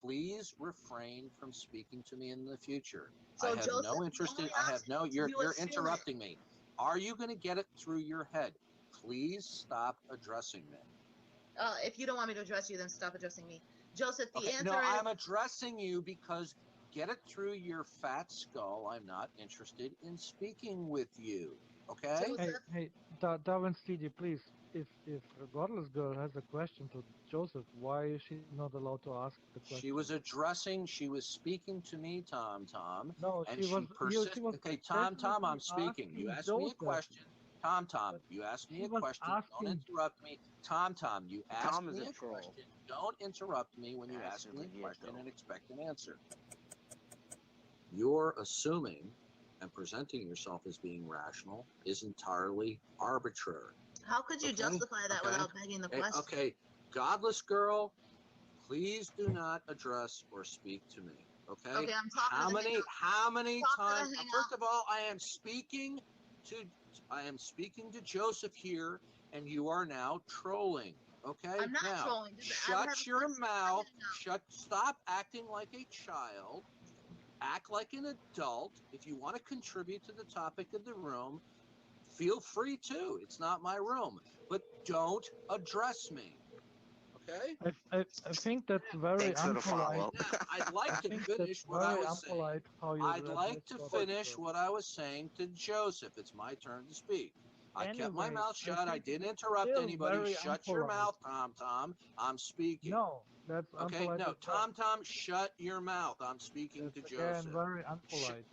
please refrain from speaking to me in the future. So I have Joseph, no interest in. only I have no. asking, You're you you're assume it. interrupting me. Are you going to get it through your head? Please stop addressing me. If you don't want me to address you, then stop addressing me. Joseph, the Okay, answer no, is I'm addressing you because get it through your fat skull. I'm not interested in speaking with you. Okay? Joseph. Hey, Darwin Steedy, please. If a godless girl has a question to Joseph, why is she not allowed to ask the question? She was speaking to me, Tom, No, and she was. persisted. She was Okay, Tom, definitely I'm speaking. You asking asked me a Joseph. question. Tom, But you asked me she a was question. Don't asking. interrupt me. Tom, you asked Tom is me a a troll. question. Don't interrupt me when you ask me a Absolutely question though. and expect an answer. You're assuming and presenting yourself as being rational is entirely arbitrary. How could you Okay, justify that okay. without begging the question? Okay, godless girl, please do not address or speak to me. Okay. Okay, I'm talking How to the many? hangout. How many Talking to times? the hangout. First of all, I am speaking to Joseph here, and you are now trolling. Okay. I'm not now, trolling. I have a shut your question for the mouth. hangout. Stop acting like a child. Act like an adult. If you want to contribute to the topic of the room, feel free to. It's not my room. But don't address me. Okay? I think that's very Thanks for the unpolite. follow-up. Now, I'd like I to think finish that's what I very was saying. unpolite how you I'd address like to godless finish girl. what I was saying to Joseph. It's my turn to speak. I kept my Anyway, mouth I shut. I think didn't it's interrupt still anybody. very Shut your unpolite. mouth, Tom. I'm speaking. No, that's Okay, unpolite no, as well. Tom, shut your mouth. I'm speaking That's to again Joseph. very unpolite.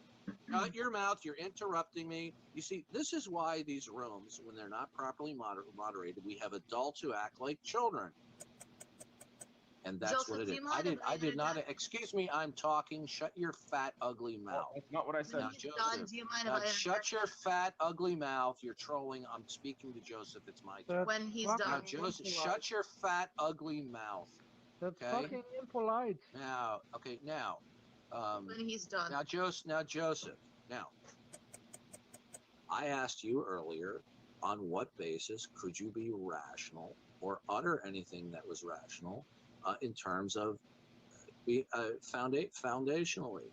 Shut your mouth. You're interrupting me. You see, this is why these rooms, when they're not properly moderated, we have adults who act like children. And that's Joseph, what it do is. you mind I did not. interject? Excuse me. I'm talking. Shut your fat, ugly Oh, mouth. that's not what I said. Now, He's Joseph, done. Do you mind if I interject? shut your fat, ugly mouth. You're trolling. I'm speaking to Joseph. It's my turn. That's When he's fucking Now, done. Joseph, impolite. shut your fat, ugly mouth. That's Okay. fucking impolite. Now, okay. Now, When he's done. now, Joseph. Now, I asked you earlier, on what basis could you be rational or utter anything that was rational in terms of foundationally?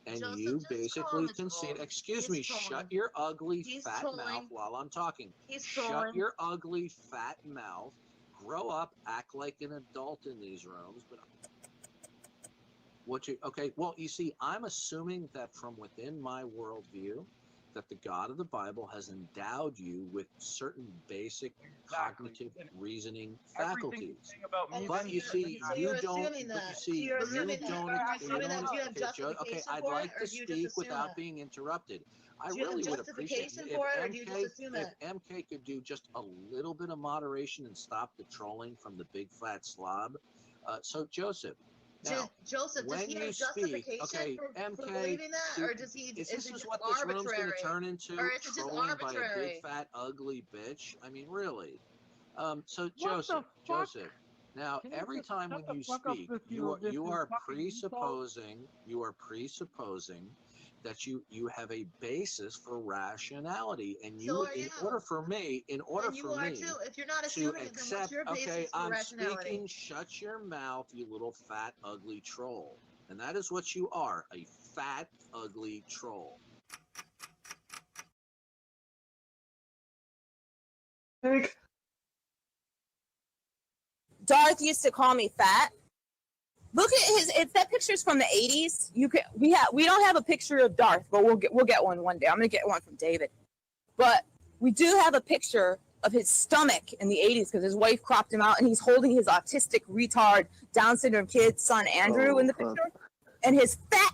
And Joseph, you just call basically him a concede. troll. Excuse He's me. trolling. Shut your ugly He's fat trolling. mouth while I'm talking. He's Shut trolling. your ugly fat mouth. Grow up. Act like an adult in these rooms. But okay? Well, you see, I'm assuming that from within my worldview, that the God of the Bible has endowed you with certain basic cognitive reasoning faculties. About me But you see, So you you're don't. assuming But that. you see, You're you assuming that. don't. You're You assuming don't. that you have Okay, Joe. Okay, justification I'd for like it, to or do you just speak assume without that? being interrupted. I Do you have really would appreciate justification if for it, or do you just assume if it? MK could do just a little bit of moderation and stop the trolling from the big fat slob. So Joseph. Now, Joseph, does when he you have speak, justification okay, for MK, believing that, see, or does he? is Is this it just what this room's going to arbitrary? turn into? Or is it just Trolling by a big arbitrary? fat ugly bitch? I mean, really? So What Joseph, the fuck? now Can you every just time shut when the you fuck up speak, with you your are fucking insult? presupposing that you have a basis for rationality, and So you, are in you. order for me, And you are too. If you're not to assuming it, then what's accept, your basis okay, for I'm rationality? speaking, shut your mouth, you little fat ugly troll. And that is what you are, a fat ugly troll. Darth used to call me fat. Look at his. If that picture's from the '80s, we don't have a picture of Darth, but we'll get one day. I'm gonna get one from David. But we do have a picture of his stomach in the '80s because his wife cropped him out, and he's holding his autistic retard Down syndrome kid's son Andrew in the picture, and his fat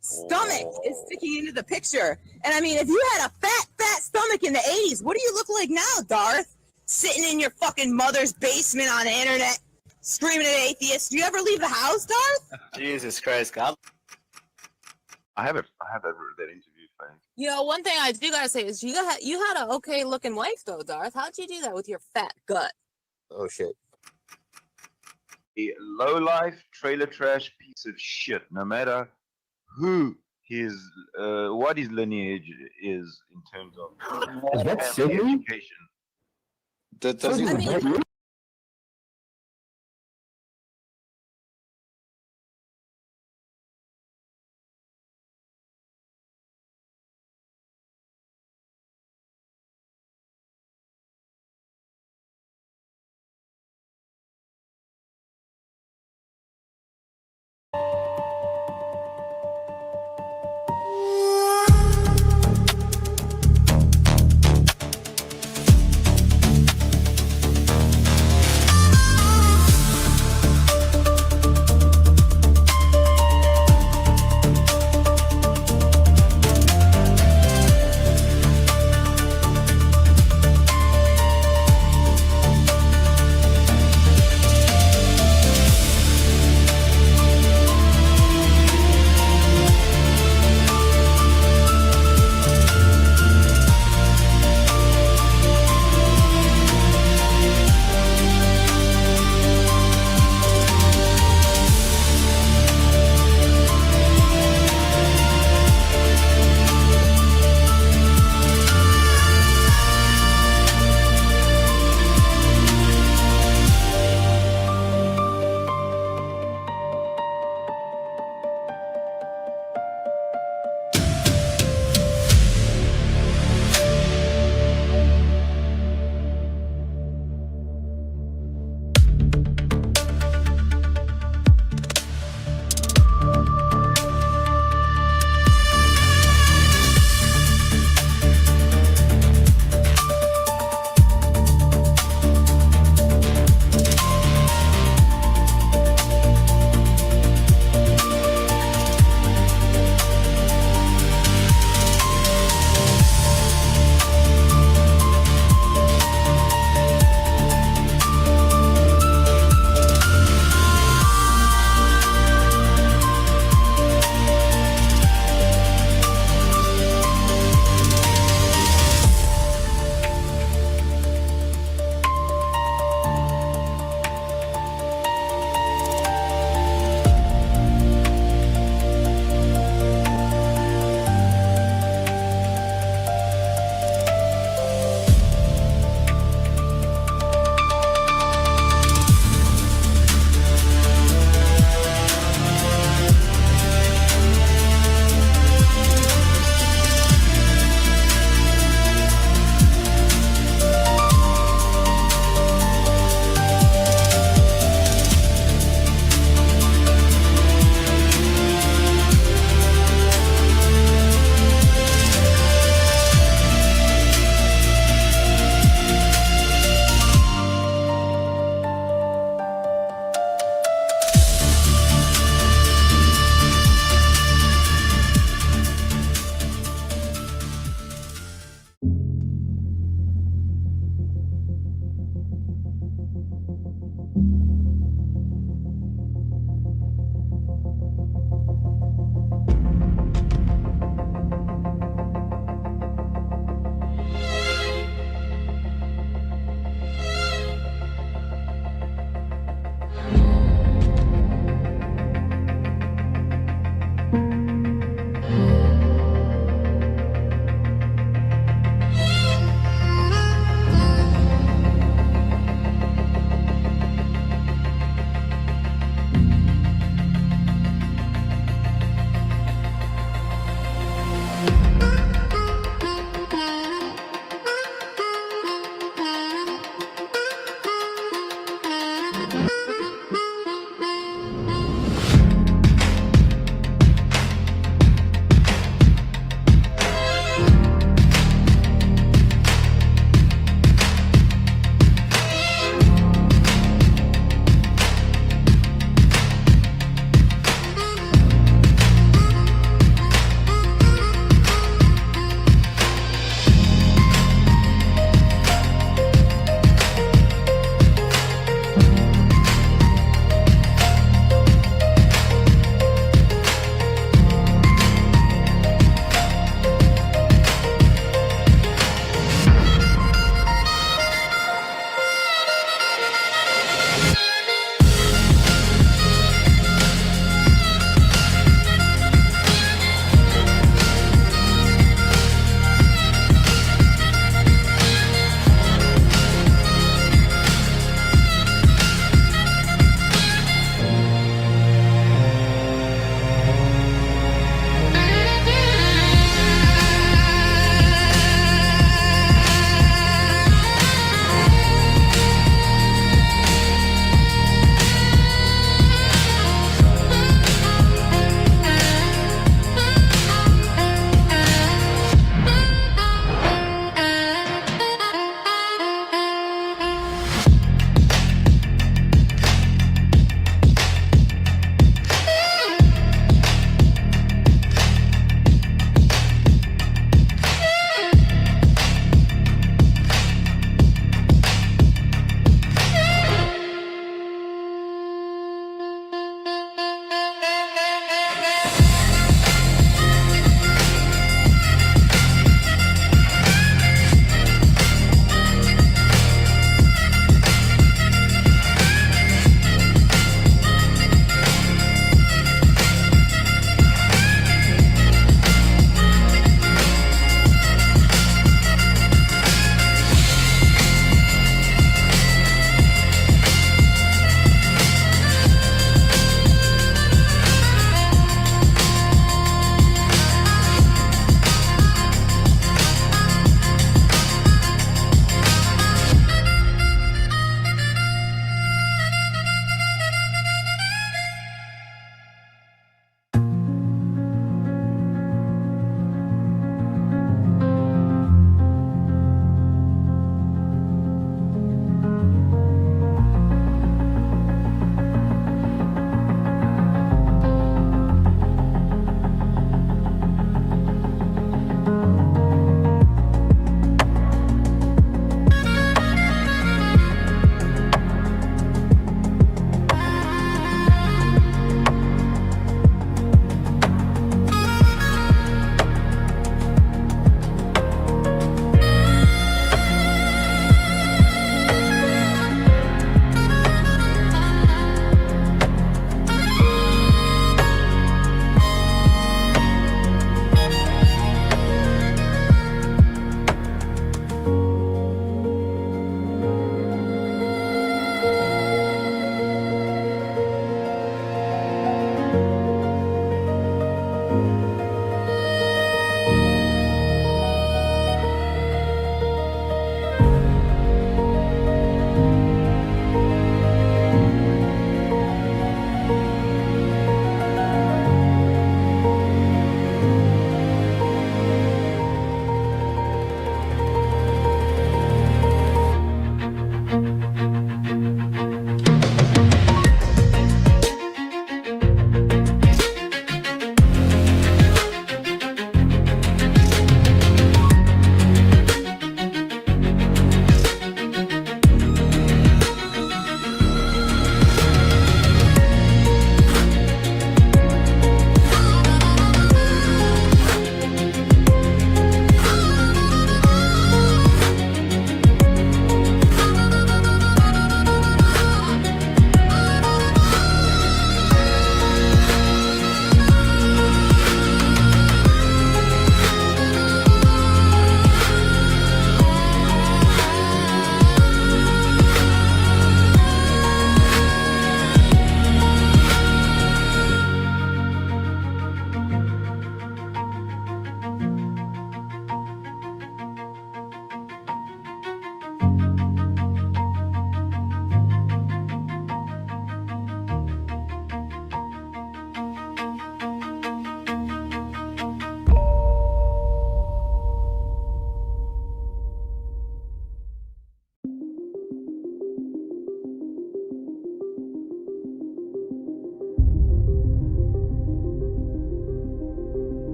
stomach is sticking into the picture. And I mean, if you had a fat stomach in the '80s, what do you look like now, Darth? Sitting in your fucking mother's basement on the internet, screaming at atheists. Do you ever leave the house, Darth? Jesus Christ, God. I have that interview thing. You know, one thing I do gotta say is you had an okay looking wife though, Darth. How'd you do that with your fat gut? Oh shit. A low-life trailer trash piece of shit. No matter who what his lineage is in terms of Is that silly? education. Does he? I mean,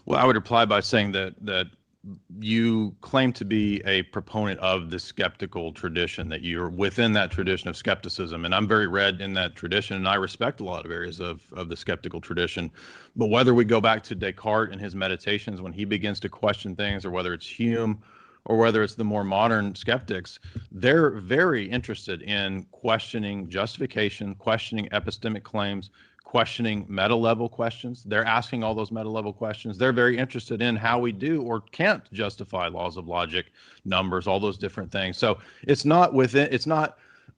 Well, I would reply by saying that you claim to be a proponent of the skeptical tradition, that you're within that tradition of skepticism. And I'm very read in that tradition, and I respect a lot of areas of the skeptical tradition. But whether we go back to Descartes and his meditations when he begins to question things, or whether it's Hume, or whether it's the more modern skeptics, they're very interested in questioning justification, questioning epistemic claims, questioning meta-level questions. They're asking all those meta-level questions. They're very interested in how we do or can't justify laws of logic, numbers, all those different things. So it's not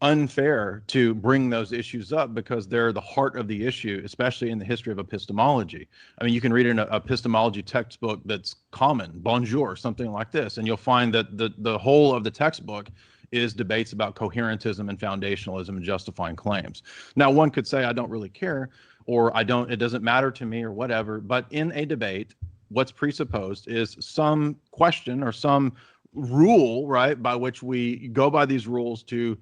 unfair to bring those issues up, because they're the heart of the issue, especially in the history of epistemology. I mean, you can read in an epistemology textbook that's common, Bonjour, something like this, and you'll find that the whole of the textbook is debates about coherentism and foundationalism and justifying claims. Now, one could say, I don't really care, or it doesn't matter to me, or whatever. But in a debate, what's presupposed is some question or some rule, right, by which we go by these rules to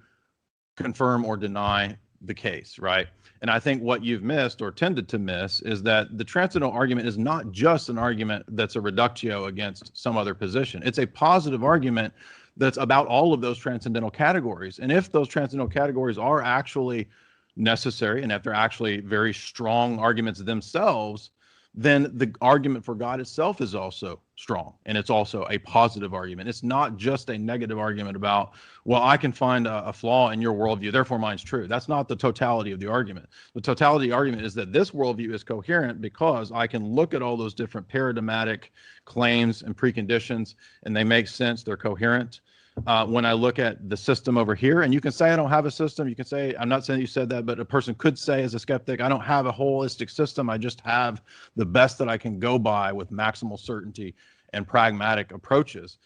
confirm or deny the case, right? And I think what you've missed or tended to miss is that the transcendental argument is not just an argument that's a reductio against some other position. It's a positive argument that's about all of those transcendental categories. And if those transcendental categories are actually necessary, and if they're actually very strong arguments themselves, then the argument for God itself is also strong, and it's also a positive argument. It's not just a negative argument about, well, I can find a flaw in your worldview, therefore mine's true. That's not the totality of the argument. The totality of the argument is that this worldview is coherent because I can look at all those different paradigmatic claims and preconditions, and they make sense, they're coherent. When I look at the system over here, and you can say I don't have a system, you can say, I'm not saying you said that, but a person could say as a skeptic, I don't have a holistic system, I just have the best that I can go by with maximal certainty and pragmatic approaches.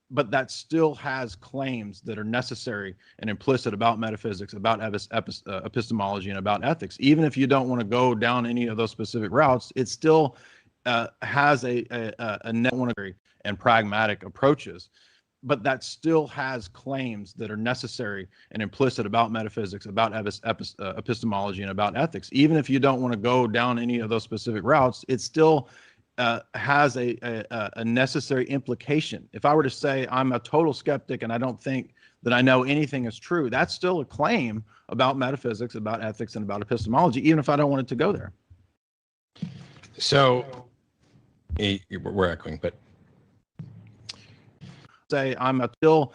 But that still has claims that are necessary and implicit about metaphysics, about epistemology, and about ethics. Even if you don't want to go down any of those specific routes, it still has a necessary and pragmatic approaches. But that still has claims that are necessary and implicit about metaphysics, about epistemology, and about ethics. Even if you don't want to go down any of those specific routes, it still has a necessary implication. If I were to say I'm a total skeptic and I don't think that I know anything is true, that's still a claim about metaphysics, about ethics, and about epistemology, even if I don't want it to go there. So we're echoing, but say I'm a still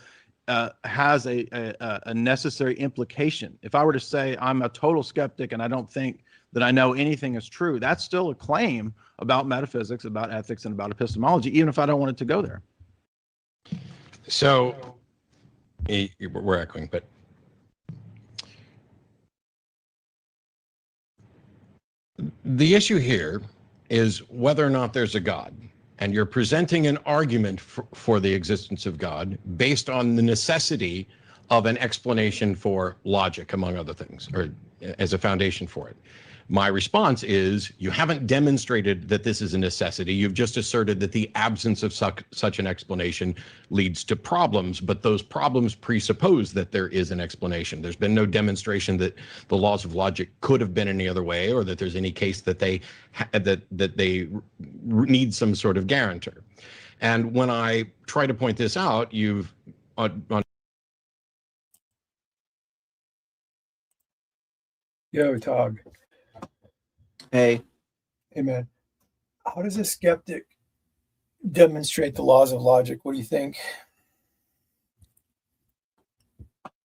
has a necessary implication. If I were to say I'm a total skeptic and I don't think that I know anything is true, that's still a claim about metaphysics, about ethics, and about epistemology, even if I don't want it to go there. So we're echoing, but the issue here is whether or not there's a God. And you're presenting an argument for the existence of God based on the necessity of an explanation for logic, among other things, or as a foundation for it. My response is, you haven't demonstrated that this is a necessity. You've just asserted that the absence of such an explanation leads to problems, but those problems presuppose that there is an explanation. There's been no demonstration that the laws of logic could have been any other way, or that there's any case that they need some sort of guarantor. And when I try to point this out, you've Yo, Tog. Hey, Hey, man. How does a skeptic demonstrate the laws of logic? What do you think?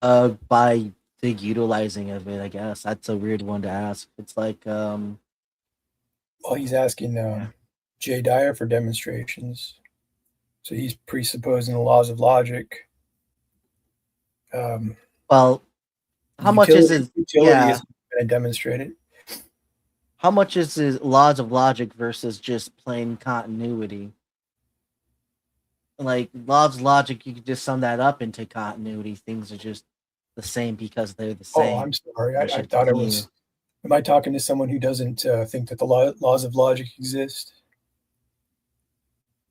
by the utilizing of it, I guess. That's a weird one to ask. It's like, Well, he's asking Jay Dyer for demonstrations. So he's presupposing the laws of logic. well, how much is it? Utility Yeah. isn't going to demonstrate it. How much is it laws of logic versus just plain continuity? Like laws of logic, you could just sum that up into continuity. Things are just the same because they're the same. Oh, I'm sorry. I should thought it continue. was. Am I talking to someone who doesn't think that the laws of logic exist?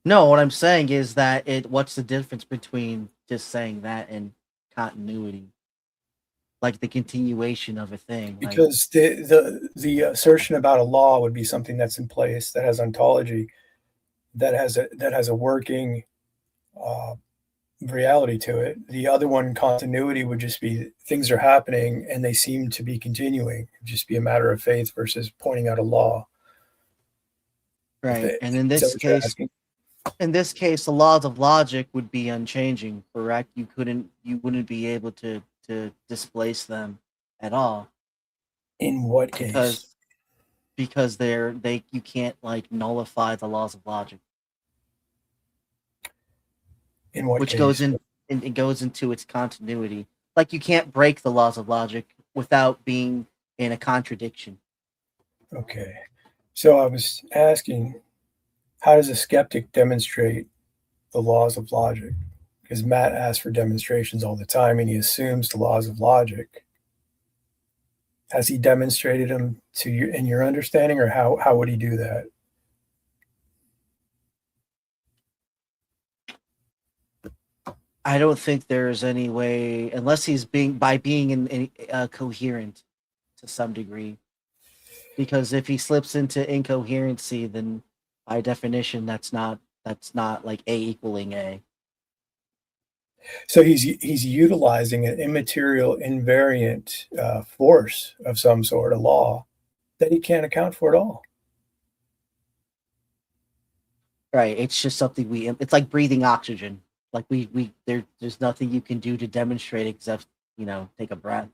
No, what I'm saying is that what's the difference between just saying that and continuity? Like the continuation of a thing. Like, Because the assertion about a law would be something that's in place, that has ontology, that has a working reality to it. The other one, continuity, would just be things are happening and they seem to be continuing. It'd just be a matter of faith versus pointing out a law. right. And Is that what you're asking? in this case, the laws of logic would be unchanging, correct? You wouldn't be able to displace them at all In what case? because you can't like nullify the laws of logic, In what which case? goes into its continuity. Like you can't break the laws of logic without being in a contradiction. Okay. So I was asking, how does a skeptic demonstrate the laws of logic? Because Matt asks for demonstrations all the time and he assumes the laws of logic. Has he demonstrated them in your understanding, or how would he do that? I don't think there's any way, unless he's being coherent. to some degree. Because if he slips into incoherency, then by definition, that's not like A equaling A. So he's utilizing an immaterial invariant force of some sort, a law that he can't account for at all. Right. It's just something it's like breathing oxygen. Like there's nothing you can do to demonstrate except, take a breath.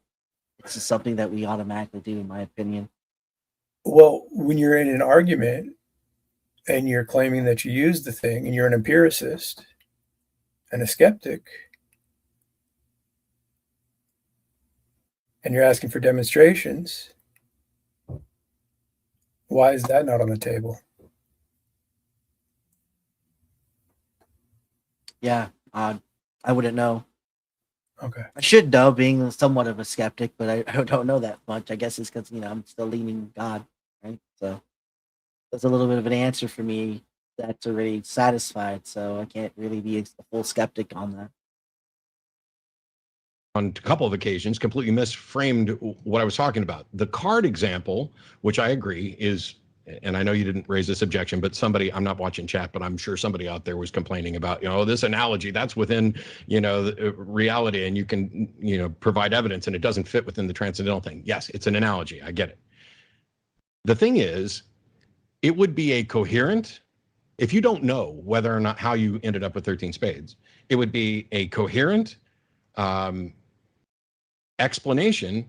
It's just something that we automatically do, in my opinion. Well, when you're in an argument and you're claiming that you use the thing and you're an empiricist and a skeptic, and you're asking for demonstrations, why is that not on the table? Yeah, I wouldn't know. Okay. I should know, being somewhat of a skeptic, but I don't know that much. I guess it's because, I'm still leaning God, right? So that's a little bit of an answer for me that's already satisfied, so I can't really be a full skeptic on that. On a couple of occasions, completely misframed what I was talking about. The card example, which I agree is, and I know you didn't raise this objection, but somebody, I'm not watching chat, but I'm sure somebody out there was complaining about, this analogy that's within, the reality, and you can, provide evidence, and it doesn't fit within the transcendental thing. Yes, it's an analogy. I get it. The thing is, it would be a coherent, if you don't know whether or not how you ended up with 13 spades, it would be a coherent explanation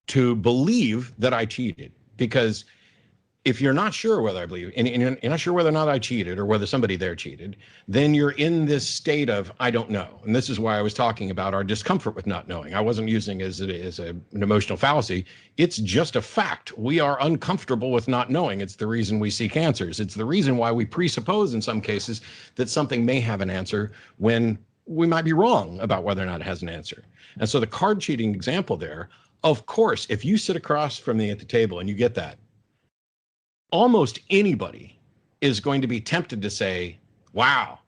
to believe that I cheated. Because if you're not sure whether I believe, and you're not sure whether or not I cheated or whether somebody there cheated, then you're in this state of, I don't know. And this is why I was talking about our discomfort with not knowing. I wasn't using it as an emotional fallacy. It's just a fact. We are uncomfortable with not knowing. It's the reason we seek answers. It's the reason why we presuppose in some cases that something may have an answer when we might be wrong about whether or not it has an answer. And so the card cheating example there, of course, if you sit across from me at the table and you get that, almost anybody is going to be tempted to say, wow,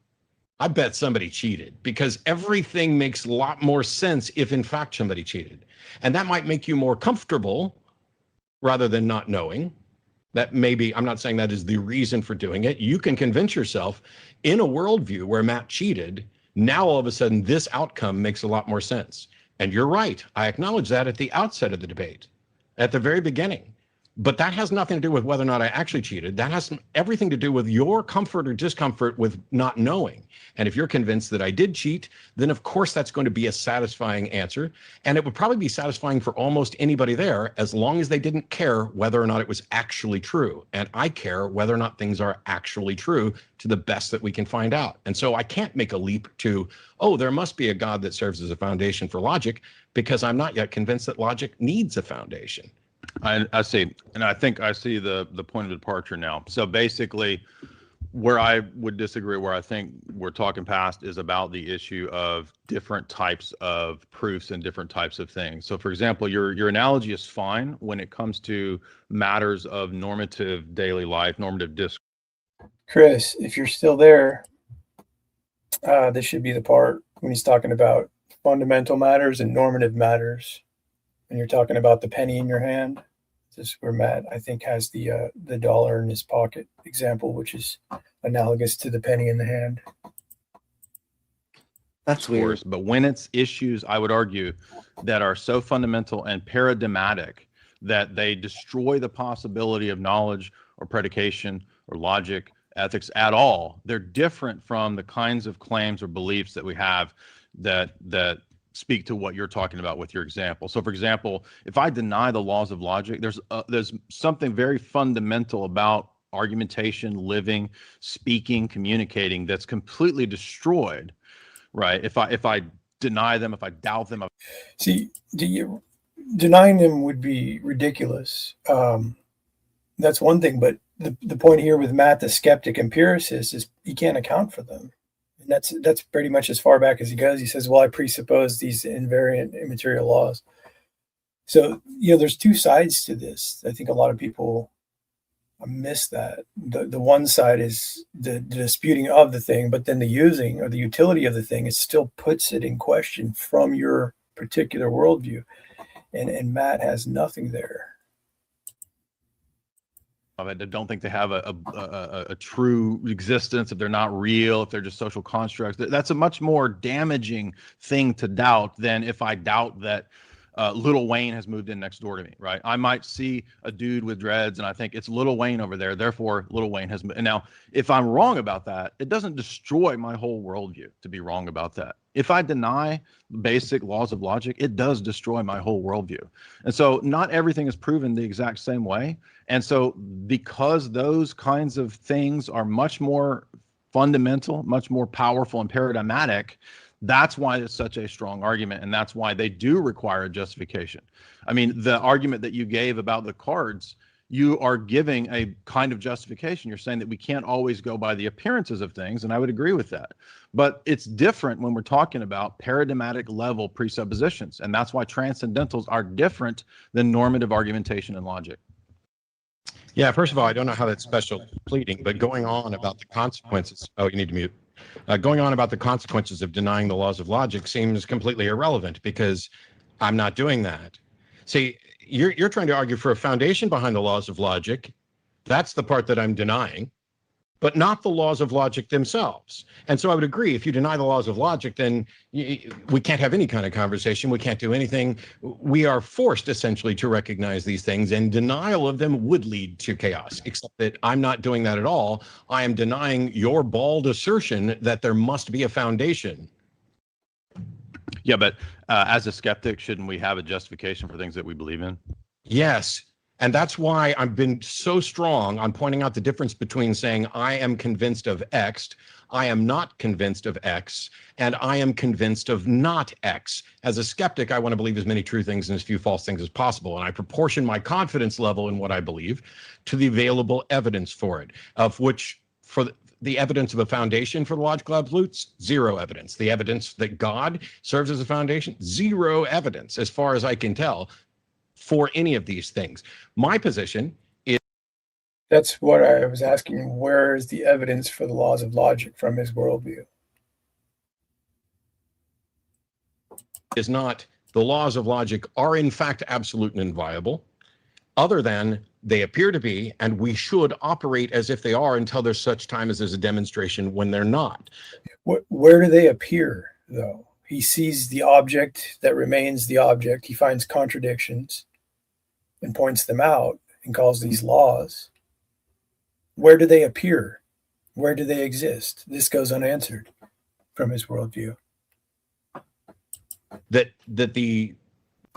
I bet somebody cheated, because everything makes a lot more sense if in fact somebody cheated. And that might make you more comfortable rather than not knowing. That maybe, I'm not saying that is the reason for doing it. You can convince yourself in a worldview where Matt cheated, now all of a sudden this outcome makes a lot more sense. And you're right. I acknowledge that at the outset of the debate, at the very beginning. But that has nothing to do with whether or not I actually cheated. That has everything to do with your comfort or discomfort with not knowing. And if you're convinced that I did cheat, then of course that's going to be a satisfying answer. And it would probably be satisfying for almost anybody there, as long as they didn't care whether or not it was actually true. And I care whether or not things are actually true to the best that we can find out. And so I can't make a leap to, oh, there must be a God that serves as a foundation for logic, because I'm not yet convinced that logic needs a foundation. I see, and I think I see the point of departure now. So basically, where I would disagree, where I think we're talking past, is about the issue of different types of proofs and different types of things. So, for example, your analogy is fine when it comes to matters of normative daily life, normative discourse. Chris, if you're still there, this should be the part when he's talking about fundamental matters and normative matters. And you're talking about the penny in your hand. This is where Matt, I think, has the dollar in his pocket example, which is analogous to the penny in the hand. That's weird. But when it's issues, I would argue, that are so fundamental and paradigmatic that they destroy the possibility of knowledge or predication or logic, ethics at all, they're different from the kinds of claims or beliefs that we have that speak to what you're talking about with your example. So, for example, if I deny the laws of logic, there's something very fundamental about argumentation, living, speaking, communicating that's completely destroyed, right? If I deny them, if I doubt them. See, denying them would be ridiculous. That's one thing, but the point here with Matt, the skeptic empiricist, is he can't account for them. That's pretty much as far back as he goes. He says, well, I presuppose these invariant immaterial laws. So, there's two sides to this. I think a lot of people miss that. The one side is the disputing of the thing, but then the using or the utility of the thing, it still puts it in question from your particular worldview. and Matt has nothing there. I don't think they have a true existence, if they're not real, if they're just social constructs. That's a much more damaging thing to doubt than if I doubt that Lil Wayne has moved in next door to me, right? I might see a dude with dreads and I think it's Lil Wayne over there, therefore Lil Wayne has moved. And now, if I'm wrong about that, it doesn't destroy my whole worldview to be wrong about that. If I deny basic laws of logic, it does destroy my whole worldview. And so not everything is proven the exact same way. And so because those kinds of things are much more fundamental, much more powerful and paradigmatic, that's why it's such a strong argument. And that's why they do require a justification. I mean, the argument that you gave about the cards, you are giving a kind of justification. You're saying that we can't always go by the appearances of things, and I would agree with that. But it's different when we're talking about paradigmatic level presuppositions, and that's why transcendentals are different than normative argumentation and logic. Yeah, first of all, I don't know how that's special pleading, but going on about the consequences. Oh, you need to mute. Going on about the consequences of denying the laws of logic seems completely irrelevant because I'm not doing that. See, you're trying to argue for a foundation behind the laws of logic. That's the part that I'm denying, but not the laws of logic themselves. And so I would agree, if you deny the laws of logic, then we can't have any kind of conversation. We can't do anything. We are forced essentially to recognize these things, and denial of them would lead to chaos, except that I'm not doing that at all. I am denying your bald assertion that there must be a foundation. Yeah, but as a skeptic, shouldn't we have a justification for things that we believe in? Yes. And that's why I've been so strong on pointing out the difference between saying I am convinced of X, I am not convinced of X, and I am convinced of not X. As a skeptic, I want to believe as many true things and as few false things as possible. And I proportion my confidence level in what I believe to the available evidence for it, of which for the evidence of a foundation for the logical absolutes, zero evidence. The evidence that God serves as a foundation, zero evidence, as far as I can tell, for any of these things. My position is... That's what I was asking. Where is the evidence for the laws of logic from his worldview? Is not the laws of logic are in fact absolute and inviolable, other than they appear to be, and we should operate as if they are until there's such time as there's a demonstration when they're not. Where do they appear, though? He sees the object that remains the object. He finds contradictions and points them out and calls these laws. Where do they appear? Where do they exist? This goes unanswered from his worldview.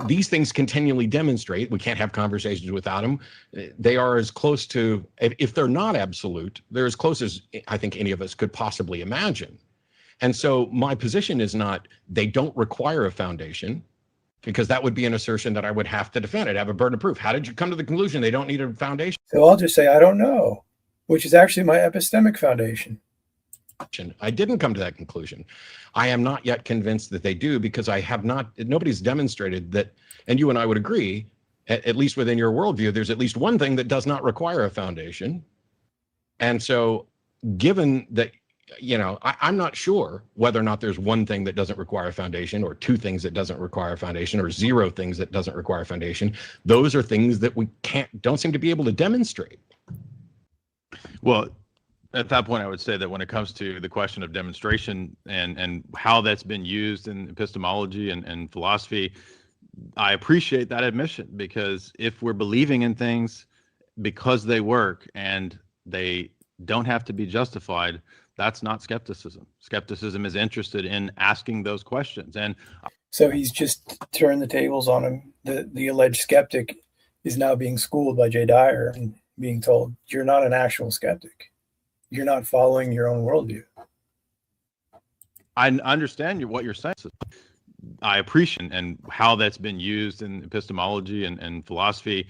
These things continually demonstrate, we can't have conversations without them. They are as close to, if they're not absolute, they're as close as I think any of us could possibly imagine. And so my position is not they don't require a foundation, because that would be an assertion that I would have to defend. I'd have a burden of proof. How did you come to the conclusion they don't need a foundation? So I'll just say, I don't know, which is actually my epistemic foundation. I didn't come to that conclusion. I am not yet convinced that they do, because I have not, nobody's demonstrated that, and you and I would agree, at least within your worldview, there's at least one thing that does not require a foundation. And so given that, you know, I'm not sure whether or not there's one thing that doesn't require a foundation, or two things that doesn't require a foundation, or zero things that doesn't require a foundation. Those are things that we don't seem to be able to demonstrate. Well, at that point, I would say that when it comes to the question of demonstration and how that's been used in epistemology and philosophy, I appreciate that admission, because if we're believing in things because they work and they don't have to be justified, that's not skepticism. Skepticism is interested in asking those questions. And so he's just turned the tables on him. The alleged skeptic is now being schooled by Jay Dyer and being told, you're not an actual skeptic. You're not following your own worldview. I understand what you're saying. I appreciate and how that's been used in epistemology and philosophy.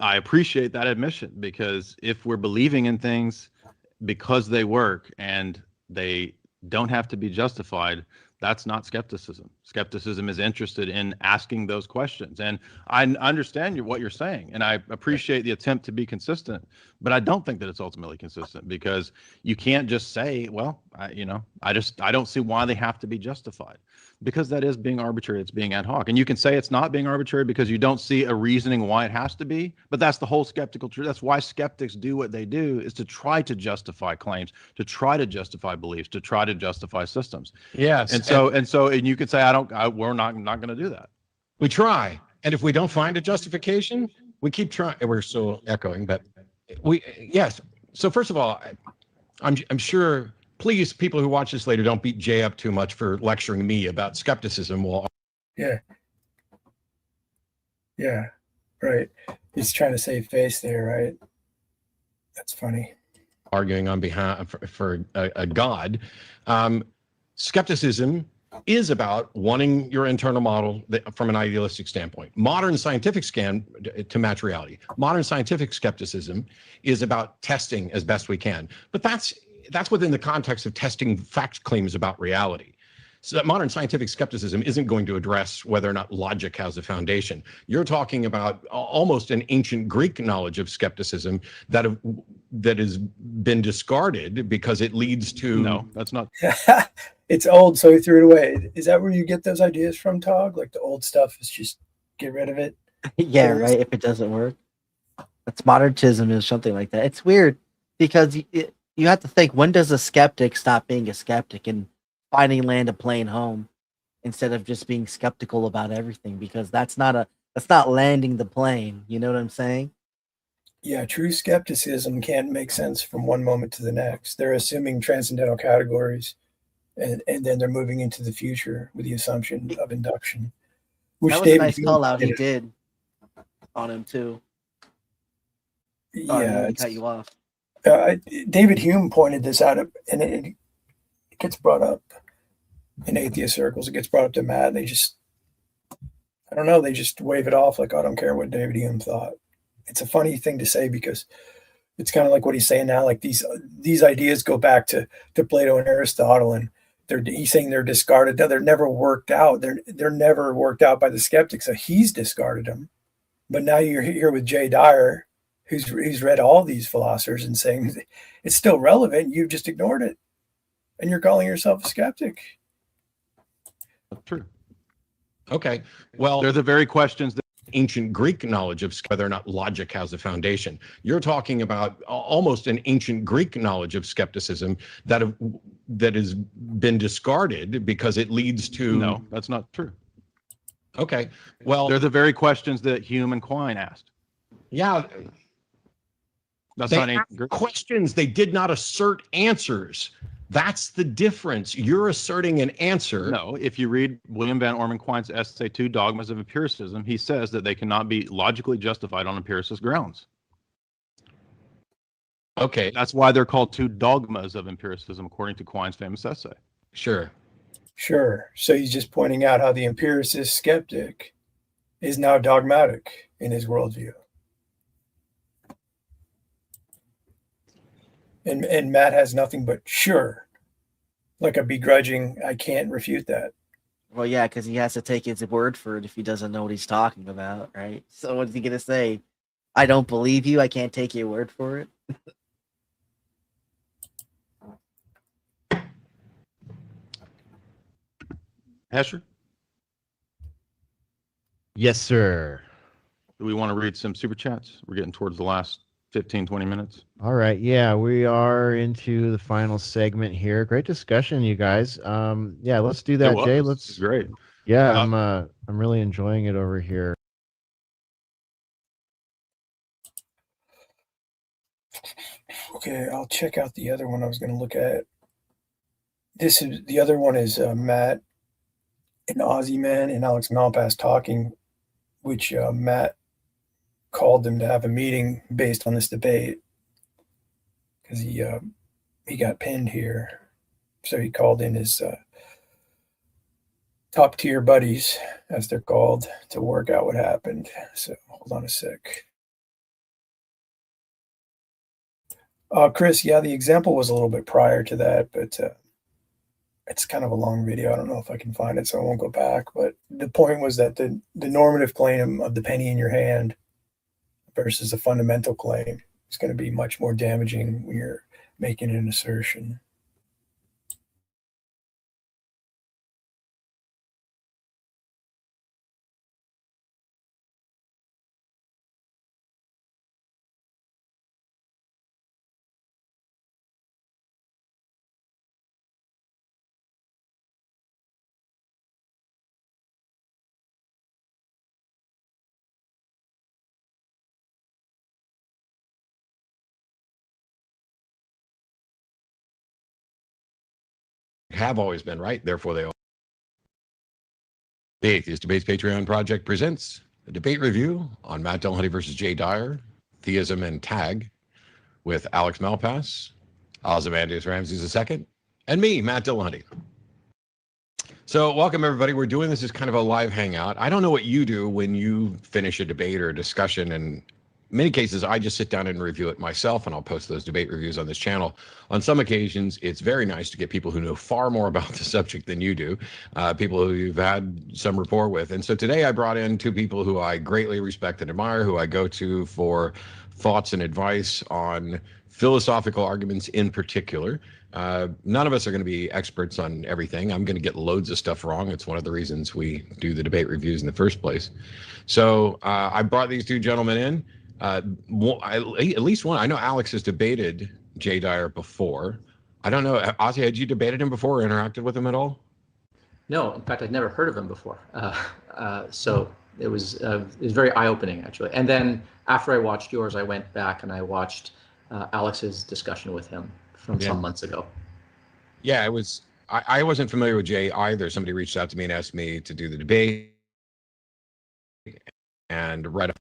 I appreciate that admission, because if we're believing in things because they work and they don't have to be justified, that's not skepticism. Skepticism is interested in asking those questions. And I understand what you're saying, and I appreciate the attempt to be consistent, but I don't think that it's ultimately consistent, because you can't just say, well, I don't see why they have to be justified. Because that is being arbitrary. It's being ad hoc. And you can say it's not being arbitrary because you don't see a reasoning why it has to be. But that's the whole skeptical truth. That's why skeptics do what they do, is to try to justify claims, to try to justify beliefs, to try to justify systems. Yes. And you could say, we're not going to do that. We try. And if we don't find a justification, we keep trying. We're still echoing, but yes. So first of all, I'm sure, please, people who watch this later, don't beat Jay up too much for lecturing me about skepticism. Well, Yeah. Yeah. Right. He's trying to save face there, right? That's funny. arguing on behalf for a God. Skepticism is about wanting your internal model from an idealistic standpoint. Modern scientific scan to match reality. Modern scientific skepticism is about testing as best we can, but that's within the context of testing fact claims about reality. So that modern scientific skepticism isn't going to address whether or not logic has a foundation. You're talking about almost an ancient Greek knowledge of skepticism that has been discarded because it leads to... No, that's not... It's old, so he threw it away. Is that where you get those ideas from, Tog? Like the old stuff is just get rid of it? Yeah, right. If it doesn't work. That's modernism is something like that. It's weird because you have to think, when does a skeptic stop being a skeptic and finally land a plane home instead of just being skeptical about everything? Because that's not landing the plane. You know what I'm saying? Yeah, true skepticism can't make sense from one moment to the next. They're assuming transcendental categories, and then they're moving into the future with the assumption of induction. Which That was David a nice Hume call out he did. did on him too. Yeah, I cut you off. David Hume pointed this out, and it gets brought up in atheist circles. It gets brought up to Matt. They just, I don't know, they just wave it off like, I don't care what David Hume thought. It's a funny thing to say because it's kind of like what he's saying now. Like these ideas go back to Plato and Aristotle, and he's saying they're discarded. No, they're never worked out. They're never worked out by the skeptics. So he's discarded them. But now you're here with Jay Dyer, who's read all these philosophers and saying it's still relevant. You've just ignored it, and you're calling yourself a skeptic. True. Okay. Well, They're the very questions that... ancient Greek knowledge of whether or not logic has a foundation. You're talking about almost an ancient Greek knowledge of skepticism that has been discarded because it leads to... No, that's not true. Okay. Well, They're the very questions that Hume and Quine asked. yeah, That's they not asked ancient Greek. questions. They did not assert answers. That's the difference. You're asserting an answer. No, if you read William Van Orman Quine's essay, Two Dogmas of Empiricism, he says that they cannot be logically justified on empiricist grounds. Okay, That's why they're called two dogmas of empiricism, according to Quine's famous essay. sure. Sure. So he's just pointing out how the empiricist skeptic is now dogmatic in his worldview. And Matt has nothing but sure, like a begrudging, I can't refute that. Well, yeah, because he has to take his word for it if he doesn't know what he's talking about, right? So what's he gonna say? I don't believe you. I can't take your word for it. Hesher, Yes, sir. do we want to read some super chats? We're getting towards the last 15, 20 minutes. All right. Yeah, we are into the final segment here. Great discussion, you guys. Yeah, let's do that, It was. Jay. It's great. Yeah, I'm really enjoying it over here. Okay, I'll check out the other one I was going to look at. The other one is Matt and Aussie Man and Alex Malpass talking, which Matt called them to have a meeting based on this debate because he got pinned here. So he called in his top tier buddies, as they're called, to work out what happened. So hold on a sec. Chris, yeah, the example was a little bit prior to that, but it's kind of a long video. I don't know if I can find it, so I won't go back. But the point was that the normative claim of the penny in your hand versus a fundamental claim is going to be much more damaging when you're making an assertion. have always been right, therefore they are. The Atheist Debates Patreon Project presents a debate review on Matt Dillahunty versus Jay Dyer, Theism and Tag, with Alex Malpass, Ozymandias Ramses II, and me, Matt Dillahunty. So welcome, everybody. We're doing this as kind of a live hangout. I don't know what you do when you finish a debate or a discussion, and in many cases, I just sit down and review it myself, and I'll post those debate reviews on this channel. On some occasions, it's very nice to get people who know far more about the subject than you do, people who you've had some rapport with. And so today I brought in two people who I greatly respect and admire, who I go to for thoughts and advice on philosophical arguments in particular. None of us are going to be experts on everything. I'm going to get loads of stuff wrong. It's one of the reasons we do the debate reviews in the first place. So I brought these two gentlemen in. At least one. I know Alex has debated Jay Dyer before. I don't know, Ozzy, had you debated him before or interacted with him at all? No, in fact, I'd never heard of him before. So it was very eye-opening, actually. And then after I watched yours, I went back and I watched Alex's discussion with him from some months ago. Yeah, it was. I wasn't familiar with Jay either. Somebody reached out to me and asked me to do the debate, and right off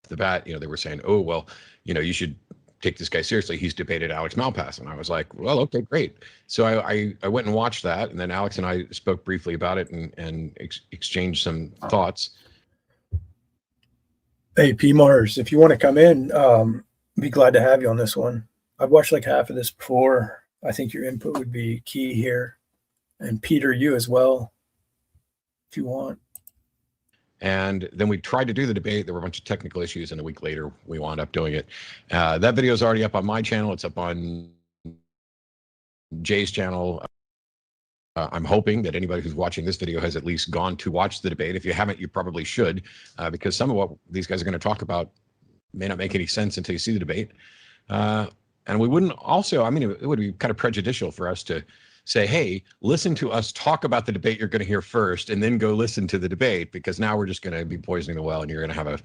the bat, they were saying, "Oh, well, you should take this guy seriously. He's debated Alex Malpass." And I was like, "Well, okay, great." So I went and watched that, and then Alex and I spoke briefly about it and exchanged some thoughts. Hey, P. Mars, if you want to come in, be glad to have you on this one. I've watched like half of this before. I think your input would be key here. And Peter, you as well, if you want. And then we tried to do the debate. There were a bunch of technical issues, and a week later, we wound up doing it. That video is already up on my channel. It's up on Jay's channel. I'm hoping that anybody who's watching this video has at least gone to watch the debate. If you haven't, you probably should, because some of what these guys are going to talk about may not make any sense until you see the debate. And we wouldn't also, it would be kind of prejudicial for us to say, hey, listen to us talk about the debate you're going to hear first, and then go listen to the debate, because now we're just going to be poisoning the well, and you're going to have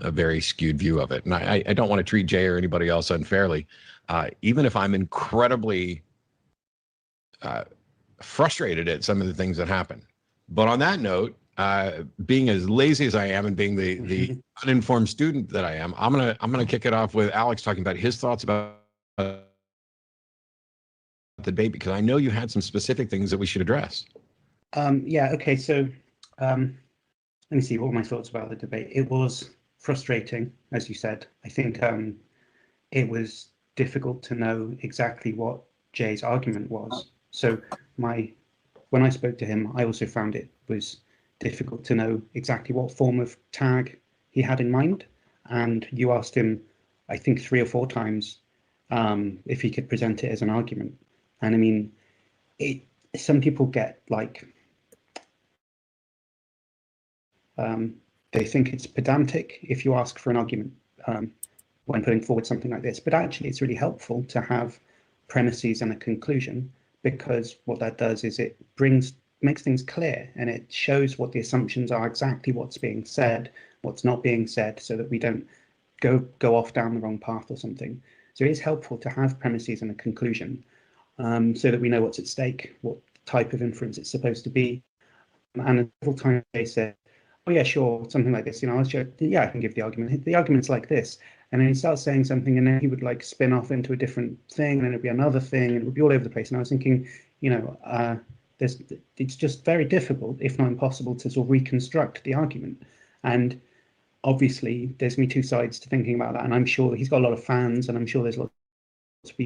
a very skewed view of it. And I don't want to treat Jay or anybody else unfairly, even if I'm incredibly frustrated at some of the things that happen. But on that note, being as lazy as I am and being the uninformed student that I am, I'm gonna kick it off with Alex talking about his thoughts about the debate, because I know you had some specific things that we should address. Yeah, okay, so let me see, what were my thoughts about the debate? It was frustrating, as you said. I think it was difficult to know exactly what Jay's argument was. So when I spoke to him, I also found it was difficult to know exactly what form of tag he had in mind. And you asked him, I think 3 or 4 times, if he could present it as an argument. And some people get like, they think it's pedantic if you ask for an argument when putting forward something like this. But actually, it's really helpful to have premises and a conclusion, because what that does is it makes things clear, and it shows what the assumptions are, exactly what's being said, what's not being said, so that we don't go off down the wrong path or something. So it is helpful to have premises and a conclusion, so that we know what's at stake, what type of inference it's supposed to be. And several times they said, "Oh yeah, sure, something like this." I can give the argument. The argument's like this. And then he starts saying something, and then he would like spin off into a different thing, and then it'd be another thing, and it would be all over the place. And I was thinking, it's just very difficult, if not impossible, to sort of reconstruct the argument. And obviously, there's going to be 2 sides to thinking about that. And I'm sure he's got a lot of fans, and I'm sure there's lots of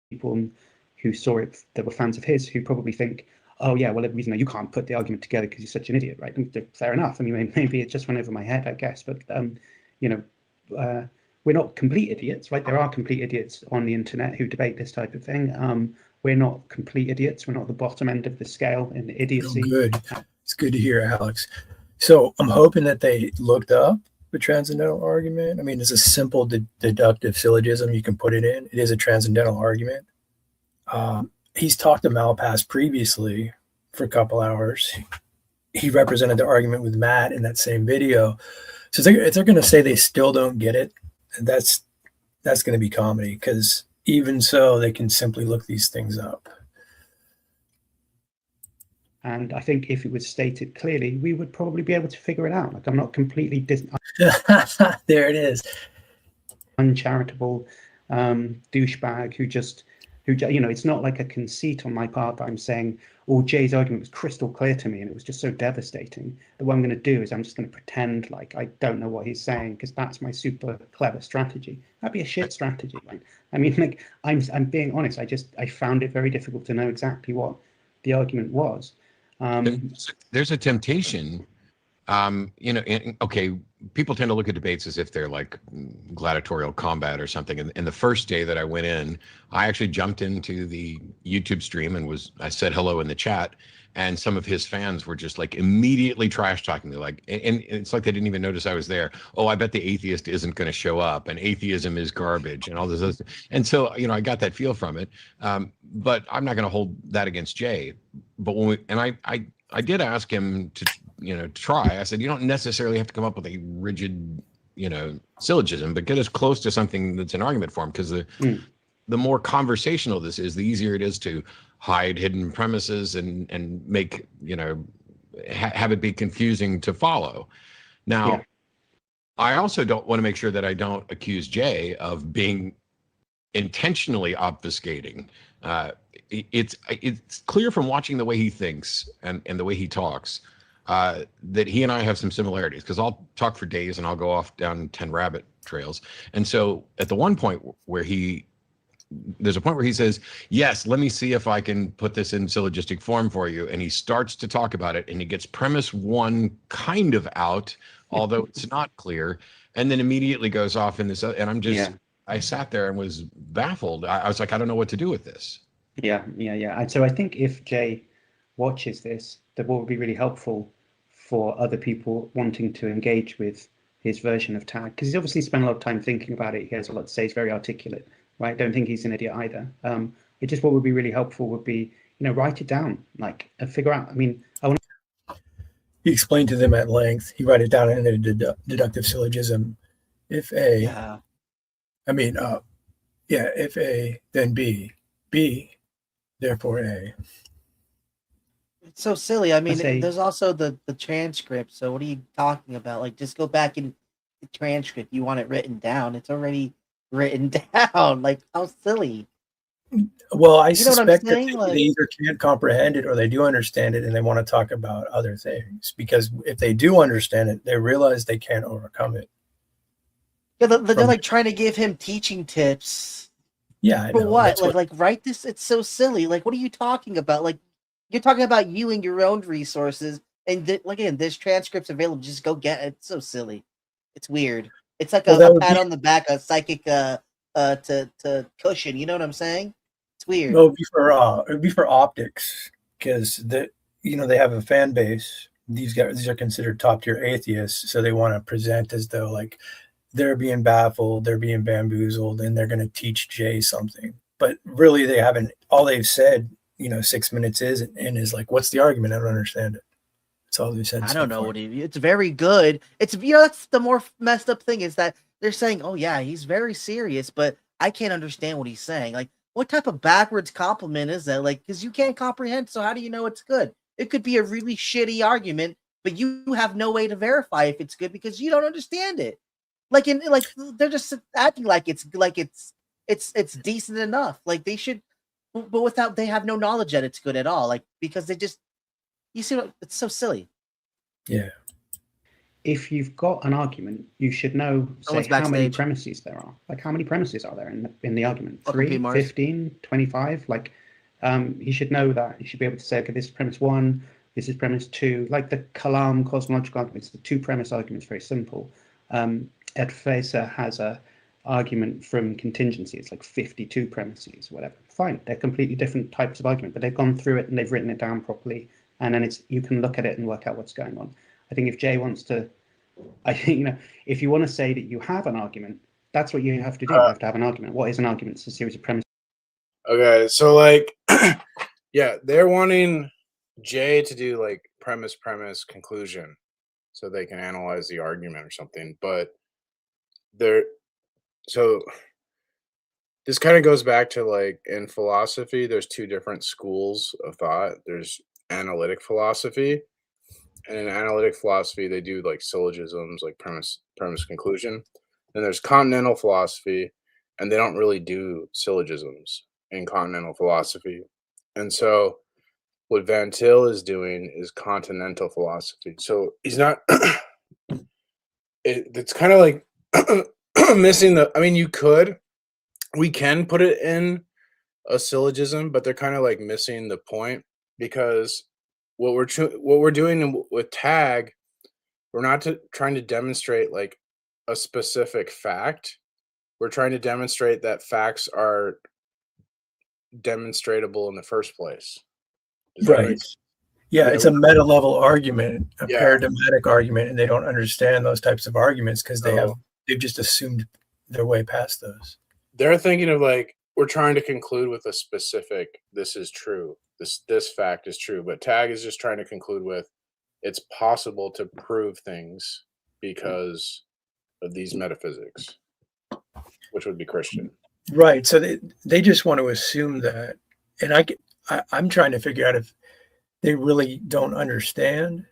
people who saw it that were fans of his, who probably think, oh yeah, well, you can't put the argument together because you're such an idiot, right? And fair enough. Maybe it just went over my head, I guess. But we're not complete idiots, right? There are complete idiots on the internet who debate this type of thing. We're not complete idiots. We're not the bottom end of the scale in idiocy. Oh, good. It's good to hear, Alex. So I'm hoping that they looked up the transcendental argument. It's a simple deductive syllogism. You can put it in. It is a transcendental argument. He's talked to Malpass previously for a couple hours. He represented the argument with Matt in that same video. So if they're going to say they still don't get it, that's going to be comedy, because even so, they can simply look these things up. And I think if it was stated clearly, we would probably be able to figure it out. Like, I'm not completely There it is. uncharitable douchebag who it's not like a conceit on my part that I'm saying, oh, Jay's argument was crystal clear to me and it was just so devastating that what I'm going to do is I'm just going to pretend like I don't know what he's saying because that's my super clever strategy. That'd be a shit strategy. Right? I mean, like, I'm being honest. I found it very difficult to know exactly what the argument was. There's a temptation, okay, people tend to look at debates as if they're like gladiatorial combat or something. And the first day that I went in, I actually jumped into the YouTube stream and I said hello in the chat, and some of his fans were just like immediately trash talking me, like, and it's like they didn't even notice I was there. Oh, I bet the atheist isn't going to show up, and atheism is garbage, and all this other. And so, I got that feel from it. But I'm not going to hold that against Jay. But I did ask him to, try. I said, you don't necessarily have to come up with a rigid, syllogism, but get as close to something that's an argument form, because the more conversational this is, the easier it is to hide hidden premises and make, have it be confusing to follow. Now, yeah. I also don't want to make sure that I don't accuse Jay of being intentionally obfuscating. It's clear from watching the way he thinks and the way he talks that he and I have some similarities, because I'll talk for days and I'll go off down 10 rabbit trails. And so at the one point where there's a point where he says, yes, let me see if I can put this in syllogistic form for you. And he starts to talk about it and he gets premise one kind of out, although it's not clear. And then immediately goes off in this. And I'm just, I sat there and was baffled. I was like, I don't know what to do with this. Yeah. And so I think if Jay watches this, that what would be really helpful for other people wanting to engage with his version of tag, because he's obviously spent a lot of time thinking about it. He has a lot to say. He's very articulate, right? Don't think he's an idiot either. It just, what would be really helpful would be, write it down, like, and figure out. I mean, He explained to them at length. He wrote it down in a deductive syllogism. If A, if A, then B, therefore A. It's so silly. I mean, there's also the transcript. So what are you talking about? Like, just go back in the transcript. You want it written down. It's already written down. Like, how silly. Well, I suspect that they either can't comprehend it or they do understand it and they want to talk about other things. Because if they do understand it, they realize they can't overcome it. Yeah, they're like trying to give him teaching tips. Yeah, I know. For what? Like write this. It's so silly. Like, what are you talking about? Like, you're talking about you and your own resources. And again, this transcript's available. Just go get it. It's so silly. It's weird. It's like a pat on the back, a psychic to cushion. You know what I'm saying? It's weird. No, it'd be for optics, because they have a fan base. These are considered top tier atheists, so they want to present as though like they're being baffled, they're being bamboozled, and they're going to teach Jay something. But really, they haven't. All they've said, 6 minutes is like, what's the argument? I don't understand it. That's all they said. I don't know what it's very good. It's that's the more messed up thing, is that they're saying, oh yeah, he's very serious, but I can't understand what he's saying. Like, what type of backwards compliment is that? Like, because you can't comprehend, so how do you know it's good? It could be a really shitty argument, but you have no way to verify if it's good because you don't understand it. Like, they're just acting like it's decent enough. Like, they should, but they have no knowledge that it's good at all. Like, because they just, you see, it's so silly. Yeah. If you've got an argument, you should know, say, how many premises there are. Like, how many premises are there in the argument? 3, 15, 25? Like, he should know that. He should be able to say, okay, this is premise 1, this is premise 2. Like the Kalam cosmological arguments, the 2 premise argument is very simple. Ed Feser has a argument from contingency. It's like 52 premises, whatever. Fine, they're completely different types of argument, but they've gone through it and they've written it down properly. And then you can look at it and work out what's going on. I think if Jay wants to, if you want to say that you have an argument, that's what you have to do. You have to have an argument. What is an argument? It's a series of premises. Okay, so like, yeah, they're wanting Jay to do like premise, conclusion, so they can analyze the argument or something. But so this kind of goes back to like in philosophy, there's 2 different schools of thought. There's analytic philosophy. And in analytic philosophy, they do like syllogisms, like premise, conclusion. Then there's continental philosophy, and they don't really do syllogisms in continental philosophy. And so what Van Til is doing is continental philosophy. So he's not, it's kind of like missing the, I mean, we can put it in a syllogism, but they're kind of like missing the point, because what we're doing with tag, we're not trying to demonstrate like a specific fact. We're trying to demonstrate that facts are demonstratable in the first place. Does that make Right. sense? Yeah, Yeah, it's a meta level argument, a Yeah. paradigmatic argument, and they don't understand those types of arguments because So they've just assumed their way past those. they're thinking of like, we're trying to conclude with a specific, this is true, this fact is true, but tag is just trying to conclude with, it's possible to prove things because of these metaphysics, which would be Christian. Right. So they just want to assume that, and I'm trying to figure out if they really don't understand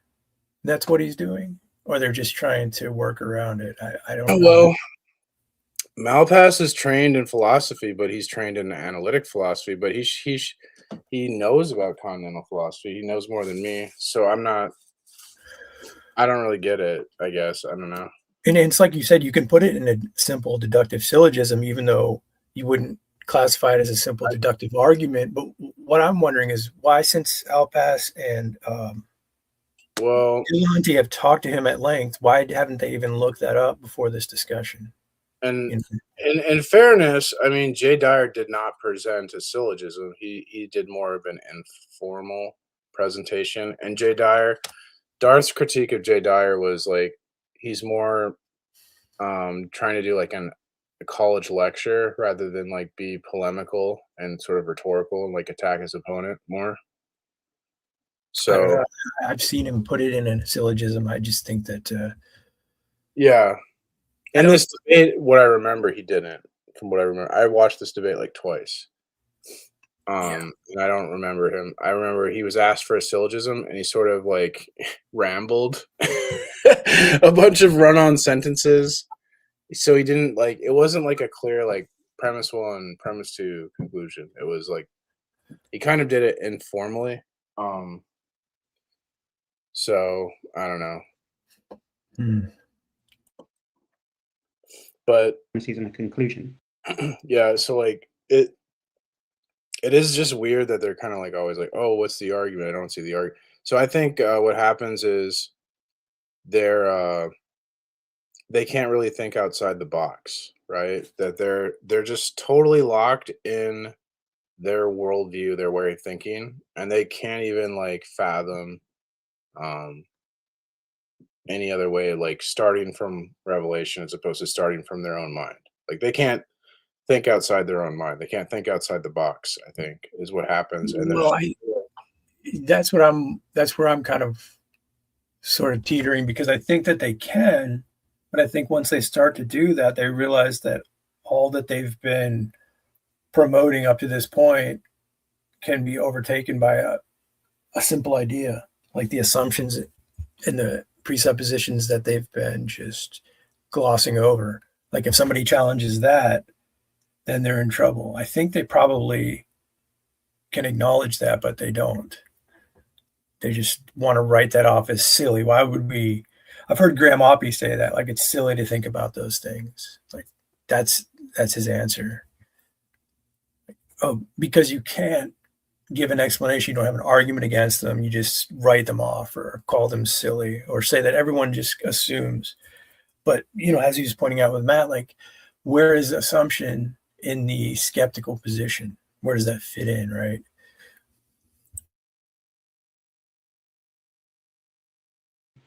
that's what he's doing, or they're just trying to work around it. I don't know. Well, Malpass is trained in philosophy, but he's trained in analytic philosophy, but he knows about continental philosophy. He knows more than me. So I don't really get it, I guess. I don't know. And it's like you said, you can put it in a simple deductive syllogism, even though you wouldn't classify it as a simple deductive argument. But what I'm wondering is why, since Alpas and Ilanti have talked to him at length, why haven't they even looked that up before this discussion? And in fairness, I mean, Jay Dyer did not present a syllogism. He did more of an informal presentation. And Darth's critique of Jay Dyer was like, he's more trying to do like a college lecture rather than like be polemical and sort of rhetorical and like attack his opponent more. So I've seen him put it in a syllogism. I just think that yeah. In this debate, what I remember, he didn't. From what I remember, I watched this debate like twice. And I don't remember him. I remember he was asked for a syllogism, and he sort of like rambled a bunch of run-on sentences. So he didn't like. It wasn't like a clear like premise 1, premise 2, conclusion. It was like he kind of did it informally. So I don't know. But season a conclusion. Yeah, so like it is just weird that they're kind of like always like, oh, what's the argument? I don't see the argument. So I think what happens is they can't really think outside the box, right? That they're just totally locked in their worldview, their way of thinking, and they can't even like fathom any other way, like starting from revelation as opposed to starting from their own mind. Like they can't think outside their own mind. They can't think outside the box, I think, is what happens. And well, that's where I'm kind of sort of teetering, because I think that they can, but I think once they start to do that, they realize that all that they've been promoting up to this point can be overtaken by a simple idea, like the assumptions and the presuppositions that they've been just glossing over. Like if somebody challenges that, then they're in trouble. I think they probably can acknowledge that, but they don't. They just want to write that off as silly. Why would we? I've heard Graham Oppie say that, like it's silly to think about those things. Like that's his answer. Oh, because you can't give an explanation, you don't have an argument against them, you just write them off or call them silly or say that everyone just assumes. But, you know, as he was pointing out with Matt, like where is assumption in the skeptical position? Where does that fit in, right?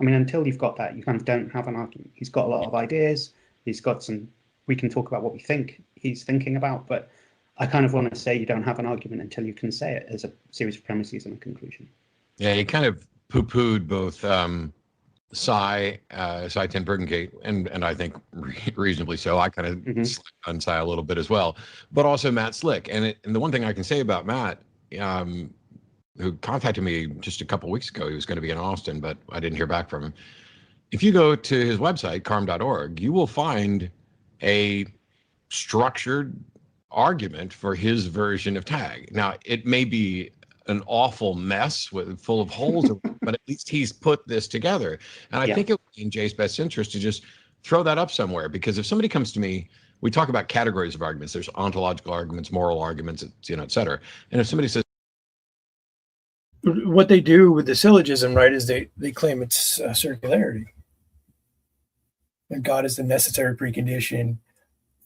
I mean, until you've got that, you kind of don't have an argument. He's got a lot of ideas. He's got some, we can talk about what we think he's thinking about, but I kind of want to say you don't have an argument until you can say it as a series of premises and a conclusion. Yeah, he kind of poo-pooed both Cy Ten Bergengate, and I think reasonably so. I kind of slipped on Cy a little bit as well, but also Matt Slick. And the one thing I can say about Matt, who contacted me just a couple weeks ago. He was going to be in Austin, but I didn't hear back from him. If you go to his website, carm.org, you will find a structured argument for his version of tag. Now, it may be an awful mess full of holes, but at least he's put this together. And I think it would be in Jay's best interest to just throw that up somewhere, because if somebody comes to me, we talk about categories of arguments. There's ontological arguments, moral arguments, et cetera. And if somebody says, what they do with the syllogism, right, is they claim it's circularity. And God is the necessary precondition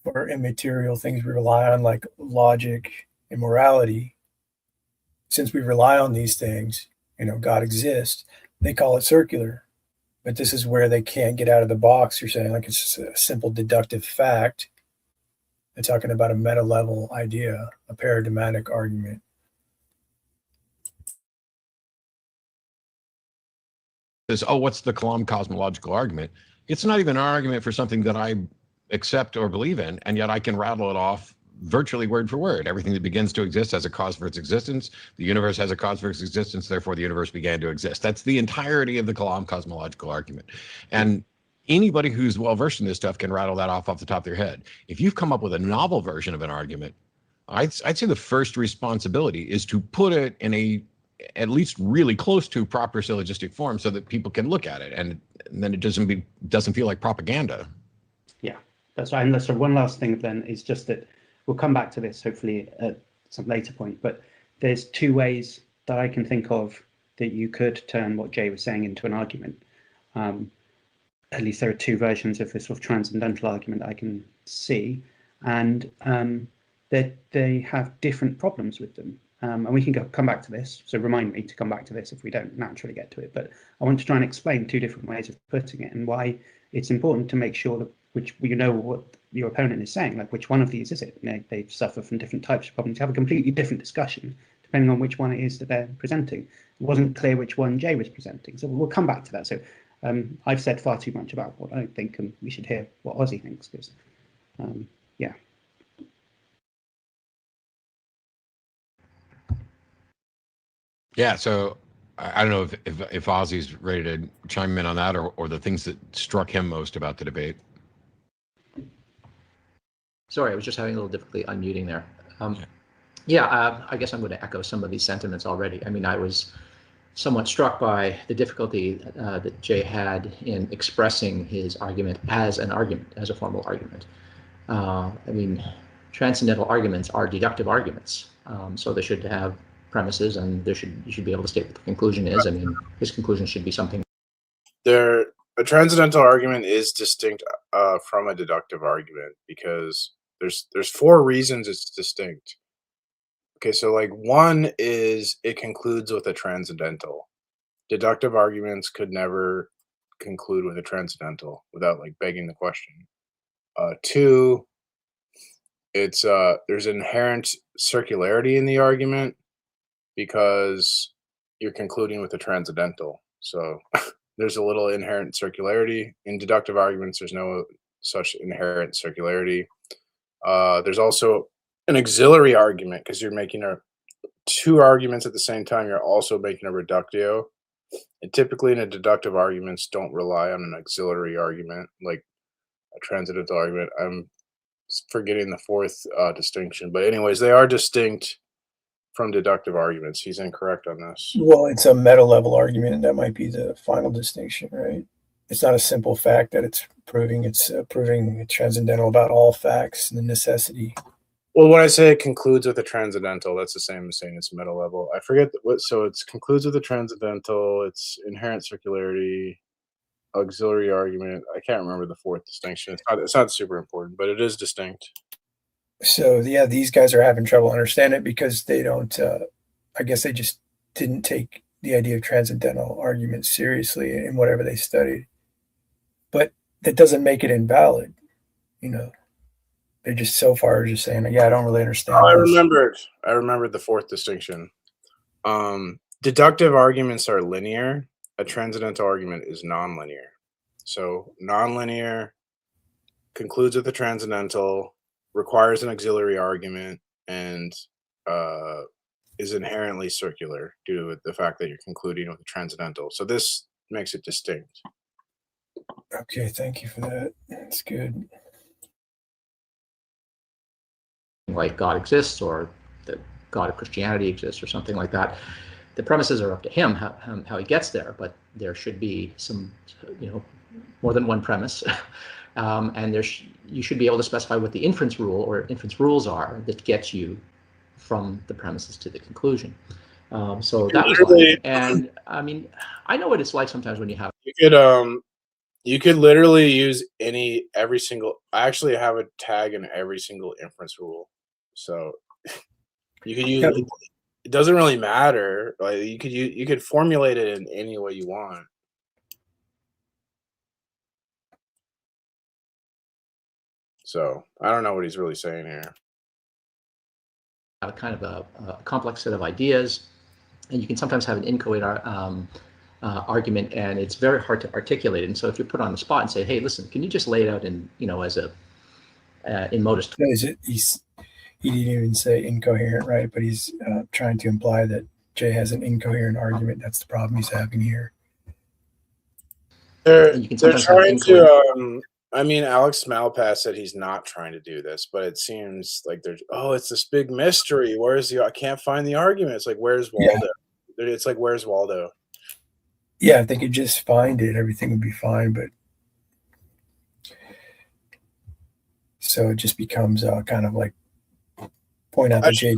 for immaterial things we rely on, like logic and morality. Since we rely on these things, God exists, they call it circular. But this is where they can't get out of the box. You're saying, like, it's just a simple deductive fact. They're talking about a meta level idea, a paradigmatic argument. what's the Kalam cosmological argument? It's not even an argument for something that I accept or believe in, and yet I can rattle it off virtually word for word. Everything that begins to exist has a cause for its existence. The universe has a cause for its existence, therefore the universe began to exist. That's the entirety of the Kalam cosmological argument. And anybody who's well-versed in this stuff can rattle that off the top of their head. If you've come up with a novel version of an argument, I'd say the first responsibility is to put it in a at least really close to proper syllogistic form so that people can look at it, and then it doesn't feel like propaganda. Yeah, that's right. And so one last thing then is just that we'll come back to this hopefully at some later point, but there's two ways that I can think of that you could turn what Jay was saying into an argument. At least there are two versions of this sort of transcendental argument I can see, and that they have different problems with them. And we can come back to this, so remind me to come back to this if we don't naturally get to it. But I want to try and explain two different ways of putting it and why it's important to make sure that what your opponent is saying, like which one of these is it? They suffer from different types of problems. You have a completely different discussion depending on which one it is that they're presenting. It wasn't clear which one Jay was presenting, so we'll come back to that. So I've said far too much about what I think, and we should hear what Ozzy thinks, because yeah. Yeah, so I don't know if Ozzy's ready to chime in on that, or the things that struck him most about the debate. Sorry, I was just having a little difficulty unmuting there. I guess I'm going to echo some of these sentiments already. I mean, I was somewhat struck by the difficulty that Jay had in expressing his argument as an argument, as a formal argument. I mean, transcendental arguments are deductive arguments, so they should have premises, and you should be able to state what the conclusion is. I mean, his conclusion should be something. A transcendental argument is distinct from a deductive argument because there's four reasons it's distinct. Okay, so like one is it concludes with a transcendental. Deductive arguments could never conclude with a transcendental without like begging the question. Two, it's there's inherent circularity in the argument because you're concluding with a transcendental. So there's a little inherent circularity. In deductive arguments, there's no such inherent circularity. There's also an auxiliary argument because you're making two arguments at the same time. You're also making a reductio. And typically in a deductive arguments don't rely on an auxiliary argument like a transcendental argument. I'm forgetting the fourth distinction. But anyways, they are distinct from deductive arguments. He's incorrect on this. Well, it's a meta level argument. That might be the final distinction, right? It's not a simple fact that it's proving transcendental about all facts and the necessity. Well, when I say it concludes with a transcendental, that's the same as saying it's meta level. I forget what. So it concludes with a transcendental. It's inherent circularity, auxiliary argument. I can't remember the fourth distinction. It's not super important, but it is distinct. So yeah, these guys are having trouble understanding it because they don't. I guess they just didn't take the idea of transcendental arguments seriously in whatever they studied. But that doesn't make it invalid, They're just so far just saying, yeah, I don't really understand. I remembered the fourth distinction. Deductive arguments are linear. A transcendental argument is nonlinear. So nonlinear concludes with a transcendental, requires an auxiliary argument, and is inherently circular due to the fact that you're concluding with the transcendental. So this makes it distinct. Okay, thank you for that. That's good. Like God exists or the God of Christianity exists or something like that. The premises are up to him how he gets there, but there should be some, more than one premise. And you should be able to specify what the inference rule or inference rules are that gets you from the premises to the conclusion. So that was one. And I mean, I know what it's like sometimes when you have. You could literally use every single. I actually have a tag in every single inference rule, so you could use. It doesn't really matter. Like you could formulate it in any way you want. So I don't know what he's really saying here. A kind of a complex set of ideas, and you can sometimes have an inchoate argument, and it's very hard to articulate. And so if you're put on the spot and say, "Hey, listen, can you just lay it out in as a in modus?" He didn't even say incoherent, right? But he's trying to imply that Jay has an incoherent argument. That's the problem he's having here. They're trying to. I mean, Alex Malpass said he's not trying to do this, but it seems like it's this big mystery. I can't find the argument. It's like, where's Waldo? Yeah. It's like, where's Waldo? Yeah, if they could just find it, everything would be fine. But so it just becomes kind of like point out that Jay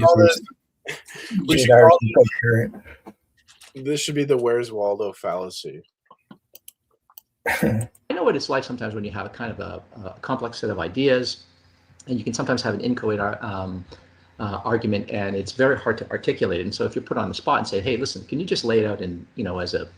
This should be the where's Waldo fallacy. I know what it's like sometimes when you have a kind of a complex set of ideas, and you can sometimes have an inchoate argument, and it's very hard to articulate. And so if you're put on the spot and say, "Hey, listen, can you just lay it out in as a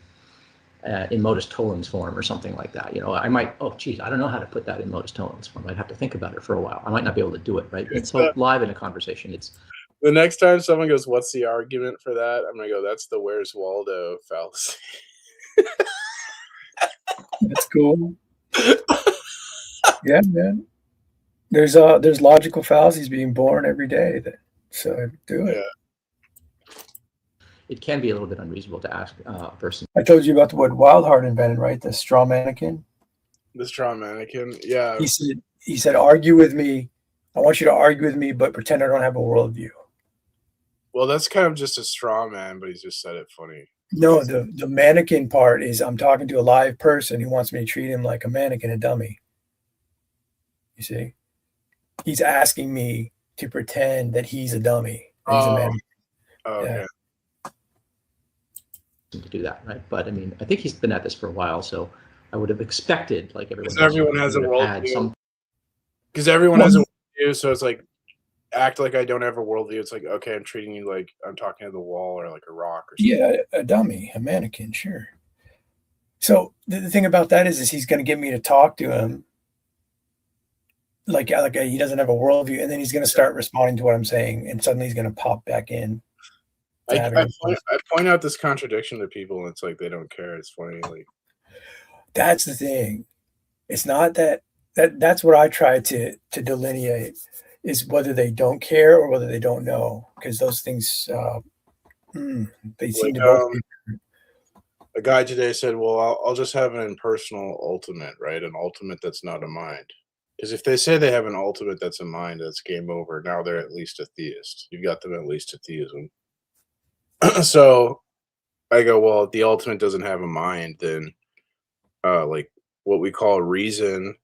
in modus tollens form or something like that?" I might, I don't know how to put that in modus tollens form. I'd have to think about it for a while. I might not be able to do it, right? It's so live in a conversation. It's the next time someone goes, "What's the argument for that?" I'm gonna go, "That's the where's Waldo fallacy." That's cool. Yeah, man. There's logical fallacies being born every day. So do it. Yeah. It can be a little bit unreasonable to ask a person. I told you about what Wildheart invented, right? The straw mannequin. The straw mannequin, yeah. He said, "Argue with me. I want you to argue with me, but pretend I don't have a worldview." Well, that's kind of just a straw man, but he's just said it funny. No, the mannequin part is I'm talking to a live person who wants me to treat him like a mannequin, a dummy. You see? He's asking me to pretend that he's a dummy. He's a mannequin. Okay. Yeah. To do that, right? But I mean, I think he's been at this for a while, so I would have expected, like everyone has a worldview. Because everyone has a worldview, so it's like, act like I don't have a worldview. It's like, okay, I'm treating you like I'm talking to the wall or like a rock or something. Yeah, a dummy, a mannequin, sure. So the thing about that is he's going to get me to talk to him like he doesn't have a worldview, and then he's going to start responding to what I'm saying, and suddenly he's going to pop back in. I point out this contradiction to people, and it's like they don't care. It's funny. Like that's the thing. It's not that's what I try to delineate. Is whether they don't care or whether they don't know, because those things they seem to both be different. A guy today said, "Well, I'll just have an impersonal ultimate, right? An ultimate that's not a mind." Because if they say they have an ultimate that's a mind, that's game over. Now they're at least a theist. You've got them at least to theism. So I go, well, if the ultimate doesn't have a mind, then like what we call reason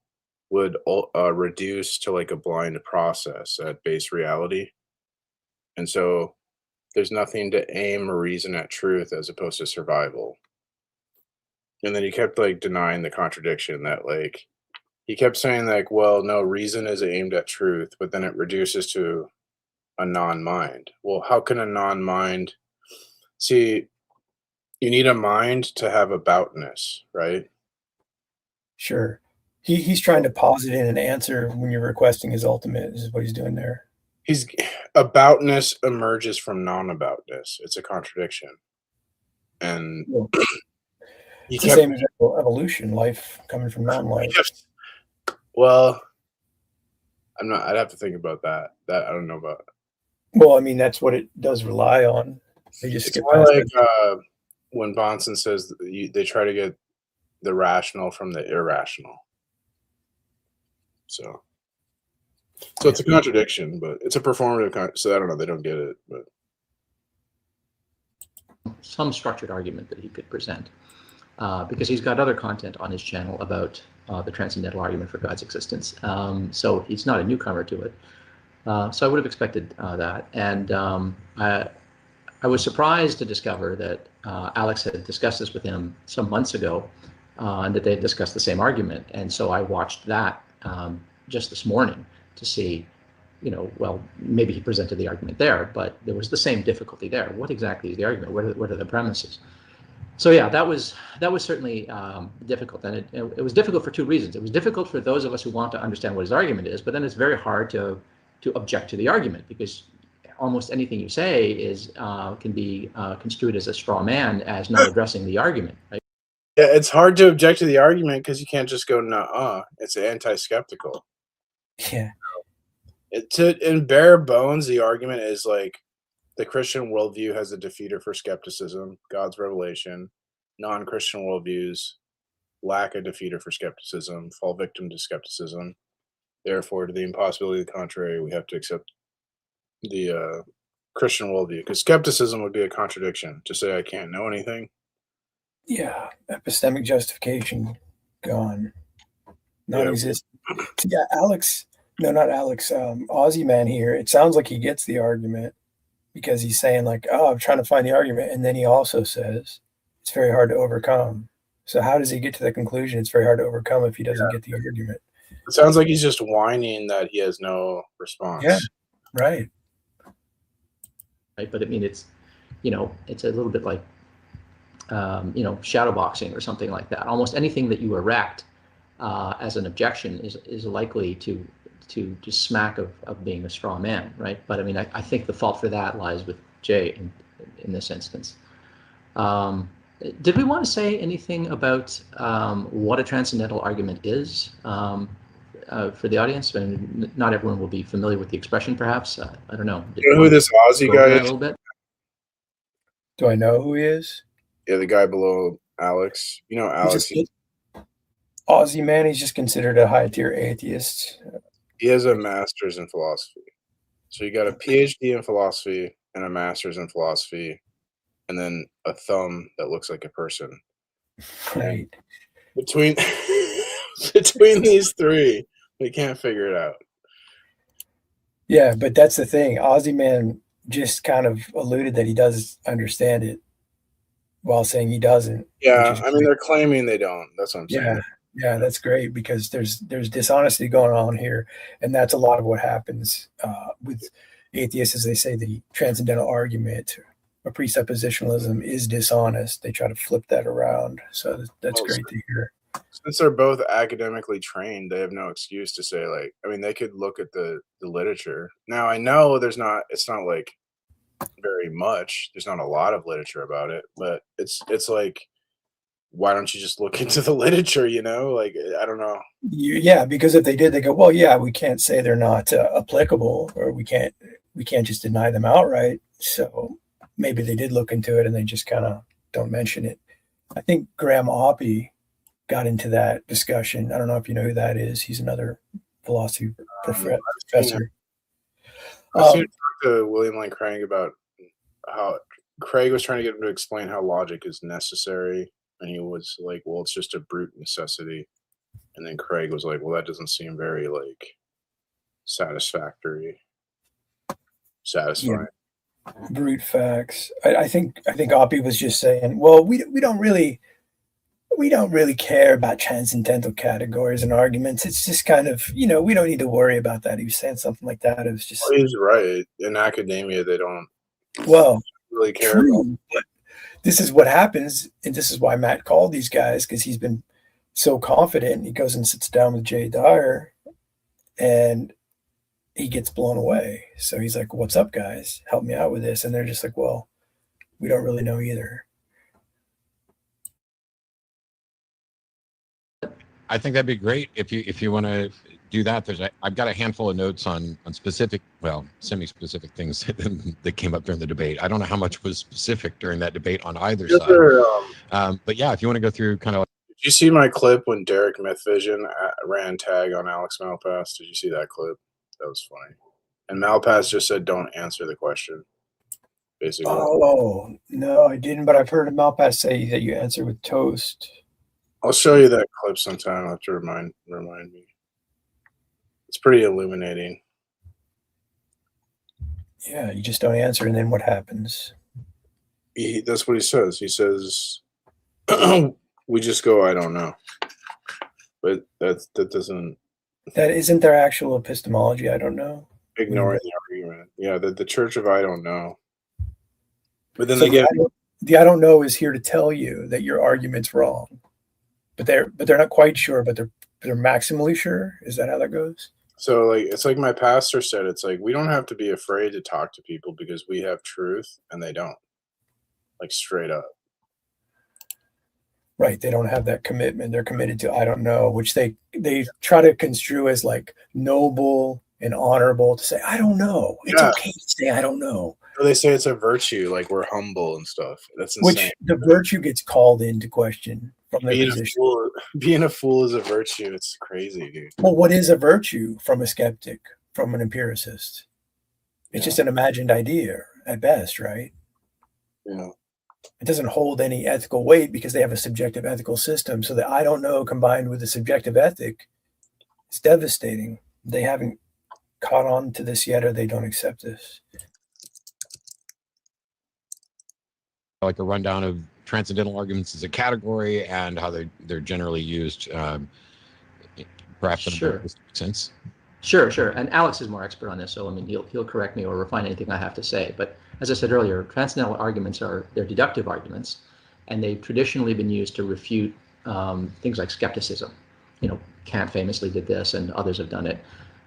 would reduce to like a blind process at base reality. And so there's nothing to aim or reason at truth as opposed to survival. And then he kept like denying the contradiction that like he kept saying like, well, no, reason is aimed at truth, but then it reduces to a non-mind. Well, how can a non-mind see? You need a mind to have aboutness, right? Sure. He's trying to posit in an answer when you're requesting his ultimate. This is what he's doing there. His aboutness emerges from non-aboutness. It's a contradiction. And it's the same as evolution, life coming from non-life. Well, I'd have to think about that. That I don't know about. Well, I mean, that's what it does rely on. They just It's skip more past like that. when Bonson says they try to get the rational from the irrational. So it's a contradiction, but it's a performative. So I don't know. They don't get it, but some structured argument that he could present, because he's got other content on his channel about the transcendental argument for God's existence. So he's not a newcomer to it. So I would have expected that. And I was surprised to discover that Alex had discussed this with him some months ago, and that they had discussed the same argument. And so I watched that just this morning to see, well, maybe he presented the argument there, but there was the same difficulty there. What exactly is the argument? What are the premises? So yeah, that was certainly difficult, and it was difficult for two reasons. It was difficult for those of us who want to understand what his argument is, but then it's very hard to object to the argument, because almost anything you say is can be construed as a straw man, as not addressing the argument. Right? yeah, it's hard to object to the argument because you can't just go nuh-uh. It's anti-skeptical. Yeah. In bare bones, the argument is like the Christian worldview has a defeater for skepticism, God's revelation. Non-Christian worldviews lack a defeater for skepticism, fall victim to skepticism. Therefore, to the impossibility of the contrary, we have to accept the Christian worldview, because skepticism would be a contradiction to say I can't know anything. Yeah, epistemic justification gone, non-existent. Yeah, Alex. No, not Alex. Aussie man here. It sounds like he gets the argument, because he's saying like, "Oh, I'm trying to find the argument," and then he also says it's very hard to overcome. So how does he get to the conclusion it's very hard to overcome if he doesn't get the argument? It sounds like he's just whining that he has no response. Yeah, right. Right, but I mean, it's it's a little bit like shadow boxing or something like that. Almost anything that you erect as an objection is likely to just smack of being a straw man, right? But I mean, I think the fault for that lies with Jay in this instance. Did we want to say anything about what a transcendental argument is for the audience? I mean, not everyone will be familiar with the expression, perhaps. I don't know. You know who this Aussie guy is? A little bit? Do I know who he is? Yeah, the guy below Alex. You know Alex. Aussie man, he's just considered a high-tier atheist. He has a master's in philosophy. So you got a PhD in philosophy and a master's in philosophy, and then a thumb that looks like a person. Right. Between these three, we can't figure it out. Yeah, but that's the thing. Aussie man just kind of alluded that he does understand it while saying he doesn't. Yeah, I mean, they're claiming they don't. That's what I'm saying. Yeah, that's great, because there's dishonesty going on here, and that's a lot of what happens with atheists. As they say, the transcendental argument or presuppositionalism is dishonest. They try to flip that around. So that's great to hear. Since they're both academically trained, they have no excuse to say, like, I mean, they could look at the literature. Now, I know it's not like very much. There's not a lot of literature about it, but it's like, why don't you just look into the literature? Like, I don't know. Yeah, because if they did, they go, well, yeah, we can't say they're not applicable, or we can't just deny them outright. So maybe they did look into it and they just kind of don't mention it. I think Graham Oppie got into that discussion. I don't know if you know who that is. He's another philosophy professor. I talked to William Lane Craig about how Craig was trying to get him to explain how logic is necessary. And he was like, well, it's just a brute necessity. And then Craig was like, well, that doesn't seem very like satisfying. Yeah. Brute facts. I think Oppie was just saying, well, we don't really care about transcendental categories and arguments. It's just kind of, we don't need to worry about that. He was saying something like that. It was just. Well, he's right. In academia, they don't really care true, about. But this is what happens, and this is why Matt called these guys, because he's been so confident. He goes and sits down with Jay Dyer, and he gets blown away. So he's like, "What's up, guys? Help me out with this." And they're just like, "Well, we don't really know either." I think that'd be great if you want to do that, I've got a handful of notes on specific, well, semi-specific things that came up during the debate. I don't know how much was specific during that debate on either side. But yeah, if you want to go through kind of. Did you see my clip when Derek Mythvision ran tag on Alex Malpass? Did you see that clip? That was funny. And Malpass just said, "Don't answer the question." Basically. Oh no, I didn't. But I've heard Malpass say that you answer with toast. I'll show you that clip sometime. I'll have to remind me. It's pretty illuminating. Yeah, you just don't answer, and then what happens? That's what he says. He says, "We just go, I don't know." But that doesn't. That isn't their actual epistemology. I don't know. Ignoring the argument. Yeah, the Church of I don't know. But then So they get. the I don't know is here to tell you that your argument's wrong, but they're not quite sure, but they're maximally sure. Is that how that goes? So like it's like my pastor said, it's like we don't have to be afraid to talk to people because we have truth and they don't. Like straight up. Right. They don't have that commitment. They're committed to I don't know, which they try to construe as like noble and honorable to say, I don't know. It's okay to say I don't know. Or they say it's a virtue, like we're humble and stuff. That's insane. Which the virtue gets called into question from their position. Being a fool is a virtue. It's crazy, dude. Well, what is a virtue from a skeptic, from an empiricist? It's just an imagined idea at best, right? Yeah. It doesn't hold any ethical weight because they have a subjective ethical system. So the I don't know combined with the subjective ethic is devastating. They haven't caught on to this yet, or they don't accept this. Like a rundown of transcendental arguments as a category and how they're generally used, perhaps in a more specific sense. Sure. And Alex is more expert on this, so I mean he'll correct me or refine anything I have to say. But as I said earlier, transcendental arguments they're deductive arguments, and they've traditionally been used to refute things like skepticism. You know, Kant famously did this, and others have done it.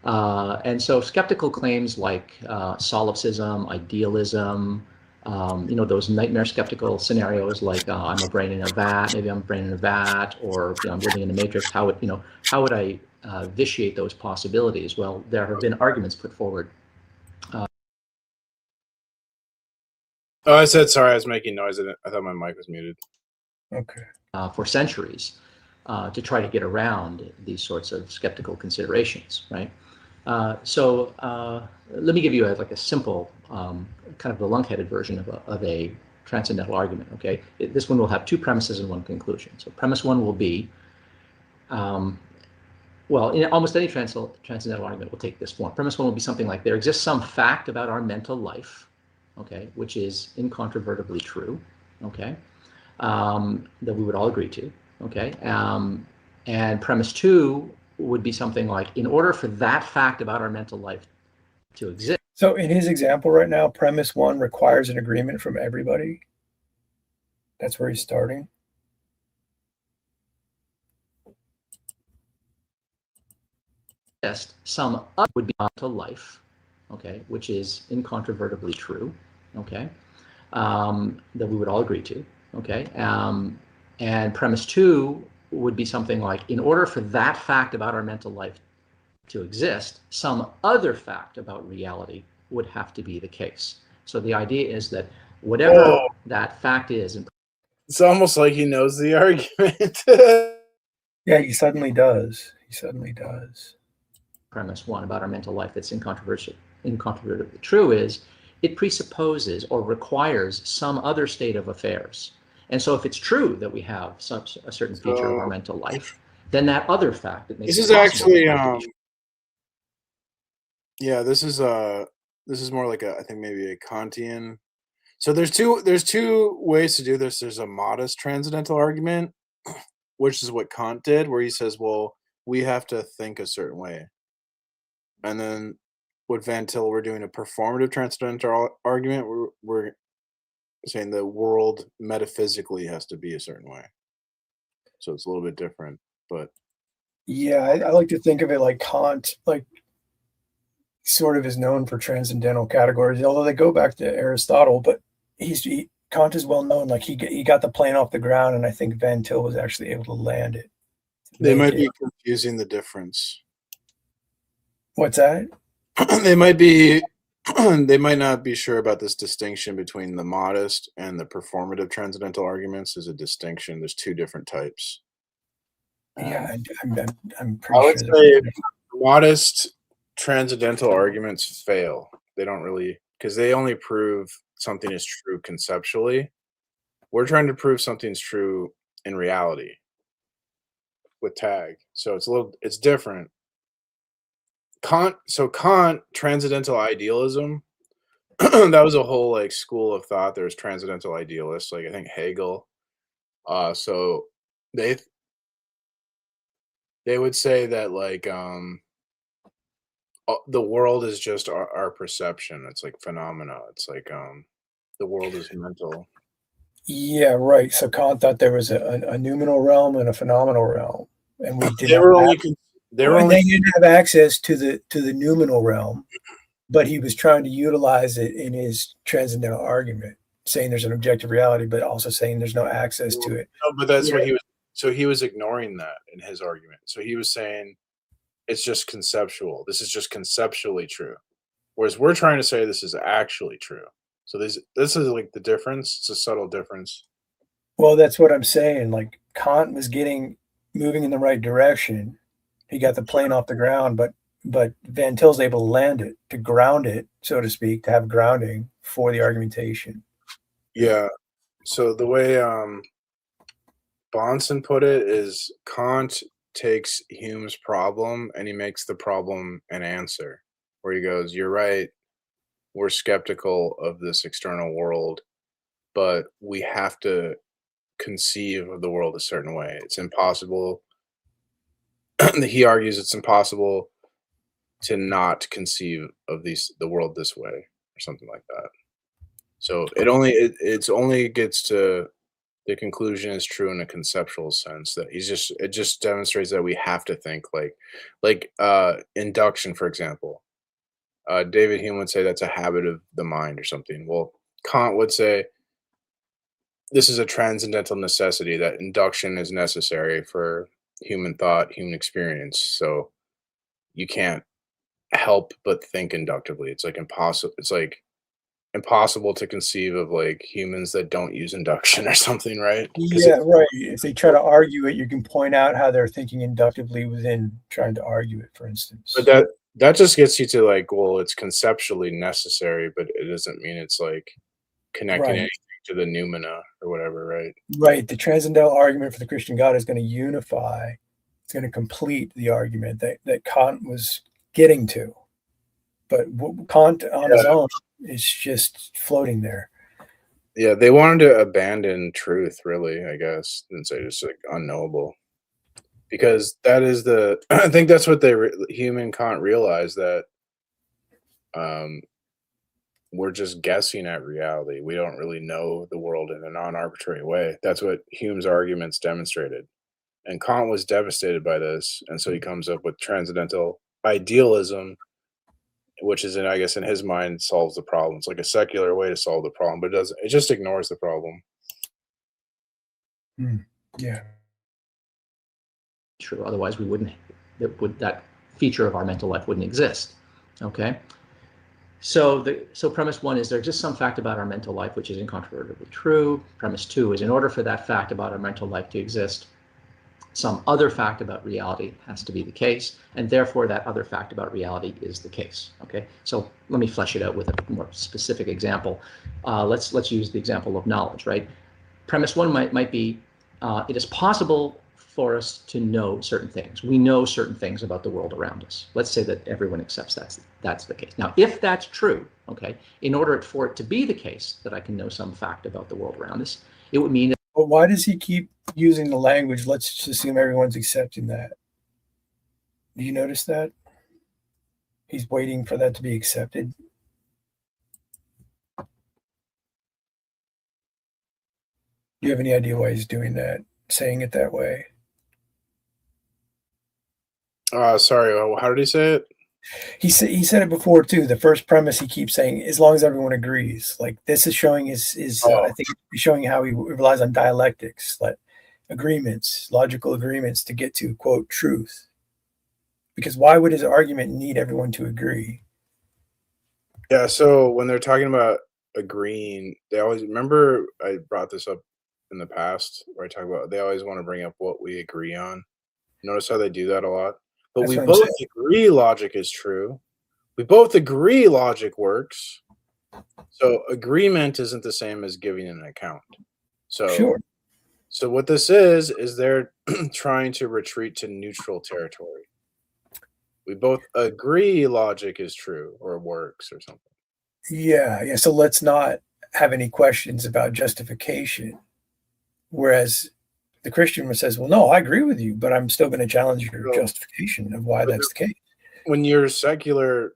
And so skeptical claims like solipsism, idealism, those nightmare skeptical scenarios like I'm a brain in a vat, maybe I'm a brain in a vat, or I'm living in a matrix. How would I vitiate those possibilities? Well, there have been arguments put forward. I said sorry. I was making noise. I thought my mic was muted. Okay. For centuries, to try to get around these sorts of skeptical considerations, right? So let me give you a simple, kind of the lunk-headed version of a transcendental argument. Okay, this one will have two premises and one conclusion. So premise one will be, well, in almost any transcendental argument will take this form. Premise one will be something like there exists some fact about our mental life, okay, which is incontrovertibly true, okay, that we would all agree to, okay, and premise two would be something like, in order for that fact about our mental life to exist. So in his example right now, premise one requires an agreement from everybody. That's where he's starting. Some other would be mental life, okay, which is incontrovertibly true, okay, that we would all agree to, okay, and premise two would be something like, in order for that fact about our mental life to exist, some other fact about reality would have to be the case. So the idea is that whatever that fact is, and it's almost like he knows the argument. Yeah, he suddenly does. Premise one about our mental life that's incontrovertibly true is it presupposes or requires some other state of affairs. And so if it's true that we have a certain feature of our mental life, then that other fact that makes this it is actually this is more like I think maybe a Kantian. So there's two ways to do this. There's a modest transcendental argument, which is what Kant did, where he says, well, we have to think a certain way. And then with Van Til, we're doing a performative transcendental argument. We're saying the world metaphysically has to be a certain way. So it's a little bit different, but yeah, I like to think of it like Kant, like sort of is known for transcendental categories, although they go back to Aristotle, but Kant is well known. Like he got the plane off the ground, and I think Van Til was actually able to land it. They might be confusing the difference. What's that? They might be. They might not be sure about this distinction between the modest and the performative transcendental arguments. There's a distinction. There's two different types. Yeah, I'm I pretty would sure. say modest transcendental arguments fail. They don't really, because they only prove something is true conceptually. We're trying to prove something's true in reality with tag. So it's different. Kant, transcendental idealism, that was a whole like school of thought. There's transcendental idealists, like I think Hegel. So they would say that like the world is just our perception. It's like phenomena. It's like the world is mental. Yeah, right. So Kant thought there was a noumenal realm and a phenomenal realm, and we didn't. They didn't have access to the noumenal realm, but he was trying to utilize it in his transcendental argument, saying there's an objective reality, but also saying there's no access to it. No, but that's what he was. So he was ignoring that in his argument. So he was saying it's just conceptual. This is just conceptually true, whereas we're trying to say this is actually true. So this is like the difference. It's a subtle difference. Well, that's what I'm saying. Like Kant was moving in the right direction. He got the plane off the ground, but Van Til's able to land it, to ground it, so to speak, to have grounding for the argumentation. Yeah. So the way Bahnsen put it is Kant takes Hume's problem and he makes the problem an answer, where he goes, "You're right. We're skeptical of this external world, but we have to conceive of the world a certain way. It's impossible." He argues it's impossible to not conceive of the world this way, or something like that. So it only gets to the conclusion is true in a conceptual sense, that it just demonstrates that we have to think like induction, for example. David Hume would say that's a habit of the mind or something. Well, Kant would say this is a transcendental necessity, that induction is necessary for human thought, human experience. So you can't help but think inductively. It's like impossible. It's like impossible to conceive of like humans that don't use induction or something, right? Yeah, right. If they try to argue it, you can point out how they're thinking inductively within trying to argue it, for instance. But that just gets you to like, well, it's conceptually necessary, but it doesn't mean it's like connecting anything to the noumena or whatever, right? Right. The transcendental argument for the Christian God is going to unify. It's going to complete the argument that Kant was getting to. But Kant on his own is just floating there. Yeah, they wanted to abandon truth, really, I guess, and say just like unknowable. Because that is I think that's what Hume and Kant realized, that we're just guessing at reality. We don't really know the world in a non-arbitrary way. That's what Hume's arguments demonstrated. And Kant was devastated by this. And so he comes up with transcendental idealism, which is, I guess, in his mind, solves the problem. It's like a secular way to solve the problem, but it just ignores the problem. Yeah. True. Otherwise, we wouldn't. That feature of our mental life wouldn't exist. Okay. So premise one is there exists some fact about our mental life which is incontrovertibly true. Premise two is in order for that fact about our mental life to exist, some other fact about reality has to be the case, and therefore that other fact about reality is the case. Okay. So let me flesh it out with a more specific example. Let's use the example of knowledge. Right. Premise one might be it is possible for us to know certain things. We know certain things about the world around us. Let's say that everyone accepts that's the case. Now, if that's true, okay, in order for it to be the case that I can know some fact about the world around us, it would mean that. But why does he keep using the language, let's just assume everyone's accepting that? Do you notice that? He's waiting for that to be accepted. Do you have any idea why he's doing that, saying it that way? Sorry, how did he say it? He said it before too. The first premise he keeps saying, as long as everyone agrees. Like this is showing I think he's showing how he relies on dialectics, like agreements, logical agreements to get to quote truth. Because why would his argument need everyone to agree? Yeah, so when they're talking about agreeing, they always remember I brought this up in the past where I talk about they always want to bring up what we agree on. Notice how they do that a lot. But That's we what I'm both saying. agree logic is true. We both agree logic works. So agreement isn't the same as giving an account. So Sure. so what this is they're trying to retreat to neutral territory. We both agree logic is true or works or something. Yeah. So let's not have any questions about justification. Whereas the Christian says, well, no, I agree with you, but I'm still going to challenge your So- justification of why that's the case. When you're a secular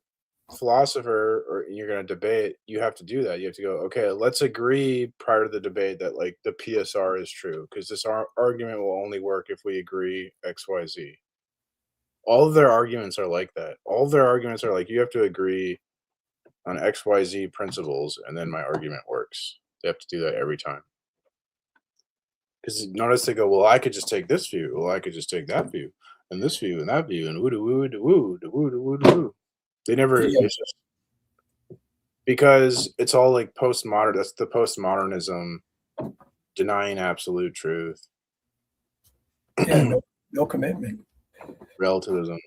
philosopher or you're going to debate, you have to do that. You have to go, okay, let's agree prior to the debate that like the PSR is true because this argument will only work if we agree XYZ. All of their arguments are like that. All of their arguments are like, you have to agree on XYZ principles and then my argument works. They have to do that every time. Because notice they go, well, I could just take this view. Well, I could just take that view and this view and that view and woo woo woo woo woo. They never, Yeah. it's just because it's all like postmodern. That's the postmodernism denying absolute truth. Yeah, no commitment. Relativism.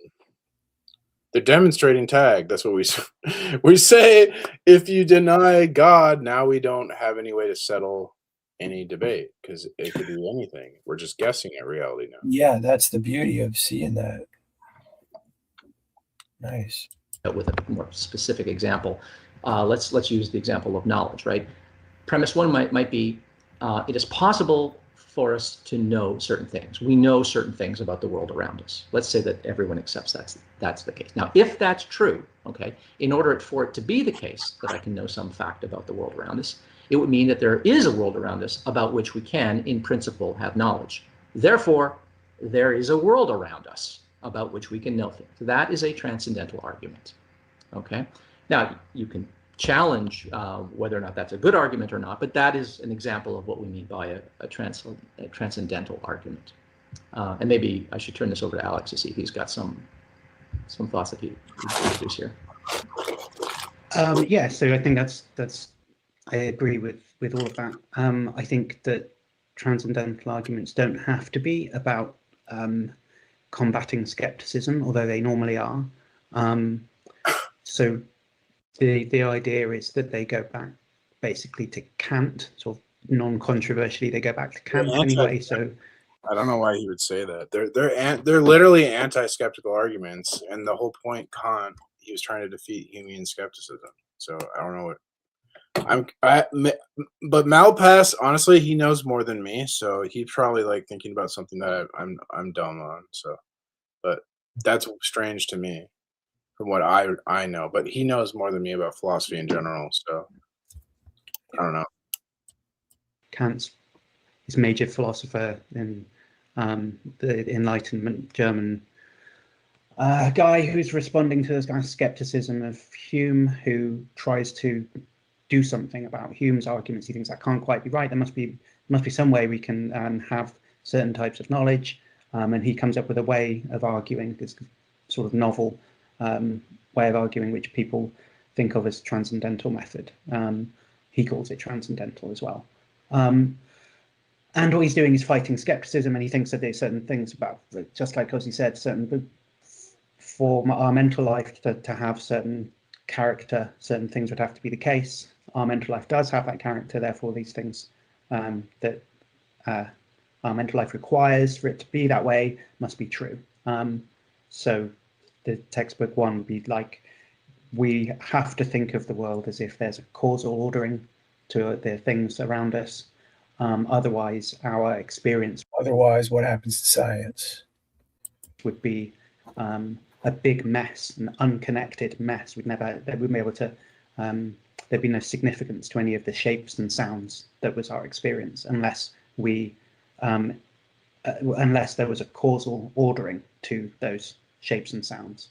They're demonstrating tag. That's what we say. If you deny God, now we don't have any way to settle any debate because it could be anything. We're just guessing at reality now. Yeah, that's the beauty of seeing that. Nice. With a more specific example, let's use the example of knowledge, right? Premise one might be, it is possible for us to know certain things. We know certain things about the world around us. Let's say that everyone accepts that's the case. Now, if that's true, okay, in order for it to be the case that I can know some fact about the world around us, it would mean that there is a world around us about which we can, in principle, have knowledge. Therefore, there is a world around us about which we can know things. That is a transcendental argument. Okay. Now you can challenge whether or not that's a good argument or not, but that is an example of what we mean by a transcendental argument. And maybe I should turn this over to Alex to see if he's got some thoughts that he introduce here. Yeah, so I think that's I agree with all of that. I think that transcendental arguments don't have to be about combating skepticism, although they normally are. So the idea is that they go back basically to Kant, sort of non-controversially. They go back to Kant anyway. So I don't know why he would say that. They're literally anti-skeptical arguments, and the whole point Kant he was trying to defeat Humean skepticism. So I don't know what. But Malpass, honestly, he knows more than me, so he's probably like thinking about something that I'm dumb on. So, but that's strange to me, from what I know. But he knows more than me about philosophy in general, so I don't know. Kant's his major philosopher in the Enlightenment German guy who's responding to this kind of skepticism of Hume, who tries to do something about Hume's arguments. He thinks that can't quite be right. There must be some way we can have certain types of knowledge, and he comes up with a way of arguing, this sort of novel way of arguing, which people think of as transcendental method. He calls it transcendental as well. And what he's doing is fighting skepticism, and he thinks that there's certain things about, just like Ozzy said, certain for our mental life to have certain character, certain things would have to be the case. Our mental life does have that character, therefore these things that our mental life requires for it to be that way must be true. So the textbook one would be like, we have to think of the world as if there's a causal ordering to the things around us. Otherwise, our experience. Otherwise, what happens to science? Would be a big mess, an unconnected mess. They wouldn't be able to. There'd be no significance to any of the shapes and sounds that was our experience, unless unless there was a causal ordering to those shapes and sounds.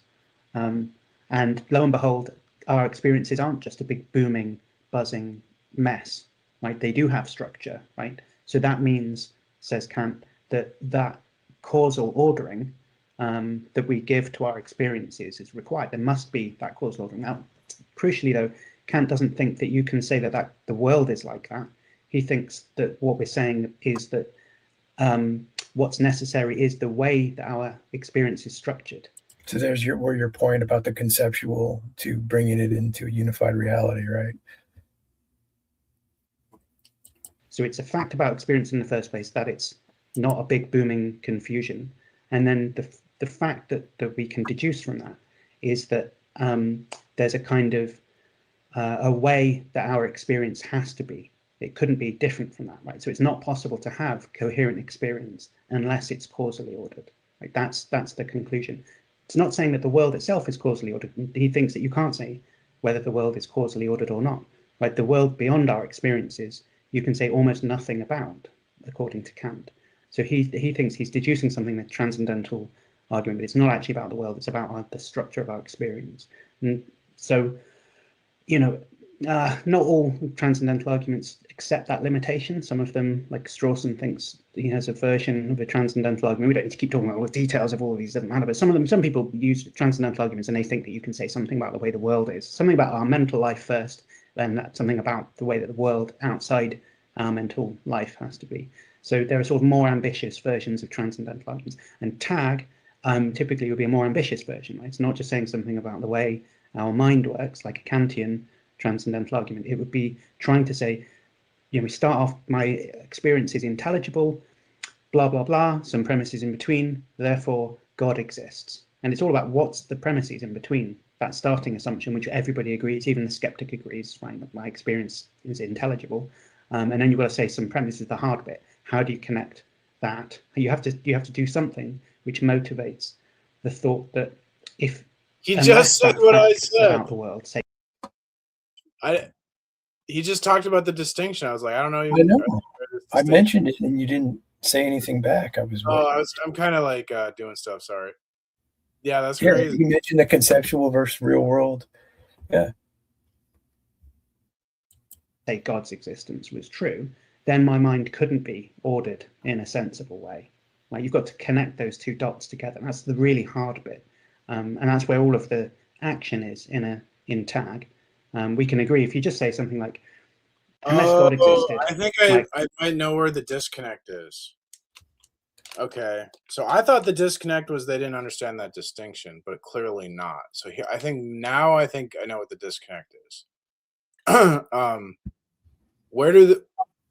And lo and behold, our experiences aren't just a big booming, buzzing mess, right? They do have structure, right? So that means, says Kant, that causal ordering that we give to our experiences is required. There must be that causal order. Now, crucially though, Kant doesn't think that you can say that the world is like that. He thinks that what we're saying is that what's necessary is the way that our experience is structured. So there's your point about the conceptual to bringing it into a unified reality, right? So it's a fact about experience in the first place that it's not a big booming confusion. And then the fact that we can deduce from that is that there's a kind of a way that our experience has to be. It couldn't be different from that, right? So it's not possible to have coherent experience unless it's causally ordered. Right? That's the conclusion. It's not saying that the world itself is causally ordered. He thinks that you can't say whether the world is causally ordered or not. Right? The world beyond our experiences, you can say almost nothing about, according to Kant. So he thinks he's deducing something, the transcendental argument, but it's not actually about the world, it's about the structure of our experience. And so, you know, not all transcendental arguments accept that limitation. Some of them, like Strawson thinks he has a version of a transcendental argument. We don't need to keep talking about all the details of all of these, doesn't matter, but some people use transcendental arguments and they think that you can say something about the way the world is, something about our mental life first, then that's something about the way that the world outside our mental life has to be. So there are sort of more ambitious versions of transcendental arguments, and TAG typically would be a more ambitious version. Right? It's not just saying something about the way our mind works, like a Kantian transcendental argument. It would be trying to say, you know, we start off, my experience is intelligible, blah, blah, blah, some premises in between, therefore God exists. And it's all about what's the premises in between that starting assumption, which everybody agrees, even the skeptic agrees, right? That my experience is intelligible. And then you've got to say some premises, the hard bit. How do you connect that? You have to do something which motivates the thought that if he just said what I said about the world, say, he just talked about the distinction. I was like, I don't know. I know. I mentioned it and you didn't say anything back. I'm kind of like doing stuff. Sorry. Yeah, that's yeah, crazy. You mentioned the conceptual versus real world. Yeah. Say God's existence was true, then my mind couldn't be ordered in a sensible way. Like, you've got to connect those two dots together. That's the really hard bit, and that's where all of the action is in TAG. We can agree if you just say something like, unless God existed. I think I might know where the disconnect is. Okay, so I thought the disconnect was they didn't understand that distinction, but clearly not. So here, I think I know what the disconnect is.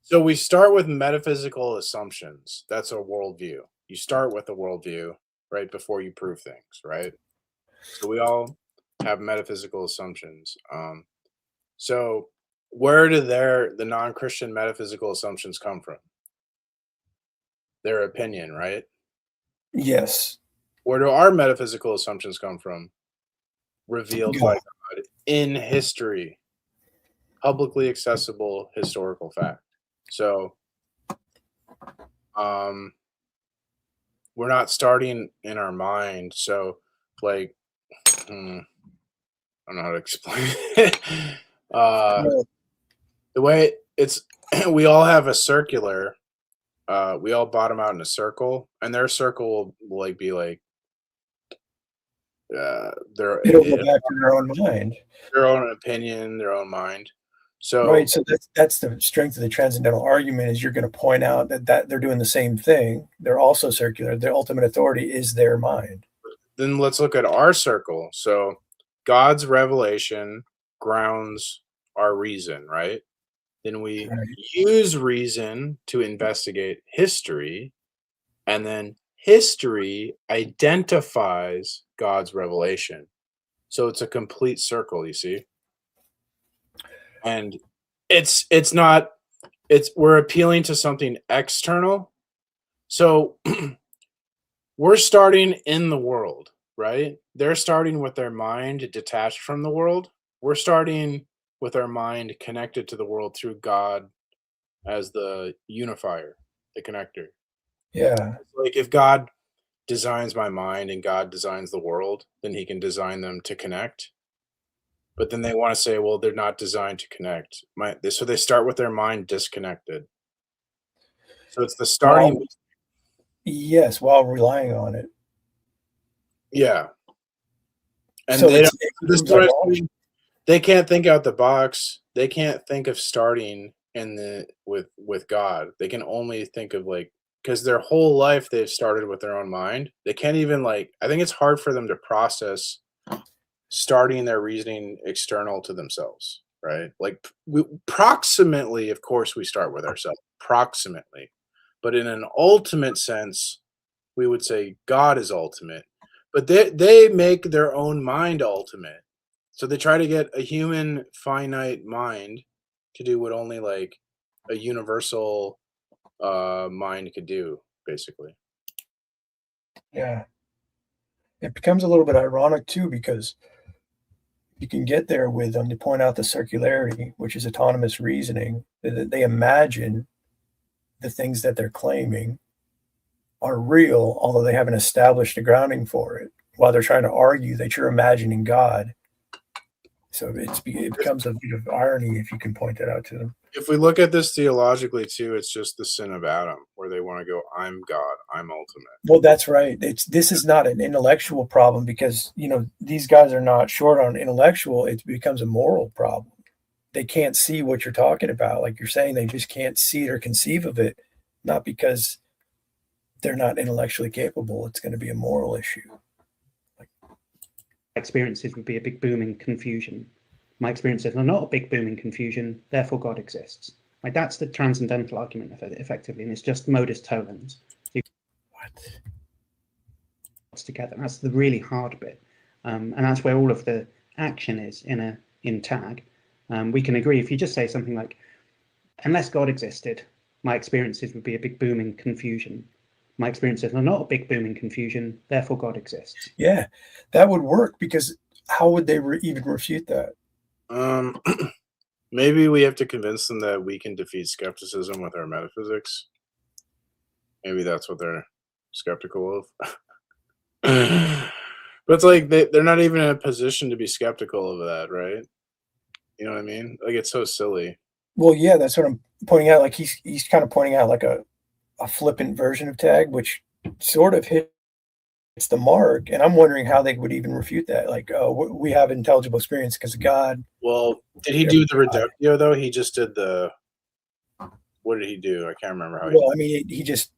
So we start with metaphysical assumptions. That's a worldview. You start with a worldview right before you prove things, right? So we all have metaphysical assumptions. So where do the non-Christian metaphysical assumptions come from? Their opinion, right? Yes. Where do our metaphysical assumptions come from? Revealed by God in history, publicly accessible historical fact. So we're not starting in our mind. So like, I don't know how to explain it. The way it's, we all have a circular, we all bottom out in a circle, and their circle will like be like, it'll go back to their own mind, their own opinion, their own mind. So right, so that's the strength of the transcendental argument, is you're going to point out that they're doing the same thing. They're also circular. Their ultimate authority is their mind. Then let's look at our circle. So God's revelation grounds our reason, right? Then we use reason to investigate history, and then history identifies God's revelation. So it's a complete circle, you see? And we're appealing to something external. So we're starting in the world, right? They're starting with their mind detached from the world. We're starting with our mind connected to the world through God as the unifier, the connector. Yeah. Like if God designs my mind and God designs the world, then he can design them to connect. But then they want to say, well, they're not designed to connect. So they start with their mind disconnected. So it's the starting. Yes, while relying on it. Yeah. And So they it's, don't, this is what I mean. They can't think out the box. They can't think of starting in the with God. They can only think of like, because their whole life they've started with their own mind. They can't even like, I think it's hard for them to process starting their reasoning external to themselves, right? Like proximately, of course, we start with ourselves, proximately. But in an ultimate sense, we would say God is ultimate. But they make their own mind ultimate. So they try to get a human finite mind to do what only like a universal mind could do, basically. Yeah. It becomes a little bit ironic too, because you can get there with them to point out the circularity, which is autonomous reasoning, that they imagine the things that they're claiming are real, although they haven't established a grounding for it. While they're trying to argue that you're imagining God. So it becomes a bit of irony if you can point that out to them. If we look at this theologically too, it's just the sin of Adam, where they want to go, I'm God, I'm ultimate. Well, that's right. This is not an intellectual problem, because these guys are not short on intellectual. It becomes a moral problem. They can't see what you're talking about. Like you're saying, they just can't see it or conceive of it, not because they're not intellectually capable. It's going to be a moral issue. Experiences would be a big boom in confusion. My experiences are not a big boom in confusion, therefore God exists. Like that's the transcendental argument effectively, and it's just modus tollens. What? Together. That's the really hard bit, and that's where all of the action is in tag. We can agree if you just say something like, unless God existed, my experiences would be a big boom in confusion. My experiences are not a big boom in confusion, therefore God exists. Yeah, that would work, because how would they even refute that? Maybe we have to convince them that we can defeat skepticism with our metaphysics. Maybe that's what they're skeptical of. But it's like they're not even in a position to be skeptical of that, right? You know what I mean? Like it's so silly. Well, yeah, that's what I'm pointing out. Like he's kind of pointing out like a flippant version of tag, which sort of hits the mark. And I'm wondering how they would even refute that. Like, oh, we have intelligible experience because of God. Well, did he do the reductio though? He just did the. What did he do? I can't remember how. Well, I mean, he just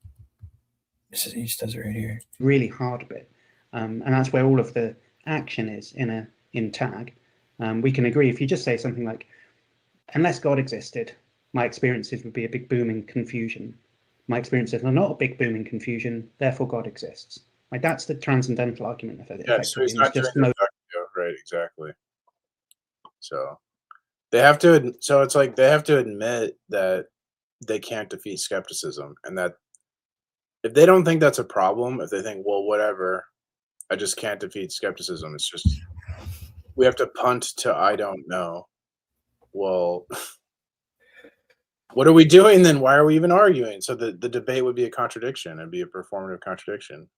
does it right here. Really hard bit, and that's where all of the action is in tag. We can agree if you just say something like, unless God existed, my experiences would be a big boom in confusion. My experiences are not a big boom in confusion, therefore God exists. Like that's the transcendental argument of it. Yeah, so he's not just right, exactly. So they have to. So it's like they have to admit that they can't defeat skepticism, and that if they don't think that's a problem, if they think, well, whatever, I just can't defeat skepticism. It's just we have to punt to I don't know. Well. What are we doing then? Why are we even arguing? So the debate would be a contradiction. It'd be a performative contradiction.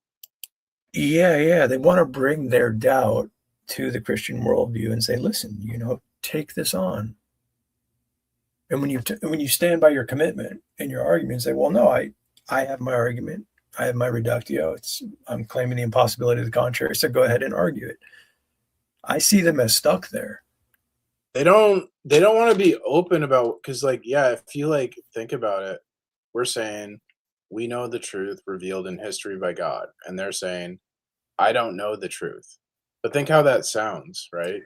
Yeah. They want to bring their doubt to the Christian worldview and say, listen, take this on. And when you stand by your commitment and your argument, say, well, no, I have my argument. I have my reductio. I'm claiming the impossibility of the contrary. So go ahead and argue it. I see them as stuck there. They don't want to be open about, because like, yeah, if you like think about it, we're saying we know the truth revealed in history by God, and they're saying I don't know the truth. But think how that sounds, right?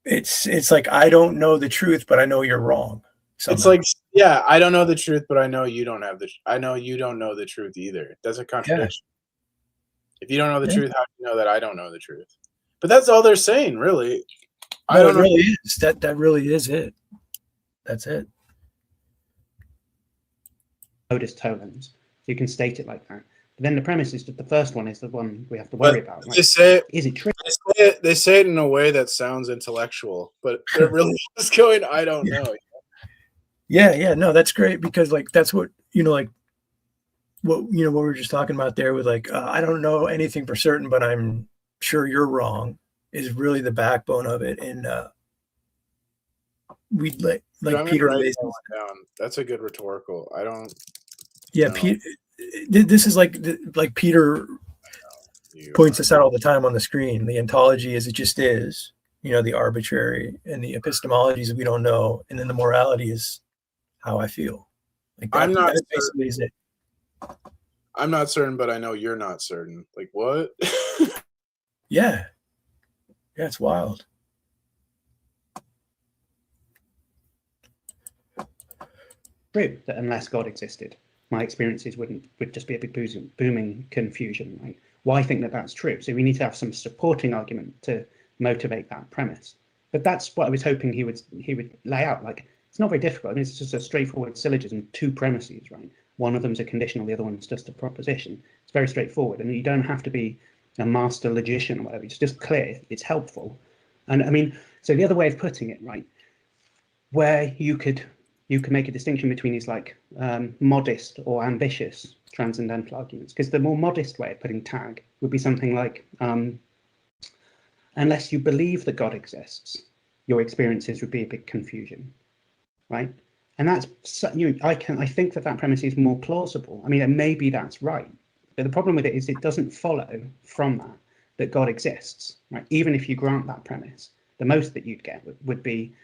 It's like I don't know the truth, but I know you're wrong. Somehow. It's like, yeah, I don't know the truth, but I know you don't I know you don't know the truth either. That's a contradiction. Yeah. If you don't know the truth, how do you know that I don't know the truth? But that's all they're saying, really. No, I don't know. Really is. That really is it. That's it. Modus tollens. You can state it like that. But then the premise is that the first one is the one we have to worry about. Right? They say it, is it true? They say it in a way that sounds intellectual, but they're really just going, I don't know. Yeah. No, that's great, because like that's what like what we were just talking about there with like I don't know anything for certain, but I'm sure you're wrong. Is really the backbone of it, and we like Peter. That's a good rhetorical. I don't. Yeah, Peter. This is like Peter points this out all the time on the screen. The ontology is it just is, the arbitrary, and the epistemology is we don't know, and then the morality is how I feel. Like that, I'm not that basically is it. I'm not certain, but I know you're not certain. Like what? Yeah, it's wild. True that unless God existed, my experiences would just be a big booming confusion. Right? Why think that that's true? So we need to have some supporting argument to motivate that premise. But that's what I was hoping he would lay out. Like, it's not very difficult. I mean, it's just a straightforward syllogism, two premises, right? One of them's a conditional, the other one's just a proposition. It's very straightforward, and you don't have to be a master logician or whatever. It's just clear. It's helpful. And I mean, so the other way of putting it, right, where you could make a distinction between these like modest or ambitious transcendental arguments, because the more modest way of putting tag would be something like, unless you believe that God exists, your experiences would be a big confusion, right? And that's, I think that premise is more plausible. I mean, and maybe that's right, but the problem with it is it doesn't follow from that God exists, right? Even if you grant that premise, the most that you'd get would be,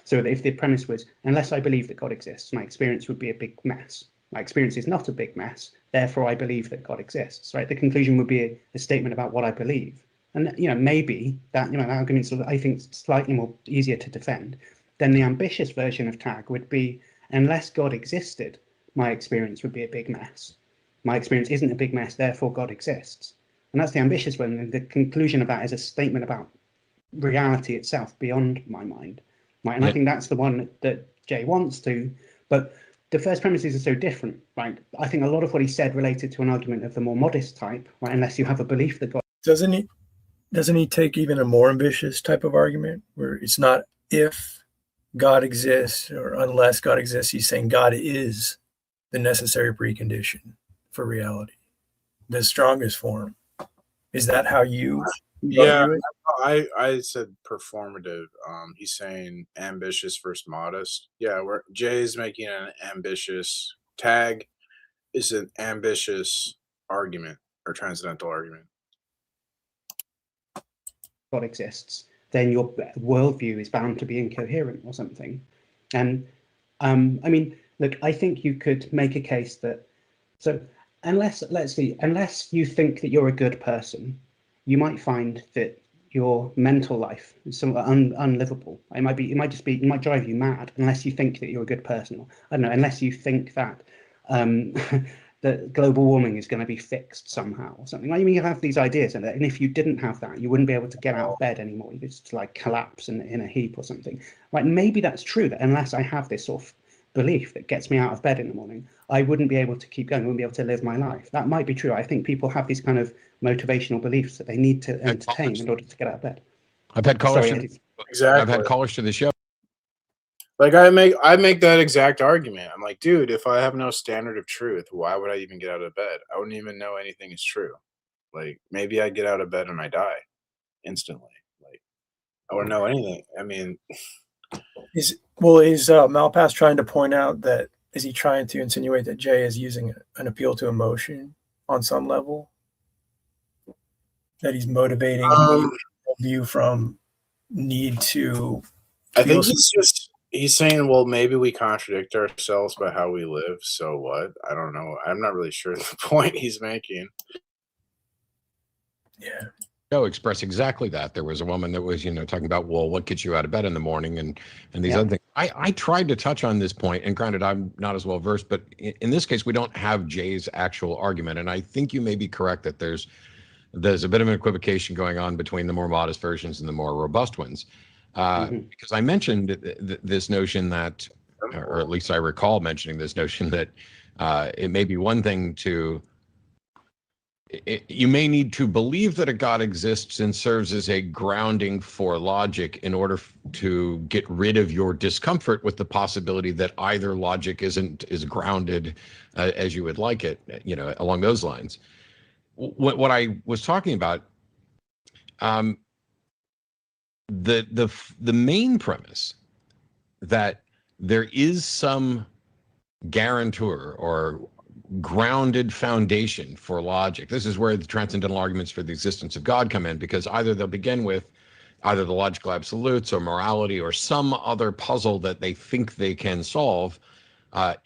so if the premise was, unless I believe that God exists, my experience would be a big mess. My experience is not a big mess, therefore I believe that God exists, right? The conclusion would be a statement about what I believe. And, maybe that, that argument's sort of, I think, slightly more easier to defend. Then the ambitious version of tag would be, unless God existed, my experience would be a big mess. My experience isn't a big mess, therefore God exists. And that's the ambitious one. And the conclusion of that is a statement about reality itself beyond my mind. Right? And I think that's the one that Jay wants to, but the first premises are so different, right? I think a lot of what he said related to an argument of the more modest type, right? Unless you have a belief that God... Doesn't he take even a more ambitious type of argument where it's not if God exists or unless God exists, he's saying God is the necessary precondition for reality, the strongest form. Is that how you Yeah, I said performative. He's saying ambitious versus modest. Yeah, Jay's making an ambitious tag is an ambitious argument or transcendental argument. God exists, then your worldview is bound to be incoherent or something. And I mean, look, I think you could make a case that, so unless you think that you're a good person, you might find that your mental life is somewhat unlivable. It might drive you mad unless you think that you're a good person. Or, I don't know, unless you think that that global warming is going to be fixed somehow or something. I mean, you have these ideas, and if you didn't have that, you wouldn't be able to get out of bed anymore. You'd just like collapse in a heap or something. Right? Maybe that's true, that unless I have this sort of belief that gets me out of bed in the morning, I wouldn't be able to keep going, I wouldn't be able to live my life. That might be true. I think people have these kind of motivational beliefs that they need to entertain in order to get out of bed. I've had callers. Exactly. I've had callers to the show. Like I make that exact argument. I'm like, dude, if I have no standard of truth, why would I even get out of bed? I wouldn't even know anything is true. Like maybe I get out of bed and I die instantly. Like I wouldn't know anything. I mean, is Malpass trying to point out that, is he trying to insinuate that Jay is using an appeal to emotion on some level? That he's motivating view from need to... I think he's saying, well, maybe we contradict ourselves by how we live, so what? I don't know. I'm not really sure the point he's making. Yeah. Joe expressed exactly that. There was a woman that was, talking about, well, what gets you out of bed in the morning and these other things. I tried to touch on this point, and granted, I'm not as well versed, but in this case, we don't have Jay's actual argument. And I think you may be correct that there's a bit of an equivocation going on between the more modest versions and the more robust ones. Because I mentioned this notion that, or at least I recall mentioning this notion that it may be one thing to, you may need to believe that a God exists and serves as a grounding for logic in order to get rid of your discomfort with the possibility that either logic is grounded as you would like it, along those lines. What I was talking about, the main premise that there is some guarantor or grounded foundation for logic. This is where the transcendental arguments for the existence of God come in, because either they'll begin with either the logical absolutes or morality or some other puzzle that they think they can solve,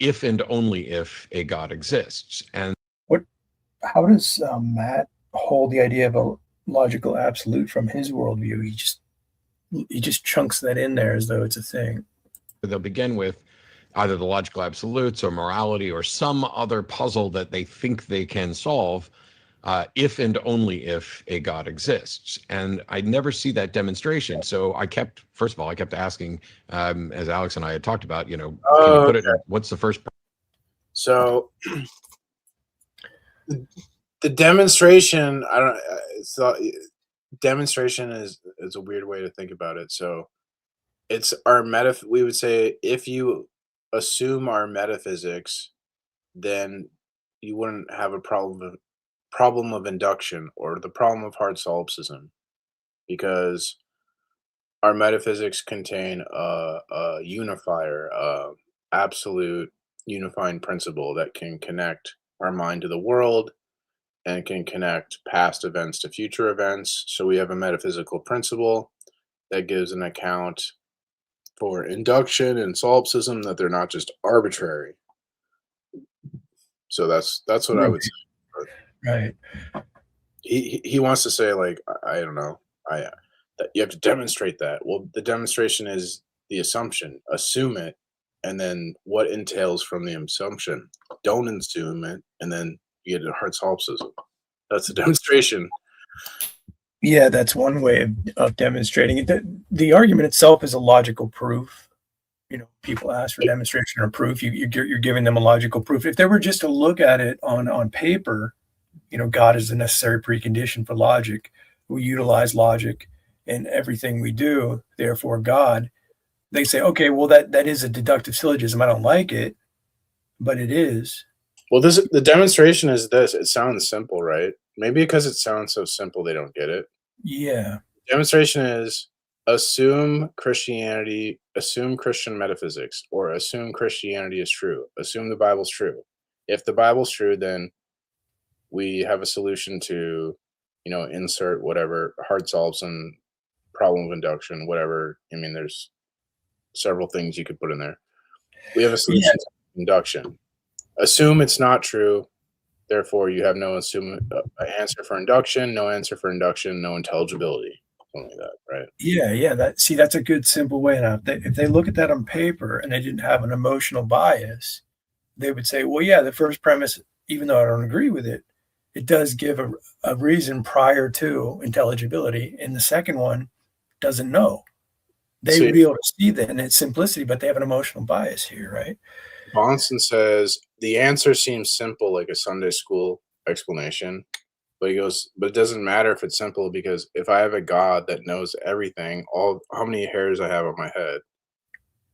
if and only if a God exists. And how does Matt hold the idea of a logical absolute from his worldview? He just chunks that in there as though it's a thing. they'll begin with either the logical absolutes or morality or some other puzzle that they think they can solve, if and only if a God exists. And I never see that demonstration. So first of all, I kept asking, as Alex and I had talked about, can you put it, what's the first? So the demonstration, demonstration is a weird way to think about it. So it's our we would say, if you assume our metaphysics, then you wouldn't have a problem of induction or the problem of hard solipsism, because our metaphysics contain a unifier, absolute unifying principle that can connect our mind to the world and can connect past events to future events. So we have a metaphysical principle that gives an account for induction and solipsism, that they're not just arbitrary. So that's what I would say. Right. He wants to say, like, I don't know, that you have to demonstrate that. Well, the demonstration is the assumption. Assume it, and then what entails from the assumption. Don't assume it, and then you get a hard solipsism. That's the demonstration. Yeah, that's one way of demonstrating it. The argument itself is a logical proof. People ask for demonstration or proof. You're giving them a logical proof. If they were just to look at it on paper, God is the necessary precondition for logic. We utilize logic in everything we do. Therefore, God. They say, okay, well, that is a deductive syllogism. I don't like it, but it is. Well, the demonstration is this. It sounds simple, right? Maybe because it sounds so simple, they don't get it. Yeah. Demonstration is assume Christianity, assume Christian metaphysics, or assume Christianity is true. Assume the Bible's true. If the Bible's true, then we have a solution to, insert whatever hard solipsism, problem of induction, whatever. I mean, there's several things you could put in there. We have a solution to induction. Assume it's not true. Therefore, you have no answer for induction, no answer for induction, no intelligibility. Something like that, right? Yeah. That's a good, simple way. Now, if they look at that on paper and they didn't have an emotional bias, they would say, well, yeah, the first premise, even though I don't agree with it, it does give a reason prior to intelligibility. And the second one doesn't know. They would be able to see that in its simplicity, but they have an emotional bias here, right? Bahnsen says the answer seems simple, like a Sunday school explanation, but he goes, but it doesn't matter if it's simple, because if I have a God that knows everything, how many hairs I have on my head,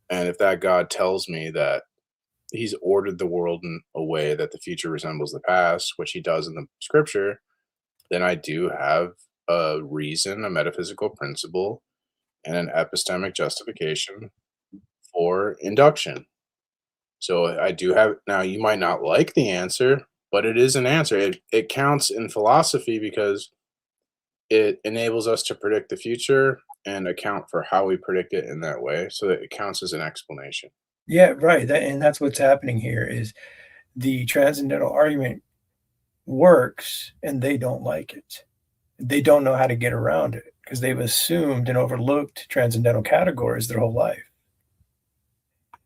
and if that God tells me that he's ordered the world in a way that the future resembles the past, which he does in the scripture, then I do have a reason, a metaphysical principle, and an epistemic justification for induction. So I do have, now you might not like the answer, but it is an answer. It counts in philosophy because it enables us to predict the future and account for how we predict it in that way, so that it counts as an explanation. Yeah, right. And that's what's happening here is the transcendental argument works and they don't like it. They don't know how to get around it because they've assumed and overlooked transcendental categories their whole life.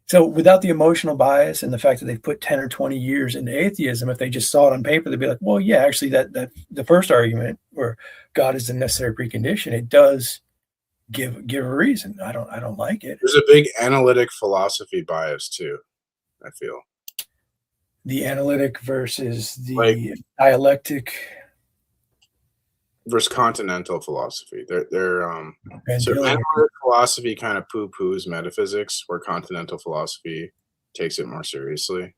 So without the emotional bias and the fact that they've put 10 or 20 years into atheism, if they just saw it on paper, they'd be like, well, yeah, actually that the first argument where God is the necessary precondition, it does give a reason. I don't like it. There's a big analytic philosophy bias too, I feel. The analytic versus the dialectic versus continental philosophy. So analytic philosophy kind of poo-poos metaphysics, where continental philosophy takes it more seriously.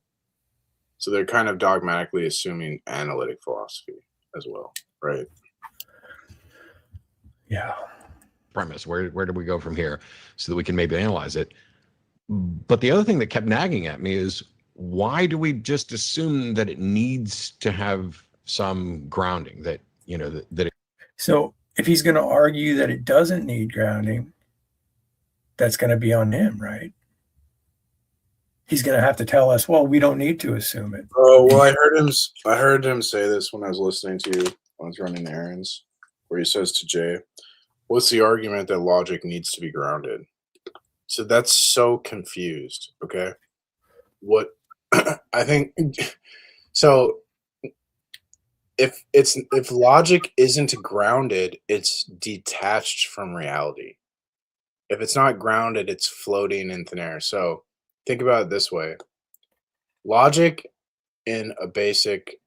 So they're kind of dogmatically assuming analytic philosophy as well, right? Yeah. Premise. Where do we go from here so that we can maybe analyze it? But the other thing that kept nagging at me is, why do we just assume that it needs to have some grounding, that, you know, that it, So if he's going to argue that it doesn't need grounding, that's going to be on him, right? He's going to have to tell us, well, we don't need to assume it. Oh well, I heard him say this when I was listening to you when I was running errands, where he says to Jay, "What's the argument that logic needs to be grounded?" So that's so confused. Okay, what I think. So if logic isn't grounded, it's detached from reality. If it's not grounded, it's floating in thin air. So think about it this way. Logic in a basic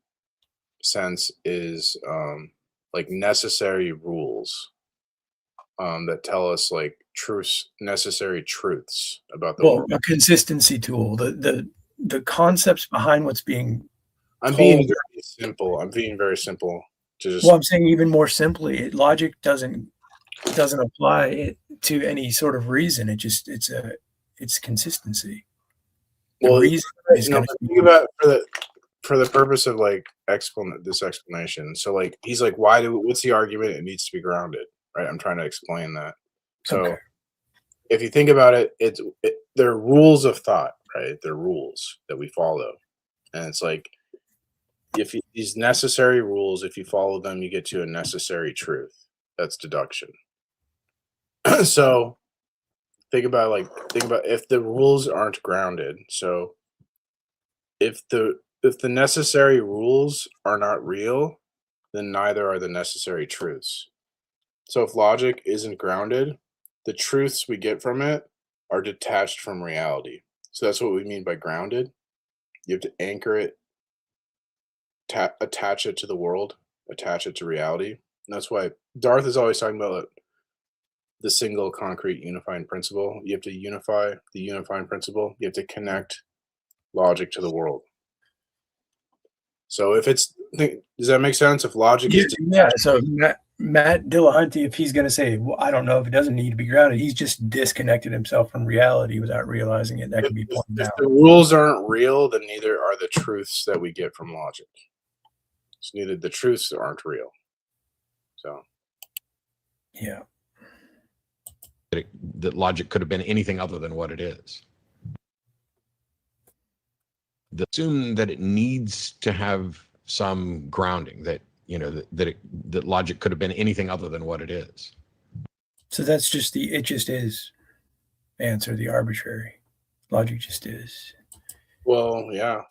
sense is like necessary rules that tell us like necessary truths about the world. A consistency tool, the concepts behind what's being I'm being very simple. I'm being very simple to just. Well, I'm saying even more simply, logic doesn't apply to any sort of reason. It's consistency. Well, reason is think about for the purpose of like this explanation. So like he's like, what's the argument? It needs to be grounded, right? I'm trying to explain that. So if you think about it, they're rules of thought, right? They're rules that we follow, and it's like these necessary rules, if you follow them, you get to a necessary truth. That's deduction. So think about if the rules aren't grounded. So if the necessary rules are not real, then neither are the necessary truths. So if logic isn't grounded, the truths we get from it are detached from reality. So that's what we mean by grounded. You have to anchor it, attach it to the world, attach it to reality. And that's why Darth is always talking about the single concrete unifying principle. You have to unify the unifying principle. You have to connect logic to the world. So if does that make sense? If logic is so Matt Dillahunty, if he's going to say, well, I don't know if it doesn't need to be grounded, he's just disconnected himself from reality without realizing it. That can be pointed out. If the rules aren't real, then neither are the truths that we get from logic. It's neither the truths aren't real. So yeah. That logic could have been anything other than what it is. Assume that it needs to have some grounding, that, you know, that logic could have been anything other than what it is. So that's just it just is answer, the arbitrary. Logic just is. Well, yeah.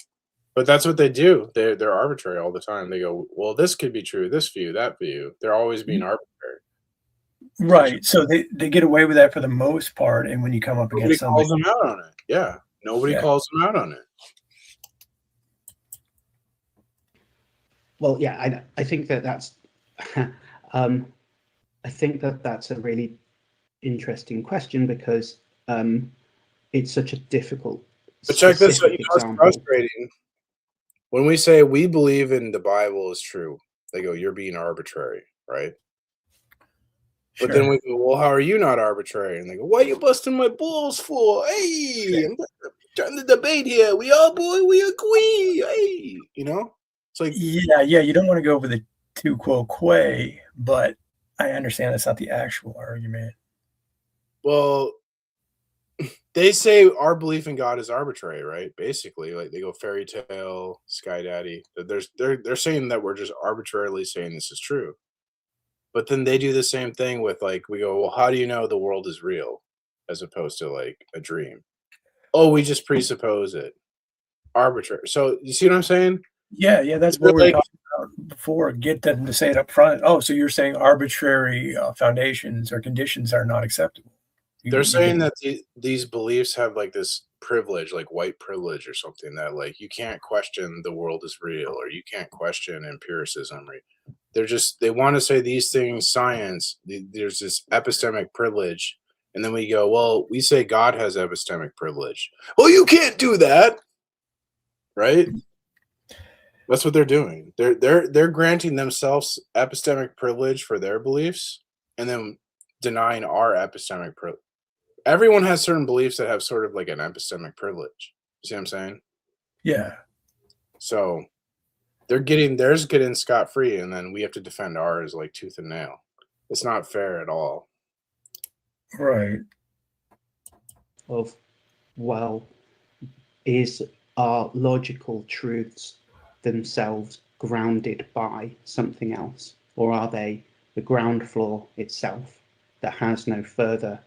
But that's what they do. They're arbitrary all the time. They go, well, this could be true, this view, that view. They're always being arbitrary. Right. So they get away with that for the most part. And when you come up against somebody, calls them out on it. Yeah. Nobody calls them out on it. Well, yeah, I think that's I think that's a really interesting question because it's such a difficult. But check this out. You know, it's frustrating. When we say we believe in the Bible is true, they go, "You're being arbitrary," right? Sure. But then we go, "Well, how are you not arbitrary?" And they go, "Why are you busting my balls for? Hey, I'm trying to debate here. We agree. Hey, you know." It's like, yeah, you don't want to go over the tu quo quo, but I understand that's not the actual argument. Well, they say our belief in God is arbitrary, right? Basically, like they go fairy tale, sky daddy. They're saying that we're just arbitrarily saying this is true. But then they do the same thing with like, we go, well, how do you know the world is real as opposed to like a dream? Oh, we just presuppose it. Arbitrary. So you see what I'm saying? Yeah, that's what we were talking about before. Get them to say it up front. Oh, so you're saying arbitrary foundations or conditions are not acceptable. They're saying that these beliefs have like this privilege, like white privilege or something, that like you can't question the world is real or you can't question empiricism. They want to say these things, science, there's this epistemic privilege. And then we go, well, we say God has epistemic privilege. Well, you can't do that. Right? That's what they're doing. They're granting themselves epistemic privilege for their beliefs and then denying our epistemic privilege. Everyone has certain beliefs that have sort of like an epistemic privilege. You see what I'm saying? Yeah. So theirs getting scot free, and then we have to defend ours like tooth and nail. It's not fair at all. Right. Of, well, are logical truths themselves grounded by something else, or are they the ground floor itself that has no further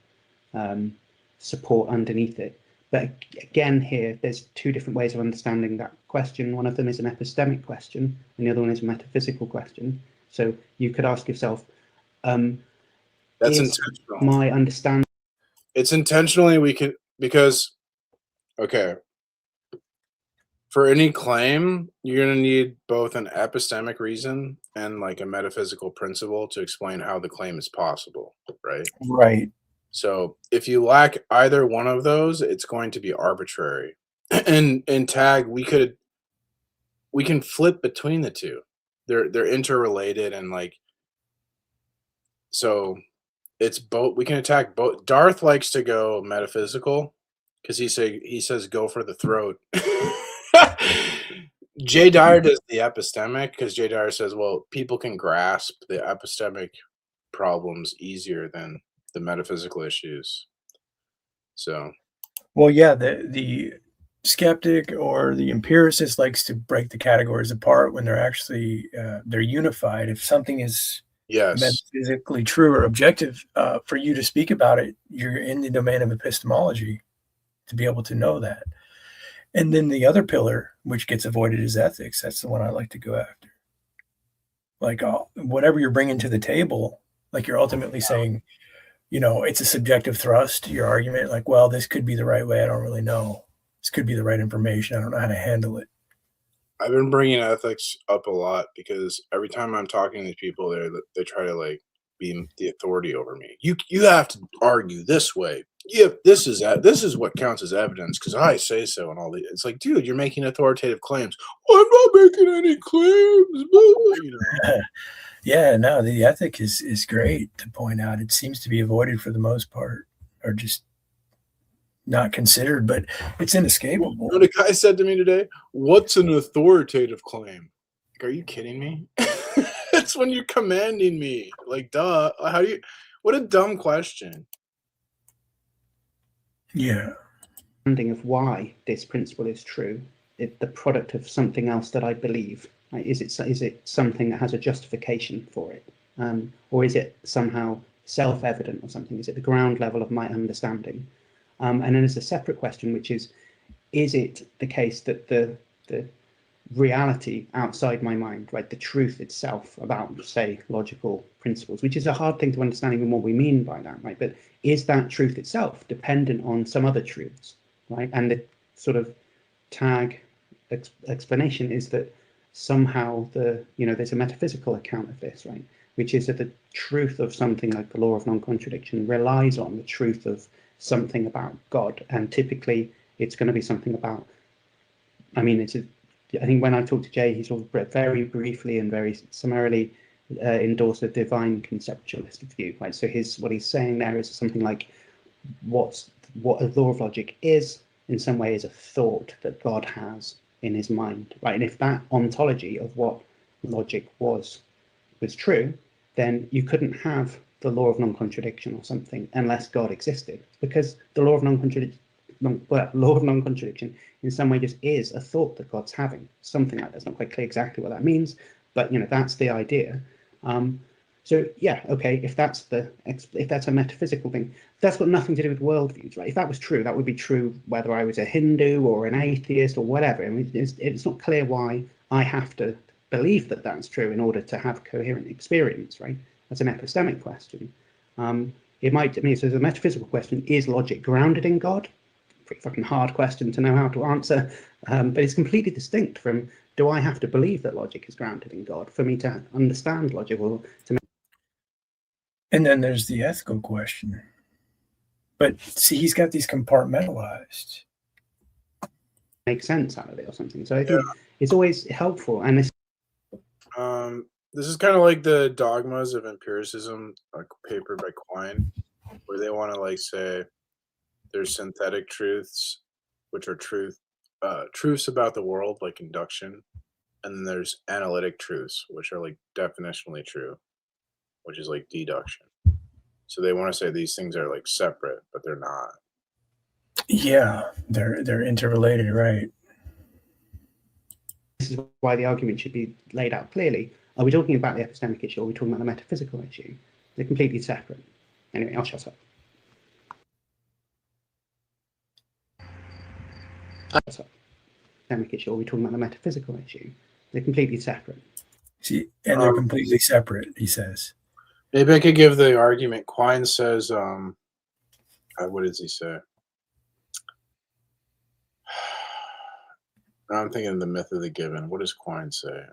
support underneath it? But again, here there's two different ways of understanding that question. One of them is an epistemic question, and the other one is a metaphysical question. So you could ask yourself, That's is intentional. my understanding? It's intentionally because okay. For any claim, you're going to need both an epistemic reason and like a metaphysical principle to explain how the claim is possible, right? Right. So if you lack either one of those, it's going to be arbitrary. And in tag, we can flip between the two. They're interrelated, and like, so it's both. We can attack both. Darth likes to go metaphysical because he says go for the throat. Jay Dyer does the epistemic because Jay Dyer says, well, people can grasp the epistemic problems easier than the metaphysical issues. So, well, yeah, the skeptic or the empiricist likes to break the categories apart when they're actually they're unified. If something is metaphysically true or objective, for you to speak about it, you're in the domain of epistemology to be able to know that. And then the other pillar, which gets avoided, is ethics. That's the one I like to go after. Like whatever you're bringing to the table, like you're ultimately saying, it's a subjective thrust to your argument. Like, well, this could be the right way. I don't really know. This could be the right information. I don't know how to handle it. I've been bringing ethics up a lot because every time I'm talking to these people, they try to like be the authority over me. You have to argue this way. Yeah, this is what counts as evidence because I say so, and all the. It's like, dude, you're making authoritative claims. I'm not making any claims. Yeah, no, the ethic is great to point out. It seems to be avoided for the most part, or just not considered, but it's inescapable. You know what a guy said to me today? What's an authoritative claim? Like, are you kidding me? It's when you're commanding me. Like, duh. What a dumb question. Yeah. Understanding of why this principle is true, the product of something else that I believe. Right? Is it something that has a justification for it, or is it somehow self-evident or something? Is it the ground level of my understanding? And then there's a separate question, which is it the case that the reality outside my mind, right, the truth itself about, say, logical principles, which is a hard thing to understand even what we mean by that, right? But is that truth itself dependent on some other truths, right? And the sort of tag explanation is that somehow there's a metaphysical account of this, right? Which is that the truth of something like the law of non-contradiction relies on the truth of something about God, and typically it's going to be something about. I think when I talked to Jay, he sort of very briefly and very summarily endorsed a divine conceptualistic view, right? So what he's saying there is something like what a law of logic is in some way is a thought that God has in his mind, right? And if that ontology of what logic was true, then you couldn't have the law of non-contradiction or something unless God existed, because the law of non-contradiction in some way just is a thought that God's having, something like that. It's not quite clear exactly what that means, but that's the idea. So yeah, okay, if that's a metaphysical thing, that's got nothing to do with worldviews, right? If that was true, that would be true whether I was a Hindu or an atheist or whatever. I mean, it's not clear why I have to believe that that's true in order to have coherent experience, right? That's an epistemic question. It might, so the metaphysical question, is logic grounded in God? Pretty fucking hard question to know how to answer, but it's completely distinct from, do I have to believe that logic is grounded in God for me to understand logic or to make. And then there's the ethical question. But see, he's got these compartmentalized. Make sense out of it or something. So I think it's always helpful. And this is kind of like the Dogmas of Empiricism, like paper by Quine, where they want to like say there's synthetic truths, which are truth truths about the world, like induction, and then there's analytic truths, which are like definitionally true, which is like deduction. So they want to say these things are like separate, but they're not. Yeah, they're interrelated, right? This is why the argument should be laid out clearly. Are we talking about the epistemic issue, or are we talking about the metaphysical issue? They're completely separate. Anyway, I'll shut up. Epistemic issue, or are we talking about the metaphysical issue? They're completely separate. See, and they're completely separate, he says. Maybe I could give the argument. Quine says, what does he say? I'm thinking of the myth of the given. What does Quine say?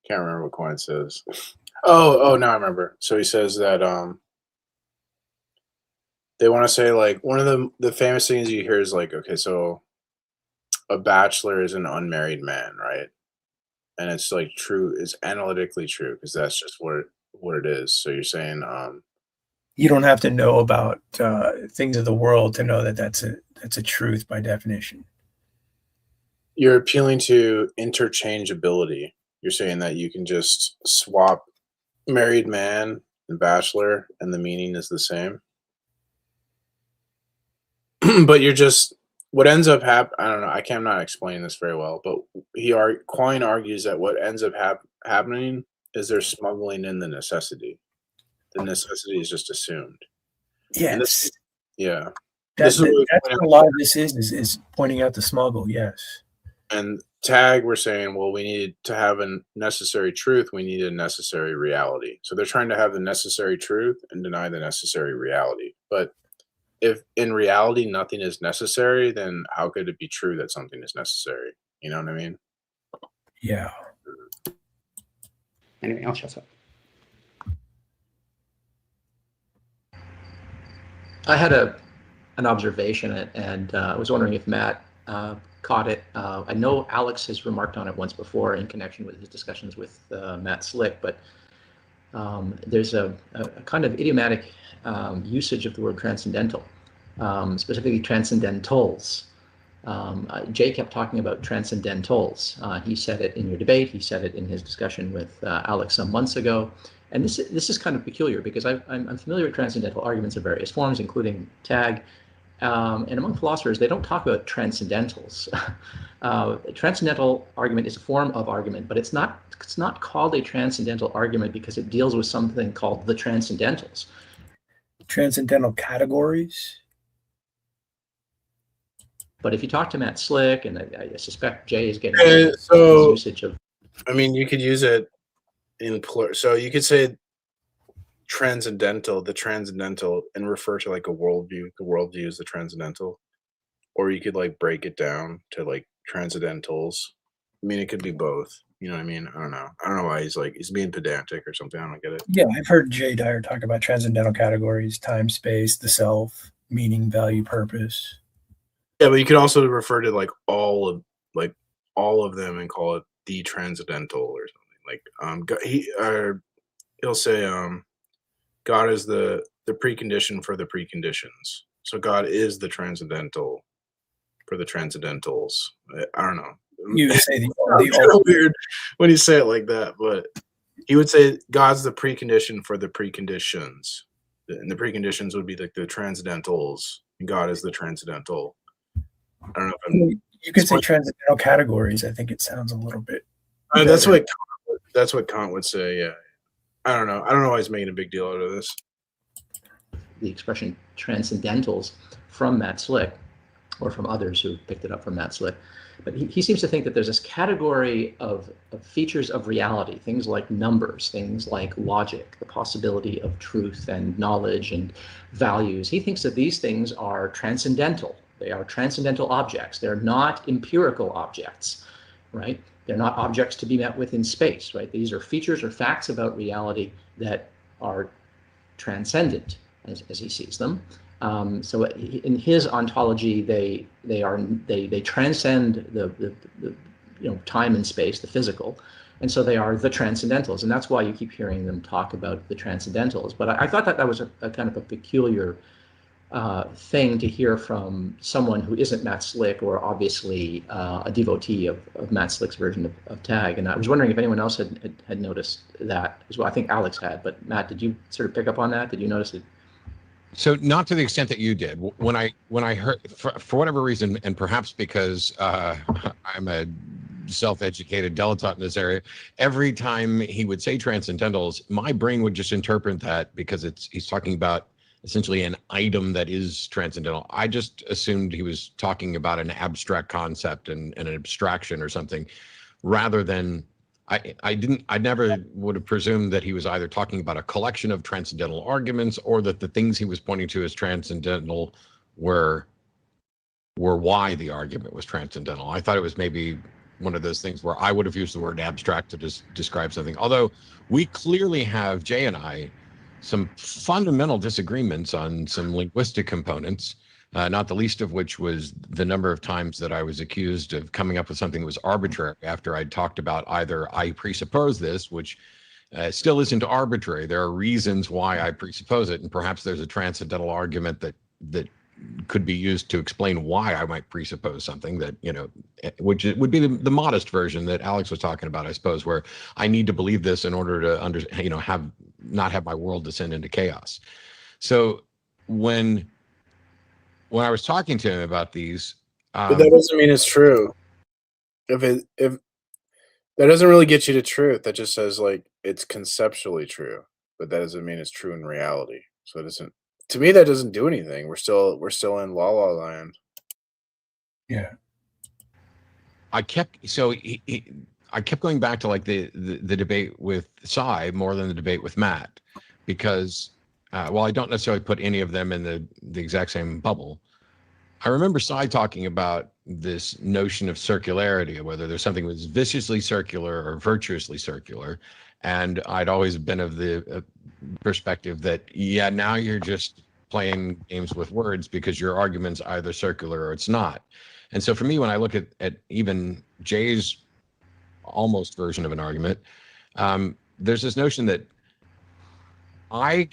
Can't remember what Quine says. Oh, now I remember. So he says that they want to say, like, one of the famous things you hear is like, okay, so a bachelor is an unmarried man, right? And it's like true, it's analytically true because that's just what it is. So you're saying you don't have to know about things of the world to know that that's a truth by definition. You're appealing to interchangeability. You're saying that you can just swap married man and bachelor and the meaning is the same. But you're just, what ends up I don't know, I'm not explaining this very well, but Quine argues that what ends up happening is they're smuggling in the necessity. The necessity is just assumed. Yes. Yeah. That's what a lot of this is pointing out the smuggle, yes. And Tag, we're saying, well, we need to have a necessary truth. We need a necessary reality. So they're trying to have the necessary truth and deny the necessary reality. But if in reality nothing is necessary, then how could it be true that something is necessary? You know what I mean? Yeah. Anyway, I'll shut up. I had an observation, and I was wondering if Matt caught it. I know Alex has remarked on it once before in connection with his discussions with Matt Slick, but there's a kind of idiomatic usage of the word transcendental, specifically transcendentals. Jay kept talking about transcendentals. He said it in your debate. He said it in his discussion with Alex some months ago. And this is kind of peculiar because I'm familiar with transcendental arguments of various forms, including Tag. And among philosophers, they don't talk about transcendentals. A transcendental argument is a form of argument, but it's not called a transcendental argument because it deals with something called the transcendentals. Transcendental categories? But if you talk to Matt Slick, and I suspect Jay is getting so usage of... I mean, you could use it in plural. So you could say the transcendental, and refer to like a worldview. The worldview is the transcendental. Or you could like break it down to like transcendentals. I mean, it could be both. You know what I mean? I don't know. I don't know why he's being pedantic or something. I don't get it. Yeah, I've heard Jay Dyer talk about transcendental categories: time, space, the self, meaning, value, purpose. Yeah, but you could also refer to like all of them and call it the transcendental or something. Like he'll say God is the precondition for the preconditions. So God is the transcendental for the transcendentals. I don't know. You say the weird when you say it like that, but he would say God's the precondition for the preconditions, and the preconditions would be like the transcendentals, and God is the transcendental. I don't know if you could say transcendental categories. I think it sounds a little bit. That's what Kant would say. Yeah, I don't know. I don't know why he's making a big deal out of this. The expression transcendentals from Matt Slick, or from others who picked it up from Matt Slick. But he seems to think that there's this category of features of reality, things like numbers, things like logic, the possibility of truth and knowledge and values. He thinks that these things are transcendental. They are transcendental objects. They're not empirical objects, right? They're not objects to be met with in space, right? These are features or facts about reality that are transcendent as he sees them. So in his ontology, they transcend the time and space, the physical, and so they are the transcendentals, and that's why you keep hearing them talk about the transcendentals. But I thought that was a kind of a peculiar thing to hear from someone who isn't Matt Slick or obviously a devotee of Matt Slick's version of tag. And I was wondering if anyone else had noticed that as well. I think Alex had, but Matt, did you sort of pick up on that? Did you notice it? So not to the extent that you did. When I heard, for whatever reason, and perhaps because I'm a self-educated dilettante in this area, every time he would say transcendentals, my brain would just interpret that because he's talking about essentially an item that is transcendental. I just assumed he was talking about an abstract concept and an abstraction or something, rather than I never would have presumed that he was either talking about a collection of transcendental arguments or that the things he was pointing to as transcendental were why the argument was transcendental. I thought it was maybe one of those things where I would have used the word abstract to describe something. Although we clearly have, Jay and I, some fundamental disagreements on some linguistic components, not the least of which was the number of times that I was accused of coming up with something that was arbitrary after I'd talked about either I presuppose this, which still isn't arbitrary. There are reasons why I presuppose it, and perhaps there's a transcendental argument that could be used to explain why I might presuppose something that, which would be the modest version that Alex was talking about, I suppose, where I need to believe this in order to not have my world descend into chaos. So when I was talking to him about these, but that doesn't mean it's true. If that doesn't really get you to truth, that just says like it's conceptually true, but that doesn't mean it's true in reality. So it doesn't. To me, that doesn't do anything. We're still in La La Land. Yeah. I kept going back to like the debate with Cy more than the debate with Matt, because while I don't necessarily put any of them in the exact same bubble, I remember Cy talking about this notion of circularity, whether there's something that's viciously circular or virtuously circular. And I'd always been of the perspective that, yeah, now you're just playing games with words because your argument's either circular or it's not. And so for me, when I look at even Jay's almost version of an argument, there's this notion that I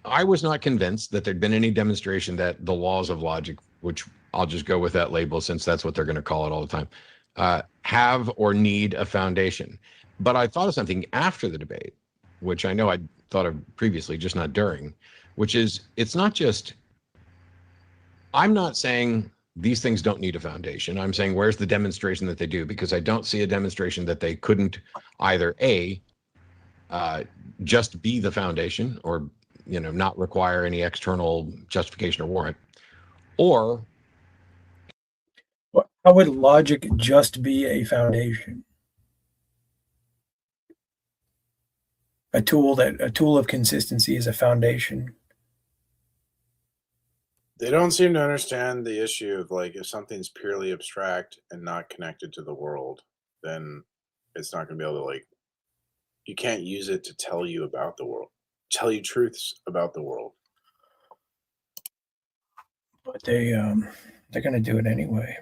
was not convinced that there'd been any demonstration that the laws of logic, which I'll just go with that label since that's what they're going to call it all the time, have or need a foundation. But I thought of something after the debate, which I know I'd thought of previously, just not during, which is it's not just, I'm not saying these things don't need a foundation. I'm saying where's the demonstration that they do? Because I don't see a demonstration that they couldn't either just be the foundation or, not require any external justification or warrant, or how would logic just be a foundation? A tool of consistency is a foundation. They don't seem to understand the issue of like if something's purely abstract and not connected to the world, then it's not going to be able to you can't use it to tell you about the world, tell you truths about the world. But they're going to do it anyway.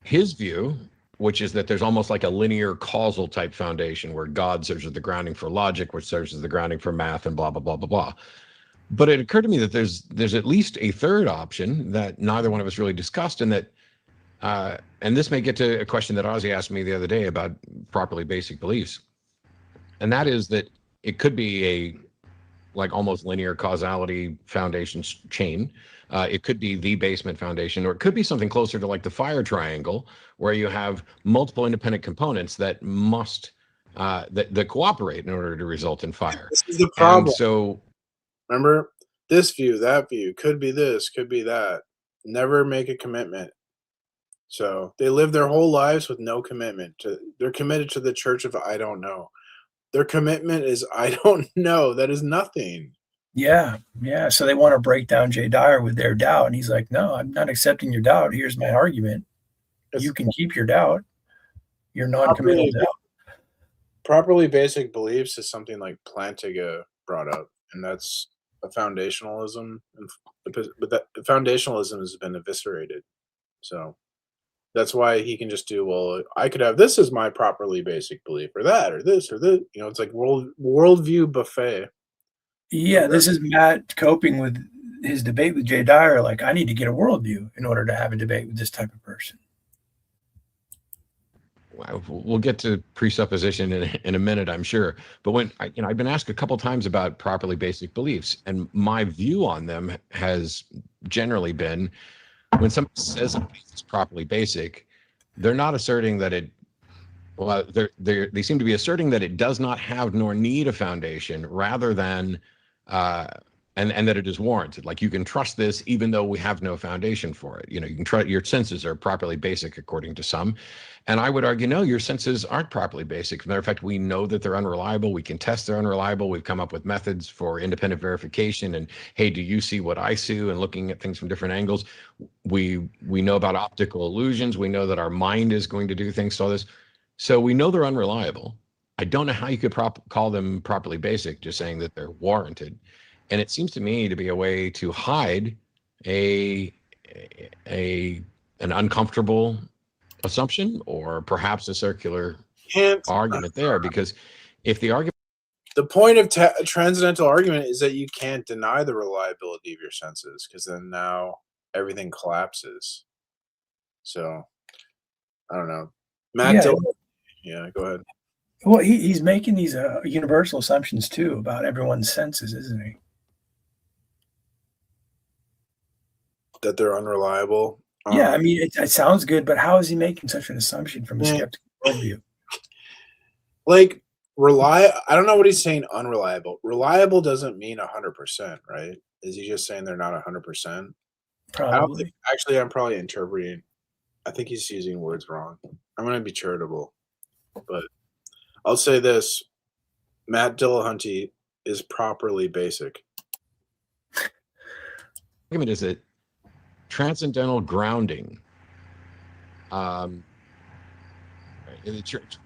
His view, which is that there's almost like a linear causal type foundation where God serves as the grounding for logic, which serves as the grounding for math and blah, blah, blah, blah, blah. But it occurred to me that there's at least a third option that neither one of us really discussed, and that, and this may get to a question that Ozzy asked me the other day about properly basic beliefs. And that is that it could be a like almost linear causality foundation chain. It could be the basement foundation, or it could be something closer to like the fire triangle, where you have multiple independent components that must that cooperate in order to result in fire. This is the problem. And so remember, this view, that view, could be this, could be that. Never make a commitment. So they live their whole lives with no commitment. They're committed to the church of I don't know. Their commitment is I don't know. That is nothing. Yeah. So they want to break down Jay Dyer with their doubt. And he's like, no, I'm not accepting your doubt. Here's my argument. You can keep your doubt. Your non-committal doubt. Properly basic beliefs is something like Plantinga brought up, and that's a foundationalism. But that foundationalism has been eviscerated. So that's why he can just do, well, I could have this as my properly basic belief, or that, or this, or this. It's like worldview buffet. Yeah, this is Matt coping with his debate with Jay Dyer. Like, I need to get a worldview in order to have a debate with this type of person. We'll get to presupposition in a minute, I'm sure. But when I've been asked a couple times about properly basic beliefs, and my view on them has generally been, when someone says a belief is properly basic, they're not asserting that it. Well, they seem to be asserting that it does not have nor need a foundation, rather than, and that it is warranted. Like, you can trust this even though we have no foundation for it. You can trust your senses are properly basic according to some, and I would argue no, your senses aren't properly basic. As a matter of fact, we know that they're unreliable. We can test they're unreliable. We've come up with methods for independent verification. And hey, do you see what I see? And looking at things from different angles, we know about optical illusions. We know that our mind is going to do things to all this. So we know they're unreliable. I don't know how you could call them properly basic, just saying that they're warranted. And it seems to me to be a way to hide an uncomfortable assumption, or perhaps a circular argument there. Because if the argument, the point of transcendental argument is that you can't deny the reliability of your senses, because then now everything collapses. So I don't know, Matt. Yeah, go ahead. Well, he's making these universal assumptions too about everyone's senses, isn't he? That they're unreliable. Yeah, I mean, it sounds good, but how is he making such an assumption from a skeptical worldview? Like, I don't know what he's saying. Unreliable. Reliable doesn't mean 100%, right? Is he just saying they're not 100%? Probably. Actually, I'm probably interpreting. I think he's using words wrong. I'm going to be charitable, but I'll say this: Matt Dillahunty is properly basic. argument is that transcendental grounding, in the church,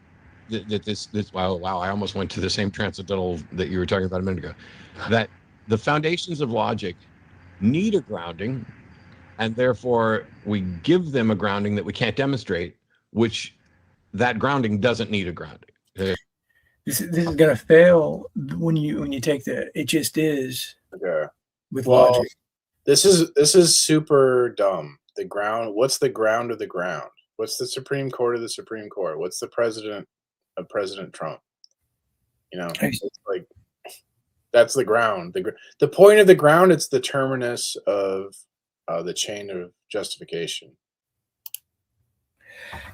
that this wow, I almost went to the same transcendental that you were talking about a minute ago, that the foundations of logic need a grounding, and therefore we give them a grounding that we can't demonstrate, which that grounding doesn't need a grounding. This is going to fail when you take the "it just is" with logic. This is super dumb. The ground. What's the ground of the ground? What's the Supreme Court of the Supreme Court? What's the president of President Trump? It's like that's the ground. The point of the ground. It's the terminus of the chain of justification.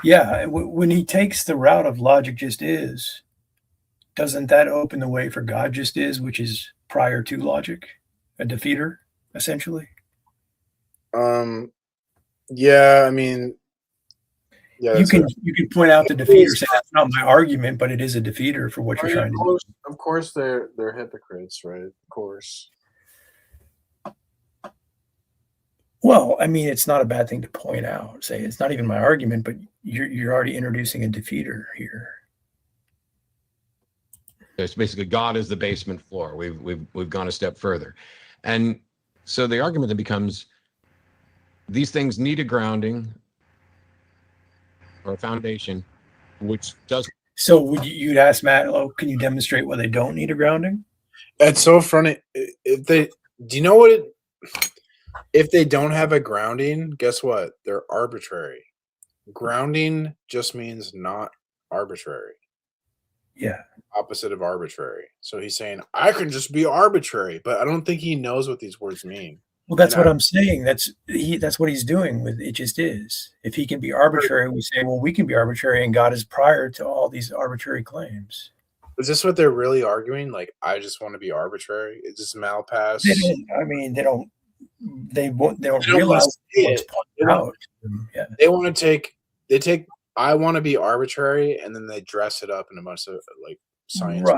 Yeah, when he takes the route of logic just is, doesn't that open the way for God just is, which is prior to logic, a defeater, essentially? Yeah, I mean, yeah. You can point out the defeater, say that's not my argument, but it is a defeater for what you're trying to do. Of course, they're hypocrites, right? Of course. Well, I mean, it's not a bad thing to point out. Say it's not even my argument, but you're already introducing a defeater here. It's basically God is the basement floor. We've gone a step further, and so the argument then becomes: these things need a grounding or a foundation, which doesn't. So you'd ask Matt, "Oh, can you demonstrate why they don't need a grounding?" It's so funny. Do you know what it? If they don't have a grounding, guess what? They're arbitrary. Grounding just means not arbitrary. Yeah. Opposite of arbitrary. So he's saying, I can just be arbitrary, but I don't think he knows what these words mean. Well, that's what I'm saying. That's what he's doing with "it just is." If he can be arbitrary, we say, well, we can be arbitrary, and God is prior to all these arbitrary claims. Is this what they're really arguing? Like, I just want to be arbitrary? Is this Malpass? They don't realize what's pointed out. Yeah. They take I want to be arbitrary, and then they dress it up in a bunch of like science. Right.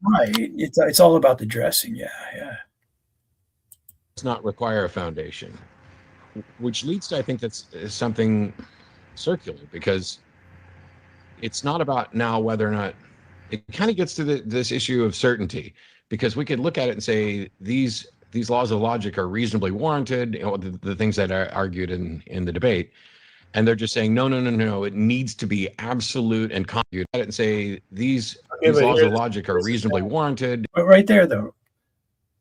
Right. It's all about the dressing. Yeah. Does not require a foundation, which leads to, I think that's something circular, because it's not about now whether or not it kind of gets to this issue of certainty, because we could look at it and say these laws of logic are reasonably warranted, the things that are argued in the debate, and they're just saying no, it needs to be absolute and concrete, and say these Okay, these but laws of here's- logic are reasonably warranted. But right there, though,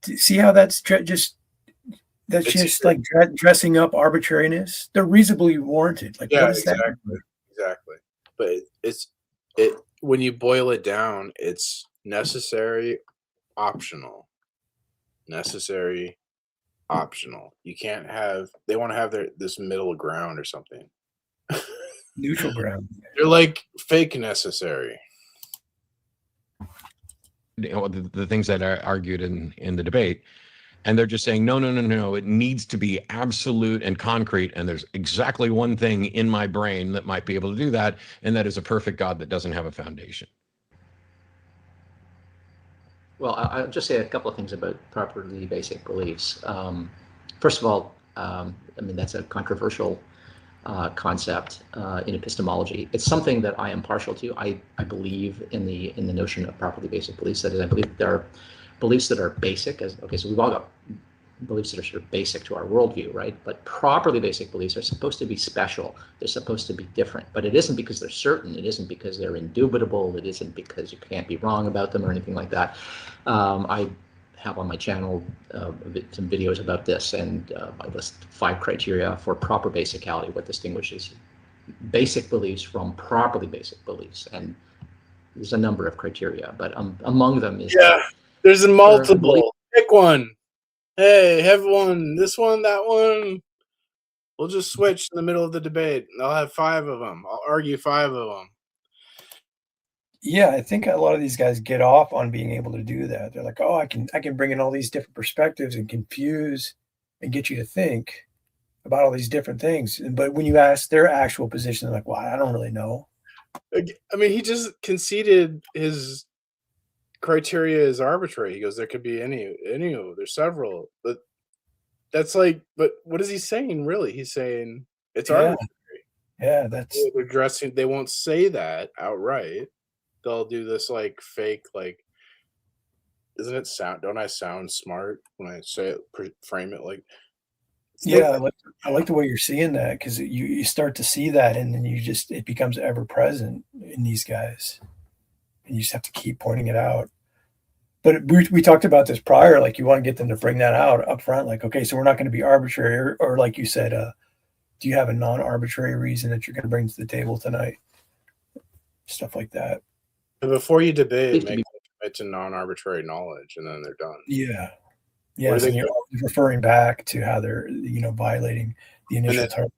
see how that's that's It's just like dressing up arbitrariness. They're reasonably warranted. Like, Yeah, what is that? exactly. But it's when you boil it down, it's necessary, optional. Necessary, optional. You can't have. They want to have this middle ground or something. Neutral ground. They're like fake necessary. You know, the things that are argued in the debate, and they're just saying no, it needs to be absolute and concrete, and there's exactly one thing in my brain that might be able to do that, and that is a perfect God that doesn't have a foundation. Well, I'll just say a couple of things about properly basic beliefs. First of all, I mean, that's a controversial concept in epistemology. It's something that I am partial to. I believe in the notion of properly basic beliefs. That is, I believe there are beliefs that are basic. So we've all got beliefs that are sort of basic to our worldview, right? But properly basic beliefs are supposed to be special. They're supposed to be different. But it isn't because they're certain. It isn't because they're indubitable. It isn't because you can't be wrong about them or anything like that. I have on my channel some videos about this, and I list 5 criteria for proper basicality, what distinguishes basic beliefs from properly basic beliefs. And there's a number of criteria, but among them is there's a multiple. Pick one. Hey, have one. This one, that one. We'll just switch in the middle of the debate. I'll have 5 of them. I'll argue 5 of them. Yeah, I think a lot of these guys get off on being able to do that. They're like, oh, I can bring in all these different perspectives and confuse and get you to think about all these different things. But when you ask their actual position, they're like, well, I don't really know. I mean, he just conceded his criteria is arbitrary. He goes, there could be any there's several. But that's like, but what is he saying really? He's saying it's arbitrary. Yeah, that's they're dressing. They won't say that outright. They'll do this like fake, like, isn't it sound? Don't I sound smart when I say it? Frame it like, yeah. I like the way you're seeing that, because you start to see that, and then it becomes ever present in these guys, and you just have to keep pointing it out. But we talked about this prior. Like, you want to get them to bring that out up front. Like, okay, so we're not going to be arbitrary, or like you said, do you have a non-arbitrary reason that you're going to bring to the table tonight? Stuff like that. And before you debate, make them commit to non-arbitrary knowledge, and then they're done. Yeah. Yes, and you're referring back to how they're, violating the initial target.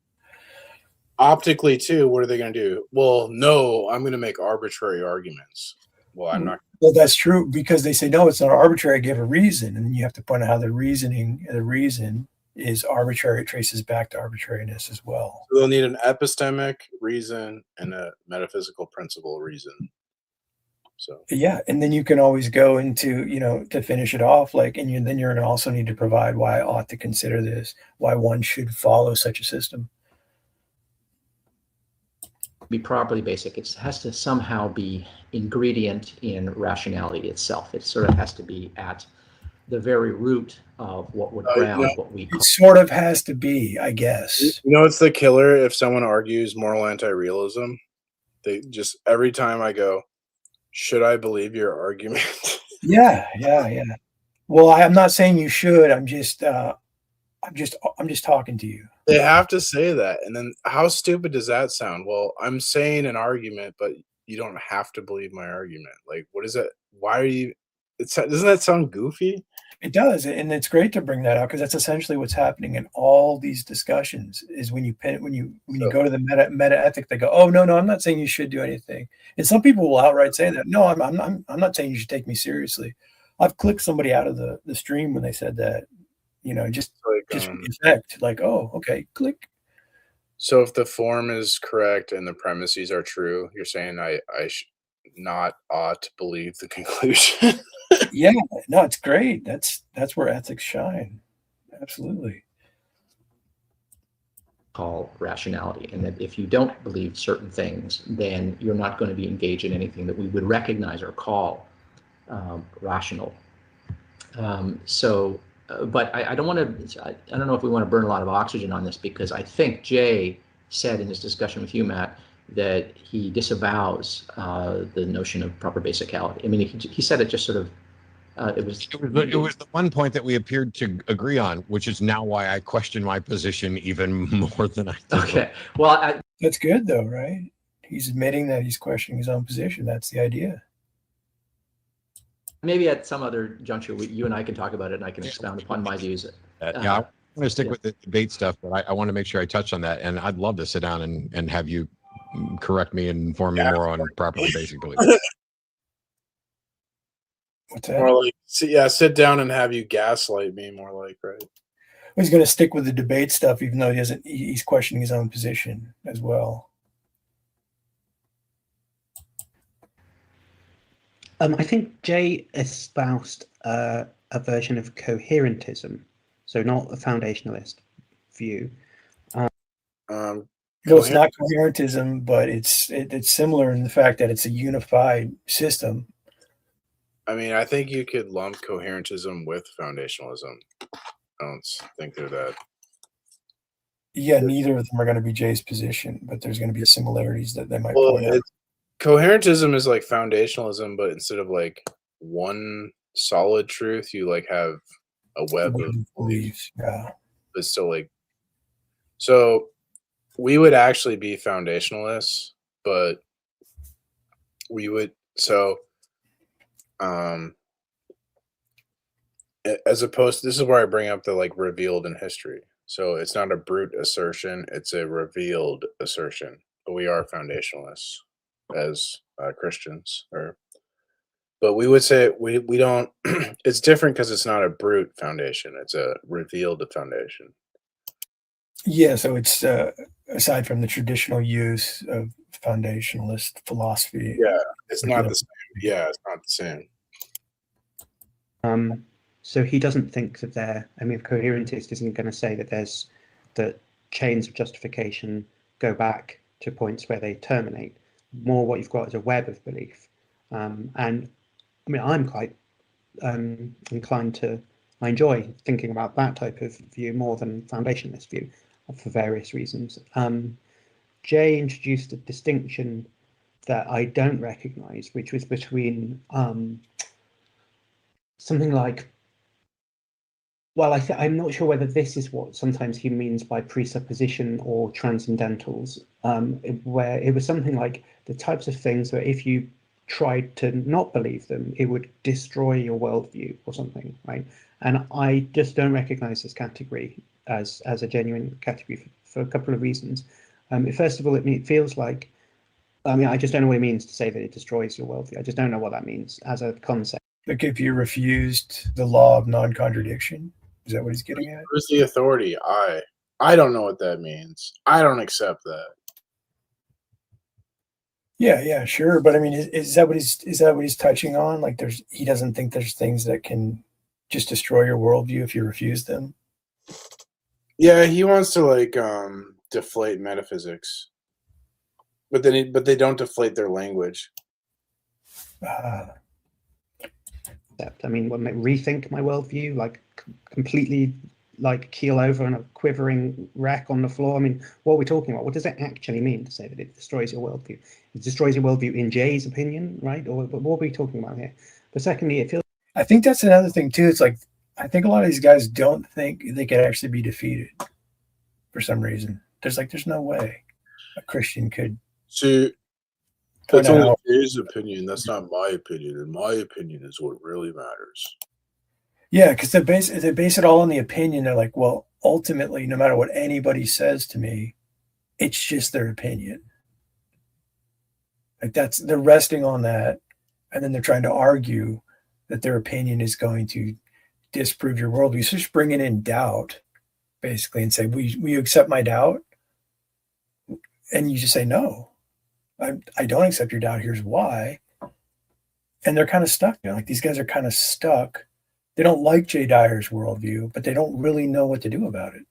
Optically, too, what are they going to do? Well, no, I'm going to make arbitrary arguments. Well, I'm not. Well, that's true, because they say, no, it's not arbitrary. Give a reason. And then you have to point out how the reason is arbitrary. It traces back to arbitrariness as well. So they'll need an epistemic reason and a metaphysical principle reason. So yeah, and then you can always go into, to finish it off, like, and then you're going to also need to provide why I ought to consider this, why one should follow such a system. Be properly basic. It has to somehow be ingredient in rationality itself. It sort of has to be at the very root of what would ground what we call. It sort of has to be, I guess. It's the killer if someone argues moral anti-realism. They just, every time I go, should I believe your argument? Yeah. Well, I'm not saying you should. I'm just talking to you. They have to say that, and then how stupid does that sound? Well, I'm saying an argument, but you don't have to believe my argument. Like, what is it? Why are you? Doesn't that sound goofy? It does, and it's great to bring that out, because that's essentially what's happening in all these discussions. Is when you go to the meta ethic, they go, "Oh no, I'm not saying you should do anything." And some people will outright say that. No, I'm not saying you should take me seriously. I've clicked somebody out of the stream when they said that. Just effect, like, oh, okay, click. So if the form is correct and the premises are true, you're saying I not ought to believe the conclusion. Yeah, no, it's great. That's where ethics shine. Absolutely. Call rationality, and that if you don't believe certain things, then you're not going to be engaged in anything that we would recognize or call rational. But I don't want to. I don't know if we want to burn a lot of oxygen on this, because I think Jay said in his discussion with you, Matt, that he disavows the notion of proper basicality. I mean, he said it just sort of, it was the one point that we appeared to agree on, which is now why I question my position even more than I did. Okay. Well, that's good though, right? He's admitting that he's questioning his own position. That's the idea. Maybe at some other juncture, you and I can talk about it, and I can expound upon my views. Yeah, I'm going to stick with the debate stuff, but I want to make sure I touch on that. And I'd love to sit down and have you correct me and inform me more on proper basic beliefs. What's that? More like, sit down and have you gaslight me, more like, right? He's going to stick with the debate stuff, even though he's questioning his own position as well. I think Jay espoused a version of coherentism, so not a foundationalist view. Well, it's not coherentism, but it's similar in the fact that it's a unified system. I mean, I think you could lump coherentism with foundationalism. I don't think they're that. Yeah, neither of them are going to be Jay's position, but there's going to be similarities that they might point out. Coherentism is like foundationalism, but instead of like one solid truth, you like have a web of beliefs. Yeah. But still like, so we would actually be foundationalists, but we would, as opposed to, this is where I bring up the like revealed in history. So it's not a brute assertion, it's a revealed assertion, but we are foundationalists as Christians, but we would say we don't, it's different because it's not a brute foundation, it's a revealed foundation. Yeah, so it's aside from the traditional use of foundationalist philosophy. Yeah, it's not the same. Yeah, it's not the same. So he doesn't think that a coherentist isn't going to say that that chains of justification go back to points where they terminate. More what you've got is a web of belief. And I mean, I'm quite inclined to, I enjoy thinking about that type of view more than foundationalist view for various reasons. Jay introduced a distinction that I don't recognize, which was between something like, well, I'm not sure whether this is what sometimes he means by presupposition or transcendentals, where it was something like the types of things where if you tried to not believe them, it would destroy your worldview or something, right? And I just don't recognize this category as a genuine category for a couple of reasons. First of all, it feels like, I just don't know what it means to say that it destroys your worldview. I just don't know what that means as a concept. Like if you refused the law of non-contradiction, is that what he's getting at? Who's the authority? I don't know what that means. I don't accept that. Yeah, sure. But I mean, is that what he's touching on? Like he doesn't think there's things that can just destroy your worldview if you refuse them? Yeah, he wants to like deflate metaphysics. But they don't deflate their language. I mean, rethink my worldview, like completely like keel over and a quivering wreck on the floor. I mean, what are we talking about? What does it actually mean to say that it destroys your worldview? It destroys your worldview in Jay's opinion, right? Or what are we talking about here? But secondly, it feels. I think that's another thing too. It's like I think a lot of these guys don't think they could actually be defeated for some reason. There's no way a Christian could. See, that's only his opinion. That's not my opinion, and my opinion is what really matters. Yeah, because they base it all on the opinion. They're like, well, ultimately, no matter what anybody says to me, it's just their opinion. Like they're resting on that, and then they're trying to argue that their opinion is going to disprove your worldview. So just bringing in doubt, basically, and say, will you accept my doubt? And you just say, no. I don't accept your doubt. Here's why. And they're kind of stuck. Like these guys are kind of stuck. They don't like Jay Dyer's worldview, but they don't really know what to do about it.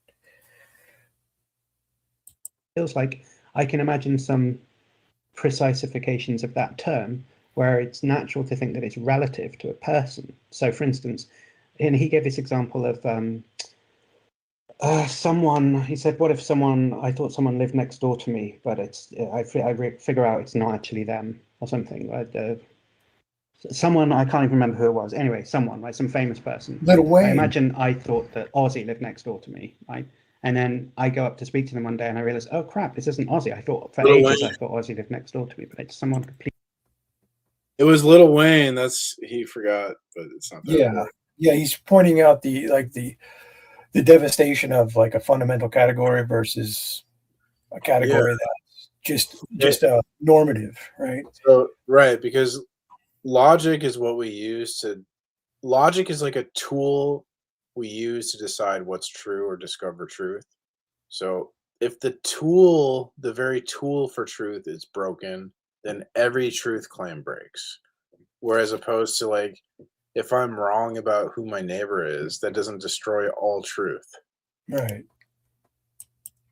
Feels like I can imagine some precisifications of that term where it's natural to think that it's relative to a person. So, for instance, and he gave this example of Someone, he said, what if I thought someone lived next door to me, but I figure out it's not actually them or something. Someone, I can't even remember who it was. Anyway, someone, right, some famous person. Lil Wayne. I imagine I thought that Ozzy lived next door to me, right? And then I go up to speak to them one day and I realize, oh crap, this isn't Ozzy. I thought for Lil ages Wayne. I thought Ozzy lived next door to me, but it's someone completely. It was Lil Wayne. He forgot, but it's not that. Yeah, important. yeah. He's pointing out the devastation of like a fundamental category versus a category that's just normative, right? So right, because logic is what we use to. Logic is like a tool we use to decide what's true or discover truth. So if the very tool for truth is broken, then every truth claim breaks. Whereas opposed to like, if I'm wrong about who my neighbor is, that doesn't destroy all truth. Right.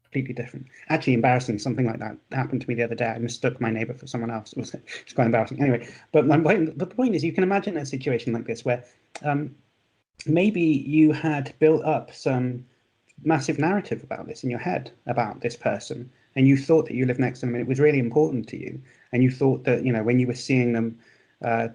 Completely different. Actually, embarrassing. Something like that happened to me the other day. I mistook my neighbor for someone else. It's quite embarrassing. Anyway, but the point is, you can imagine a situation like this where maybe you had built up some massive narrative about this in your head about this person, and you thought that you lived next to them, and it was really important to you, and you thought that when you were seeing them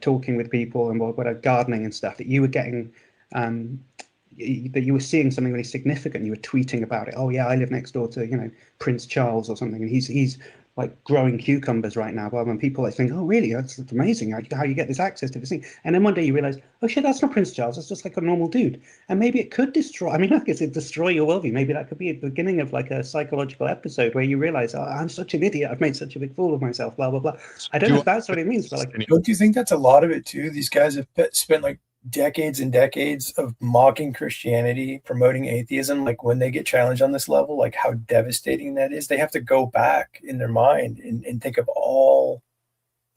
talking with people and whatever, gardening and stuff, that you were getting that you were seeing something really significant. You were tweeting about it. Oh yeah, I live next door to Prince Charles or something, and he's like growing cucumbers right now. Well, when people like think, oh really, that's amazing how you get this access to this thing, and then one day you realize, oh shit, that's not Prince Charles. That's just like a normal dude, and maybe it could destroy. I mean, I guess it destroy your worldview. Maybe that could be a beginning of like a psychological episode where you realize, oh, I'm such an idiot. I've made such a big fool of myself. Blah blah blah. I don't know if that's what it means, but like, don't you think that's a lot of it too? These guys have spent like decades and decades of mocking Christianity, promoting atheism. Like when they get challenged on this level, like how devastating that is. They have to go back in their mind and think of all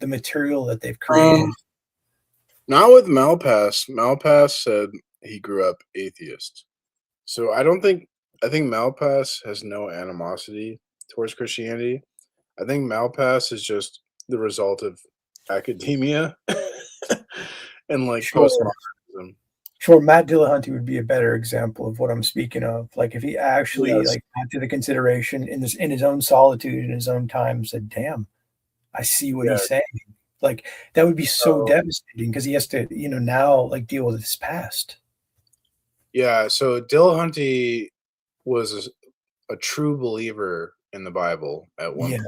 the material that they've created. Not with Malpass. Malpass said he grew up atheist. So I think Malpass has no animosity towards Christianity. I think Malpass is just the result of academia and like postmodernism. Sure, Matt Dillahunty would be a better example of what I'm speaking of. Like if he actually like acted the consideration in his own solitude, in his own time, said, "Damn, I see what he's saying." Like that would be so devastating because he has to, now like deal with his past. Yeah, so Dillahunty was a true believer in the Bible at one point.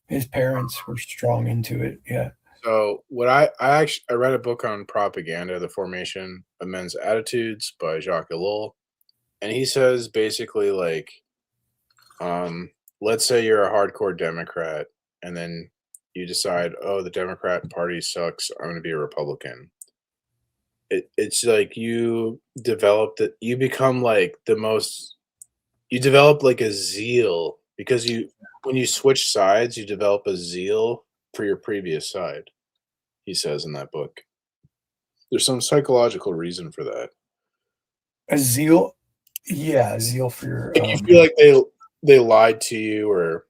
His parents were strong into it. Yeah. So what I read a book on propaganda, The Formation of Men's Attitudes by Jacques Ellul, and he says basically like, let's say you're a hardcore Democrat, and then you decide, oh, the Democrat Party sucks, I'm going to be a Republican. It's like you become like you develop like a zeal because when you switch sides, you develop a zeal for your previous side, he says in that book. There's some psychological reason for that. A zeal? Yeah, a zeal for your... you feel like they lied to you or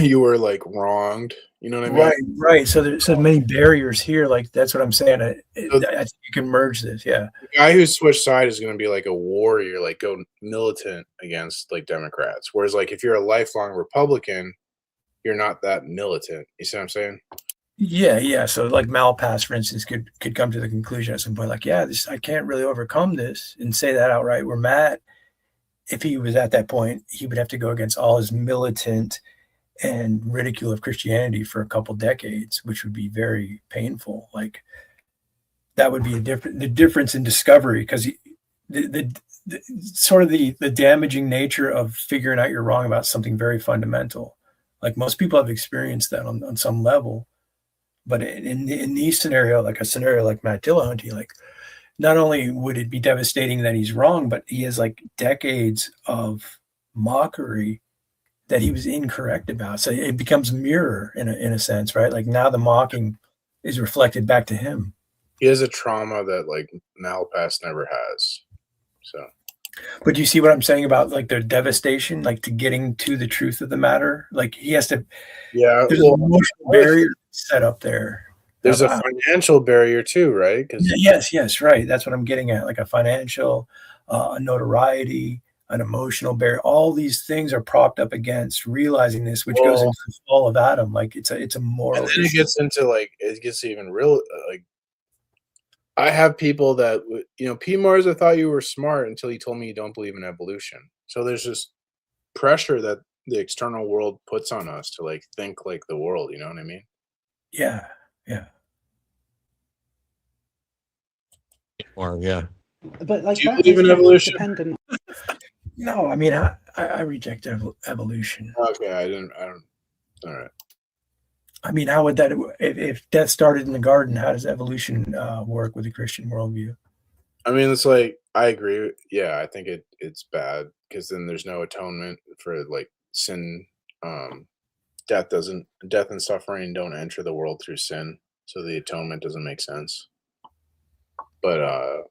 you were like wronged. You know what I mean? Right. So there's so many barriers here. Like that's what I'm saying. I think you can merge this. Yeah. The guy who switched side is going to be like a warrior, like go militant against like Democrats. Whereas like if you're a lifelong Republican, you're not that militant. You see what I'm saying? Yeah. So like Malpass, for instance, could come to the conclusion at some point, like, I can't really overcome this and say that outright. Where Matt, if he was at that point, he would have to go against all his militant and ridicule of Christianity for a couple decades, which would be very painful. Like that would be the difference in discovery, because the sort of the damaging nature of figuring out you're wrong about something very fundamental. Like most people have experienced that on some level, but in these scenario, like a scenario like Matt Dillahunty, like not only would it be devastating that he's wrong, but he has like decades of mockery that he was incorrect about. So it becomes mirror in a sense, right? Like now the mocking is reflected back to him. He has a trauma that like Malpass never has. So, but you see what I'm saying about like the devastation, like to getting to the truth of the matter. Like he has to. Yeah, there's an emotional barrier set up there. There's a financial barrier too, right? Yes, right. That's what I'm getting at. Like a financial, notoriety, an emotional barrier. All these things are propped up against realizing this, which goes into the fall of Adam. Like it's a moral. And then it gets into it gets even real. Like I have people that P. Mars, I thought you were smart until you told me you don't believe in evolution. So there's just pressure that the external world puts on us to think like the world. You know what I mean? Yeah. Yeah. Or yeah. But like, do you that believe is in evolution? dependent. No, I mean, I reject evolution. Okay, I don't. All right. I mean, how would that, if death started in the garden, how does evolution work with the Christian worldview? I mean, it's like, I agree. Yeah, I think it's bad because then there's no atonement for sin. Death and suffering don't enter the world through sin, so the atonement doesn't make sense. But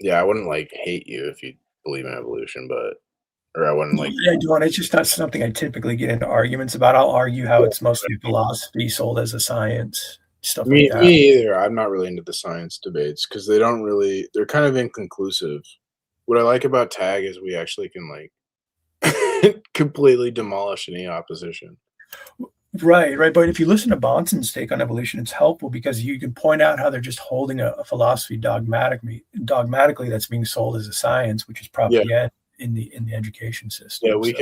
yeah, I wouldn't hate you if you believe in evolution, or I wouldn't Yeah, I don't. It's just not something I typically get into arguments about. I'll argue how it's mostly philosophy sold as a science, stuff like that. Me either. I'm not really into the science debates because they're kind of inconclusive. What I like about Tag is we actually can completely demolish any opposition. Right. But if you listen to Bonson's take on evolution, it's helpful because you can point out how they're just holding a philosophy dogmatically that's being sold as a science, which is propaganda in the education system. Yeah, we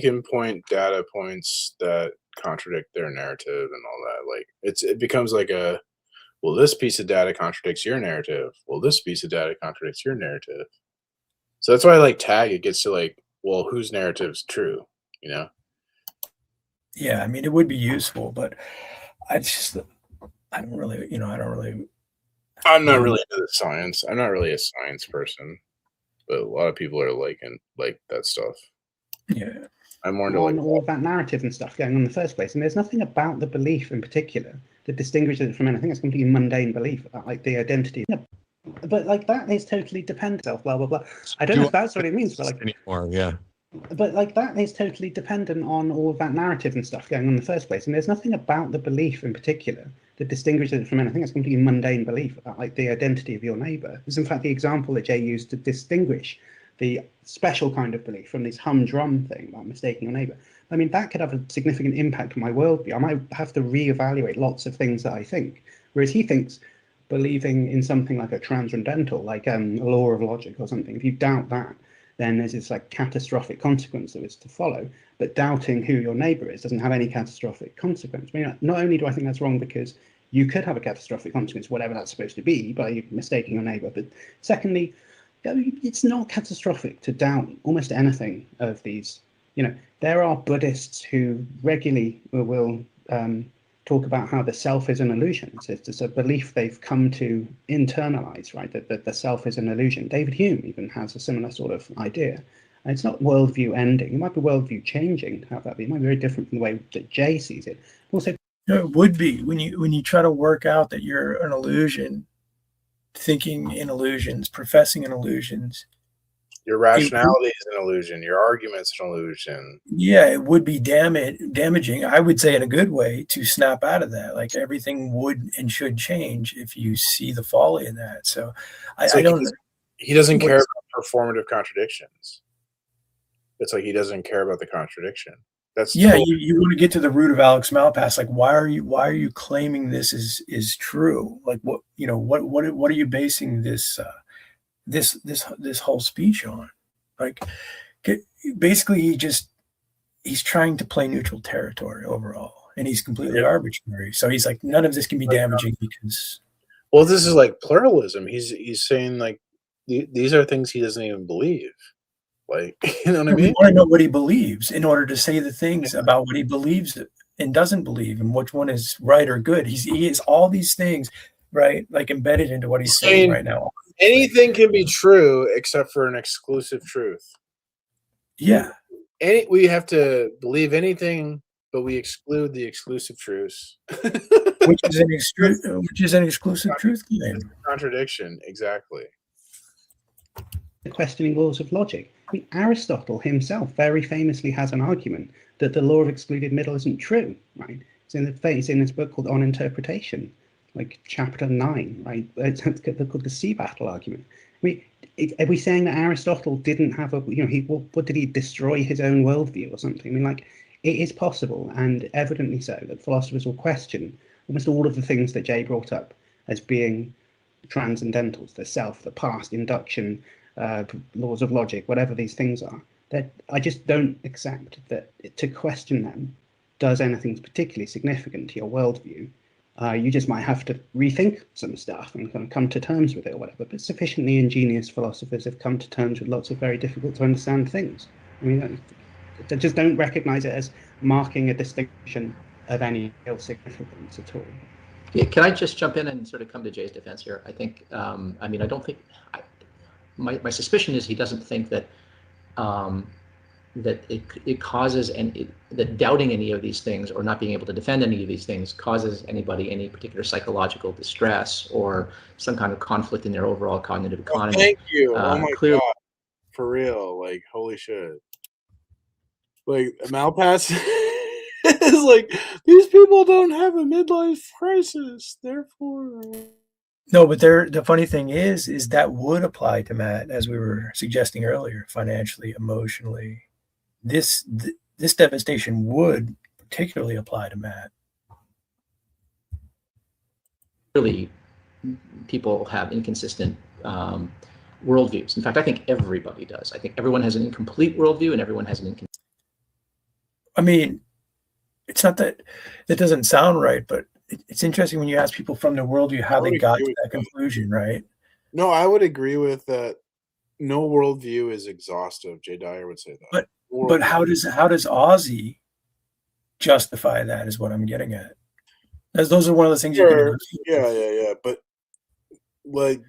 can point data points that contradict their narrative and all that. It becomes well, this piece of data contradicts your narrative. Well, this piece of data contradicts your narrative. So that's why I like Tag. It gets to well, whose narrative's true, Yeah, I mean, it would be useful, but I'm not really into the science. I'm not really a science person, but a lot of people are liking that stuff. Yeah, I'm more into all of that narrative and stuff going on in the first place, and there's nothing about the belief in particular that distinguishes it from anything. It's completely mundane belief about the identity. But that is totally dependent. Blah blah blah. I don't know if that's what it means, but anymore. Yeah. But that is totally dependent on all of that narrative and stuff going on in the first place, and there's nothing about the belief in particular that distinguishes it from anything. It's completely mundane belief about the identity of your neighbour. It's in fact the example that Jay used to distinguish the special kind of belief from this humdrum thing about mistaking your neighbour. I mean, that could have a significant impact on my worldview. I might have to reevaluate lots of things that I think, whereas he thinks believing in something like a transcendental, like a law of logic or something, if you doubt that, then there's this catastrophic consequence that is to follow. But doubting who your neighbour is doesn't have any catastrophic consequence. I mean, not only do I think that's wrong because you could have a catastrophic consequence, whatever that's supposed to be, by mistaking your neighbour, but secondly, it's not catastrophic to doubt almost anything of these. There are Buddhists who regularly will talk about how the self is an illusion. It's a belief they've come to internalize, right? That the self is an illusion. David Hume even has a similar sort of idea. And it's not worldview ending. It might be worldview changing to have that be. It might be very different from the way that Jay sees it. Also, it would be when you try to work out that you're an illusion, thinking in illusions, professing in illusions. Your rationality is an illusion. Your argument's an illusion. Yeah, it would be damaging. I would say in a good way to snap out of that. Everything would and should change if you see the folly in that. So I don't. He doesn't care about performative contradictions. It's he doesn't care about the contradiction. That's you want to get to the root of Alex Malpass. Why are you claiming this is true? What are you basing this this whole speech on? Basically he's trying to play neutral territory overall, and he's completely arbitrary. So he's none of this can be damaging because this is pluralism. He's saying these are things he doesn't even believe. You know what I mean? We want to know what he believes in order to say the things about what he believes and doesn't believe, and which one is right or good. He is all these things, right? Embedded into what he's saying right now. Anything can be true except for an exclusive truth. Yeah. We have to believe anything, but we exclude the exclusive truths. which is an exclusive truth claim. Contradiction, exactly. Questioning laws of logic. I mean, Aristotle himself very famously has an argument that the law of excluded middle isn't true, right? It's in this book called On Interpretation, chapter 9, right? It's called the sea battle argument. I mean, Are we saying that Aristotle didn't have a, what did he destroy his own worldview or something? I mean, like, it is possible, and evidently so, that philosophers will question almost all of the things that Jay brought up as being transcendentals, the self, the past, induction, laws of logic, whatever these things are. That I just don't accept that to question them does anything particularly significant to your worldview. You just might have to rethink some stuff and kind of come to terms with it or whatever. But sufficiently ingenious philosophers have come to terms with lots of very difficult to understand things. I mean, they just don't recognize it as marking a distinction of any real significance at all. Yeah, can I just jump in and sort of come to Jay's defense here? I think, I mean, I don't think, my suspicion is he doesn't think that that it causes, and that doubting any of these things or not being able to defend any of these things causes anybody any particular psychological distress or some kind of conflict in their overall cognitive economy. Thank you. Oh my clearly, God. For real. Like, holy shit. Like, Malpass is like, these people don't have a midlife crisis. Therefore. No, but the funny thing is that would apply to Matt, as we were suggesting earlier, financially, emotionally. This devastation would particularly apply to Matt. Really, people have inconsistent worldviews. In fact, I think everybody does. I think everyone has an incomplete worldview, and everyone has an incomplete. I mean, it's not that doesn't sound right, but it's interesting when you ask people from their worldview how they got to that conclusion, right? No, I would agree with that. No worldview is exhaustive. Jay Dyer would say that. But how does Ozzy justify that? Is what I'm getting at. Those are one of the things. Sure. Yeah. But like,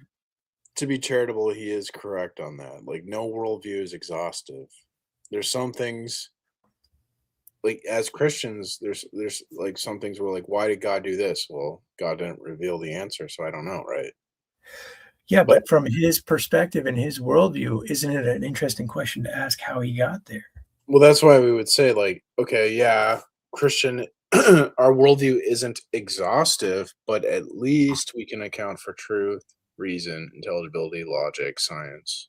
to be charitable, he is correct on that. Like, no worldview is exhaustive. There's some things. Like, as Christians, there's like some things where, like, why did God do this? Well, God didn't reveal the answer, so I don't know, right? Yeah, but from his perspective and his worldview, isn't it an interesting question to ask how he got there? Well, that's why we would say, like, okay, yeah, Christian, our worldview isn't exhaustive, but at least we can account for truth, reason, intelligibility, logic, science.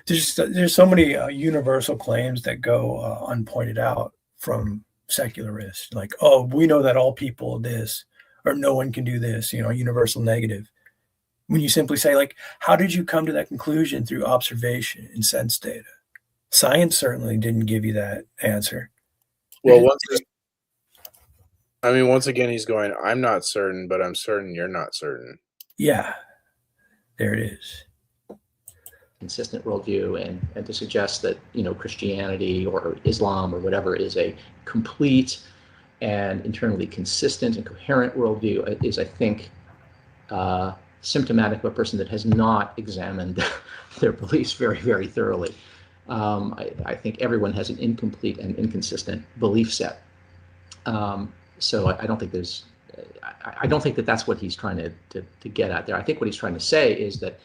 There's so many universal claims that go unpointed out from secularists, like, oh, we know that all people this, or no one can do this, universal negative. When you simply say, like, how did you come to that conclusion? Through observation and sense data. Science certainly didn't give you that answer. Well, once again, he's going, I'm not certain, but I'm certain you're not certain. Yeah, there it is. Consistent worldview, and to suggest that Christianity or Islam or whatever is a complete and internally consistent and coherent worldview is, I think, symptomatic of a person that has not examined their beliefs very, very thoroughly. I think everyone has an incomplete and inconsistent belief set. So I don't think I don't think that that's what he's trying to get at there. I think what he's trying to say is that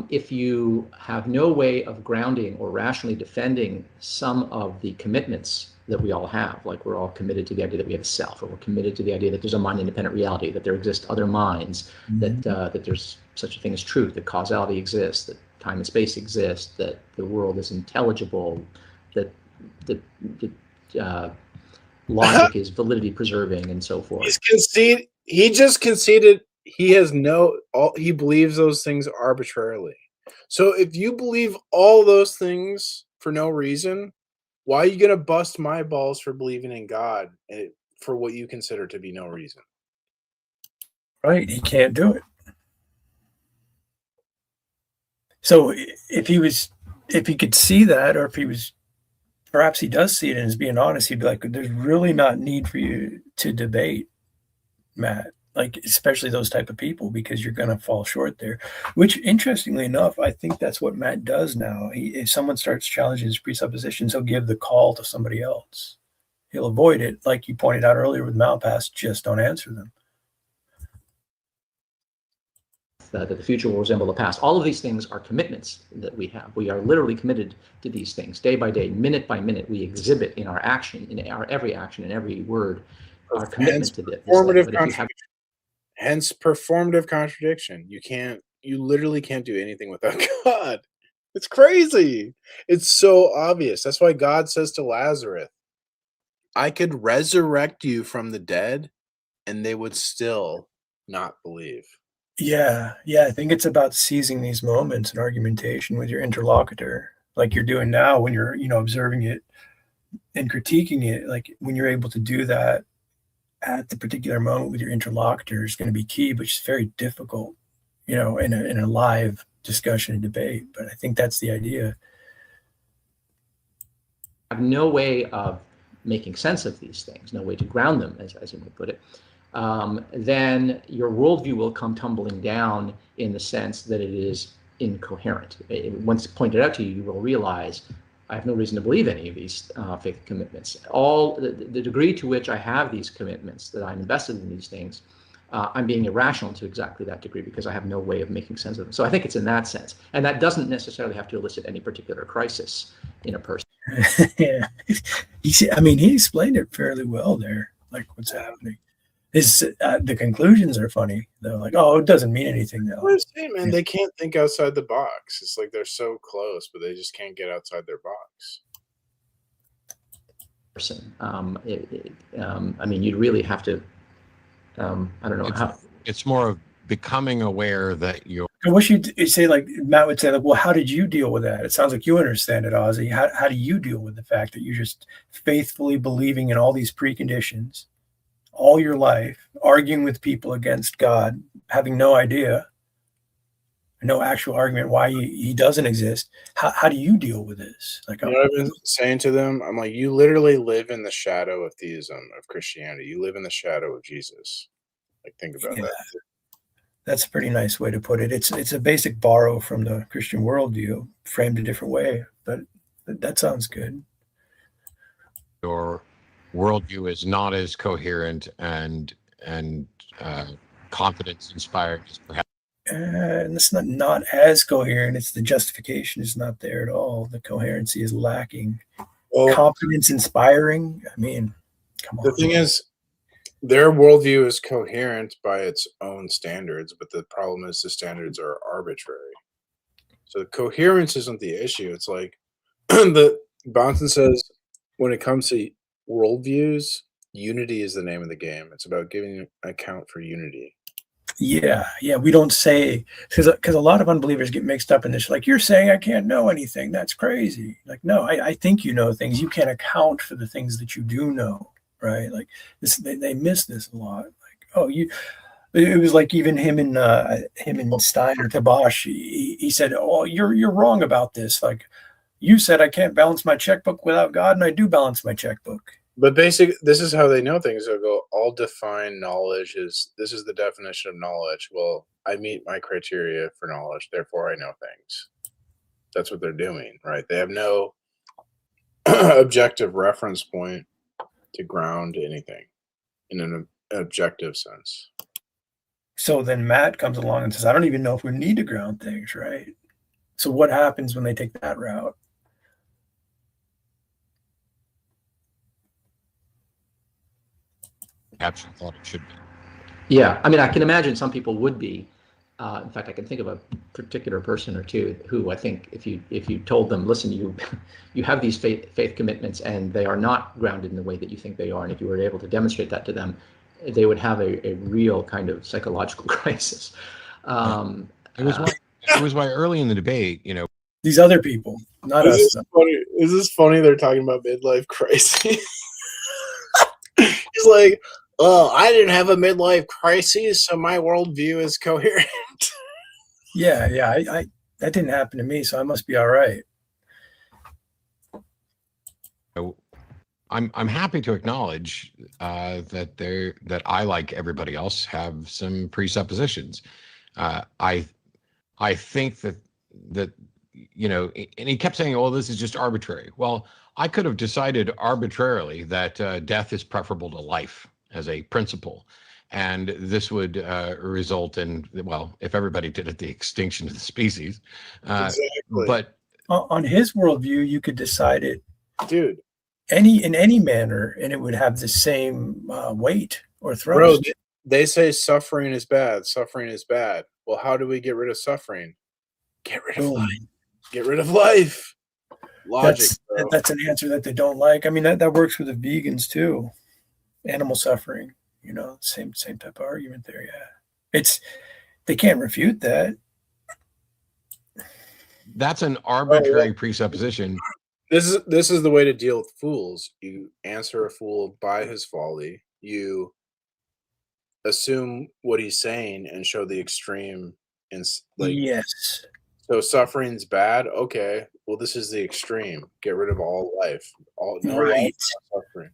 if you have no way of grounding or rationally defending some of the commitments that we all have, like we're all committed to the idea that we have a self, or we're committed to the idea that there's a mind-independent reality, that there exist other minds, that there's such a thing as truth, that causality exists, that time and space exist, that the world is intelligible, that logic is validity preserving, and so forth. He just conceded he believes those things arbitrarily. So if you believe all those things for no reason, why are you going to bust my balls for believing in God for what you consider to be no reason? Right. He can't do it. So if he could see that, or if perhaps he does see it and is being honest, he'd be like, there's really not need for you to debate, Matt. Like, especially those type of people, because you're going to fall short there. Which, interestingly enough, I think that's what Matt does now. If someone starts challenging his presuppositions, he'll give the call to somebody else. He'll avoid it, like you pointed out earlier with Malpass. Just don't answer them. That the future will resemble the past. All of these things are commitments that we have. We are literally committed to these things, day by day, minute by minute. We exhibit in our action, in our every action, in every word, our commitment to this. Hence performative contradiction. You you literally can't do anything without God. It's crazy. It's so obvious. That's why God says to Lazarus, I could resurrect you from the dead, and they would still not believe. Yeah, I think it's about seizing these moments in argumentation with your interlocutor, like you're doing now when you're, observing it and critiquing it. Like when you're able to do that at the particular moment with your interlocutor is going to be key, but it's very difficult, in a live discussion and debate. But I think that's the idea. I have no way of making sense of these things, no way to ground them, as you might put it. Then your worldview will come tumbling down in the sense that it is incoherent. Once pointed out to you, you will realize I have no reason to believe any of these faith commitments. All the degree to which I have these commitments, that I'm invested in these things, I'm being irrational to exactly that degree because I have no way of making sense of them. So I think it's in that sense. And that doesn't necessarily have to elicit any particular crisis in a person. Yeah. He explained it fairly well there, like what's happening. The conclusions are funny. They're like, oh, it doesn't mean anything though. I'm saying, man, they can't think outside the box. It's like they're so close, but they just can't get outside their box. Person. You'd really have to. I don't know. It's more of becoming aware that you're. I wish you'd say, like Matt would say, like, well, how did you deal with that? It sounds like you understand it, Ozzy. How do you deal with the fact that you're just faithfully believing in all these preconditions all your life, arguing with people against God, having no idea, no actual argument why he doesn't exist? How do you deal with this? Like, I've been saying to them, I'm like, you literally live in the shadow of theism, of Christianity. You live in the shadow of Jesus. Like, think about that. That's a pretty nice way to put it. It's a basic borrow from the Christian worldview, framed a different way, but that sounds good. Your worldview is not as coherent and confidence inspired as perhaps. And it's not as coherent. It's the justification is not there at all. The coherency is lacking. Well, confidence inspiring. I mean, come on. The thing is, their worldview is coherent by its own standards, but the problem is the standards are arbitrary. So the coherence isn't the issue. It's like Bonson says, when it comes to worldviews, unity is the name of the game. It's about giving an account for unity. Yeah. We don't say, because a lot of unbelievers get mixed up in this. Like, you're saying I can't know anything. That's crazy. Like, no, I think you know things. You can't account for the things that you do know, right? Like this, they miss this a lot. Like, oh, it was like even him and Stein or Tabash. He said, oh, you're wrong about this. Like, you said I can't balance my checkbook without God, and I do balance my checkbook. But basically, this is how they know things. They'll go, all defined knowledge this is the definition of knowledge. Well, I meet my criteria for knowledge, therefore I know things. That's what they're doing, right? They have no objective reference point to ground anything in an objective sense. So then Matt comes along and says, I don't even know if we need to ground things, right? So what happens when they take that route? Perhaps I thought it should be. Yeah, I can imagine some people would be. In fact, I can think of a particular person or two who I think if you told them, listen, you have these faith commitments and they are not grounded in the way that you think they are, and if you were able to demonstrate that to them, they would have a real kind of psychological crisis. It was why early in the debate, these other people, not us. Is this funny? They're talking about midlife crisis. He's like, oh, I didn't have a midlife crisis, so my worldview is coherent. Yeah, I that didn't happen to me, so I must be all right. I'm happy to acknowledge that I, like everybody else, have some presuppositions. I think that and he kept saying, "Oh, this is just arbitrary." Well, I could have decided arbitrarily that death is preferable to life as a principle, and this would result in, well, if everybody did it, the extinction of the species. Exactly. But on his worldview, you could decide it, dude, in any manner, and it would have the same weight or thrust. Bro, they say suffering is bad. Suffering is bad. Well, how do we get rid of suffering? Get rid of Boom. life. Get rid of life. Logic. bro. That's an answer that they don't like. I mean, that works with the vegans too. Animal suffering, same type of argument there. Yeah, they can't refute that. That's an arbitrary presupposition. This is the way to deal with fools. You answer a fool by his folly. You assume what he's saying and show the extreme. Yes. So suffering's bad. Okay. Well, this is the extreme. Get rid of all life. No Right. life, no suffering.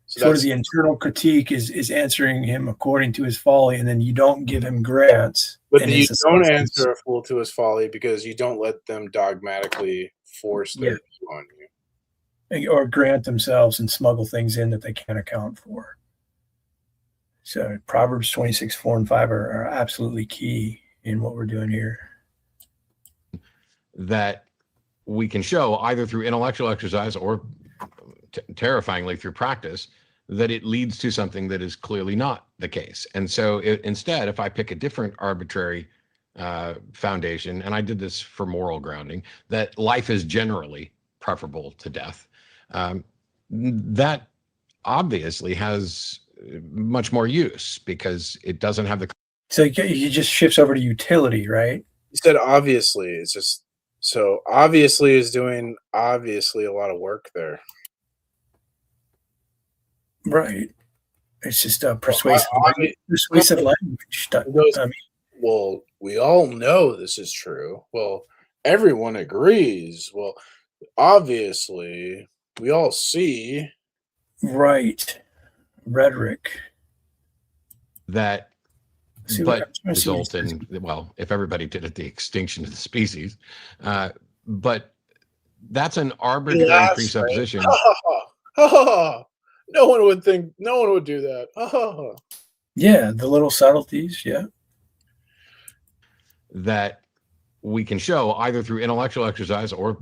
So Sort of that's the internal critique is answering him according to his folly, and then you don't give him grants. But in you his don't assessments. answer a fool to his folly because you don't let them dogmatically force their view on you. Or grant themselves and smuggle things in that they can't account for. So Proverbs 26, 4 and 5 are absolutely key in what we're doing here. That we can show either through intellectual exercise or terrifyingly through practice that it leads to something that is clearly not the case. And so instead, if I pick a different arbitrary foundation, and I did this for moral grounding, that life is generally preferable to death, that obviously has much more use because it doesn't have the... So he just shifts over to utility, right? You said obviously. It's just so obviously is doing obviously a lot of work there. Right. It's just persuasive language. Well, we all know this is true. Well, everyone agrees. Well, obviously, we all see. Right. Rhetoric. That See, but I'm trying to see result in, well, if everybody did it, the extinction of the species. But that's an arbitrary Yes, presupposition. Right? No one would do that. Yeah, the little subtleties, yeah. That we can show either through intellectual exercise or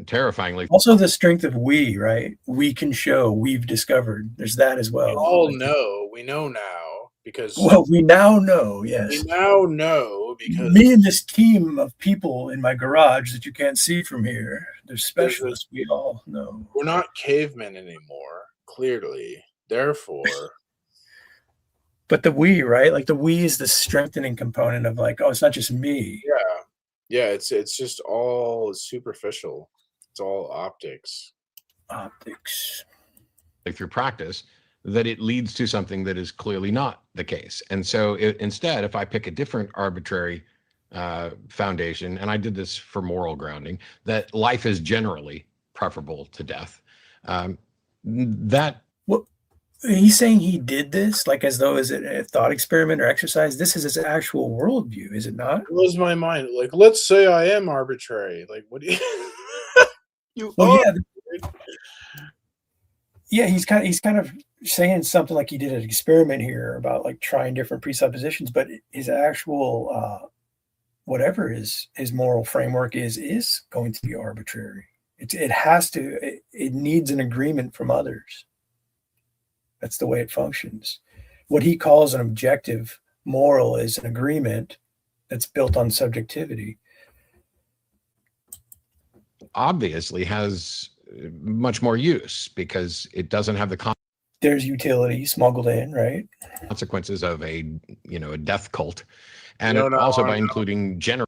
terrifyingly. Also the strength of we, right? We can show, we've discovered. There's that as well. We all know. We know now because... Well, we now know, yes. We now know because... Me and this team of people in my garage that you can't see from here, they're specialists. We all know. We're not cavemen anymore, clearly. Therefore... But the we, right? Like the we is the strengthening component of like, oh, it's not just me. Yeah, it's just all superficial. It's all optics. Like through practice, that it leads to something that is clearly not the case. And so instead, if I pick a different arbitrary foundation, and I did this for moral grounding, that life is generally preferable to death, that... Well, he's saying he did this like as though is it a thought experiment or exercise. This is his actual worldview, is it not? It blows my mind. Like, let's say I am arbitrary. Like, what do you... Yeah, he's kind of saying something like he did an experiment here about like trying different presuppositions, but his actual whatever his moral framework is going to be arbitrary. It has to. It needs an agreement from others. That's the way it functions. What he calls an objective moral is an agreement that's built on subjectivity. Obviously has much more use because it doesn't have the there's utility smuggled in, right? Consequences of a death cult, and also by including general.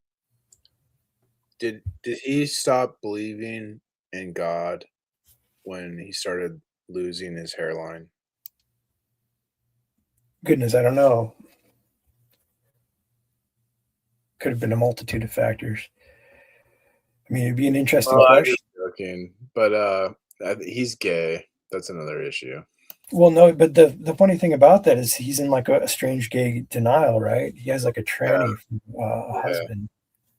Did he stop believing in God when he started losing his hairline? Goodness, I don't know. Could have been a multitude of factors. I mean, it'd be an interesting question. I'm just joking, but he's gay. That's another issue. Well, no, but the funny thing about that is he's in like a strange gay denial, right? He has like a tranny husband.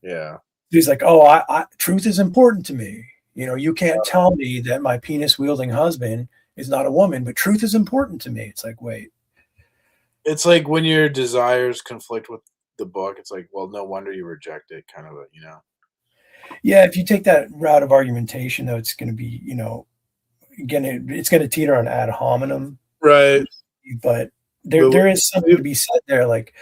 Yeah. He's like, oh, I truth is important to me. You can't tell me that my penis wielding husband is not a woman, but truth is important to me. It's like, wait. It's like when your desires conflict with the book. It's like, well, no wonder you reject it, kind of Yeah, if you take that route of argumentation, though, it's going to be, again, it's going to teeter on ad hominem. Right. But there is something to be said there. Like,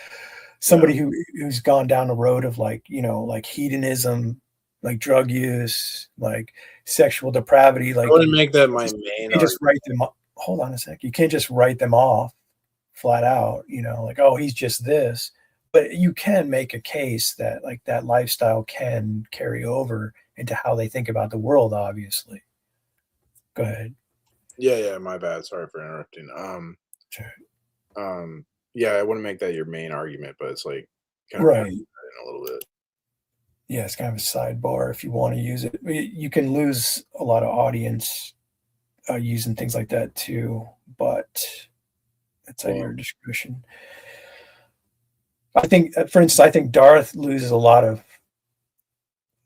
somebody who's gone down the road of like, you know, like hedonism, like drug use, like sexual depravity, I like wouldn't make that my you main can't just argument. write them. Hold on a sec. You can't just write them off flat out. You know, like, oh, he's just this. But you can make a case that like that lifestyle can carry over into how they think about the world. Obviously. Go ahead. Yeah, my bad. Sorry for interrupting. Sure. Yeah, I wouldn't make that your main argument, but it's like kind of Right. in a little bit. Yeah, it's kind of a sidebar if you want to use it. You can lose a lot of audience using things like that too, but it's at your discretion. I think, for instance, I think Darth loses a lot of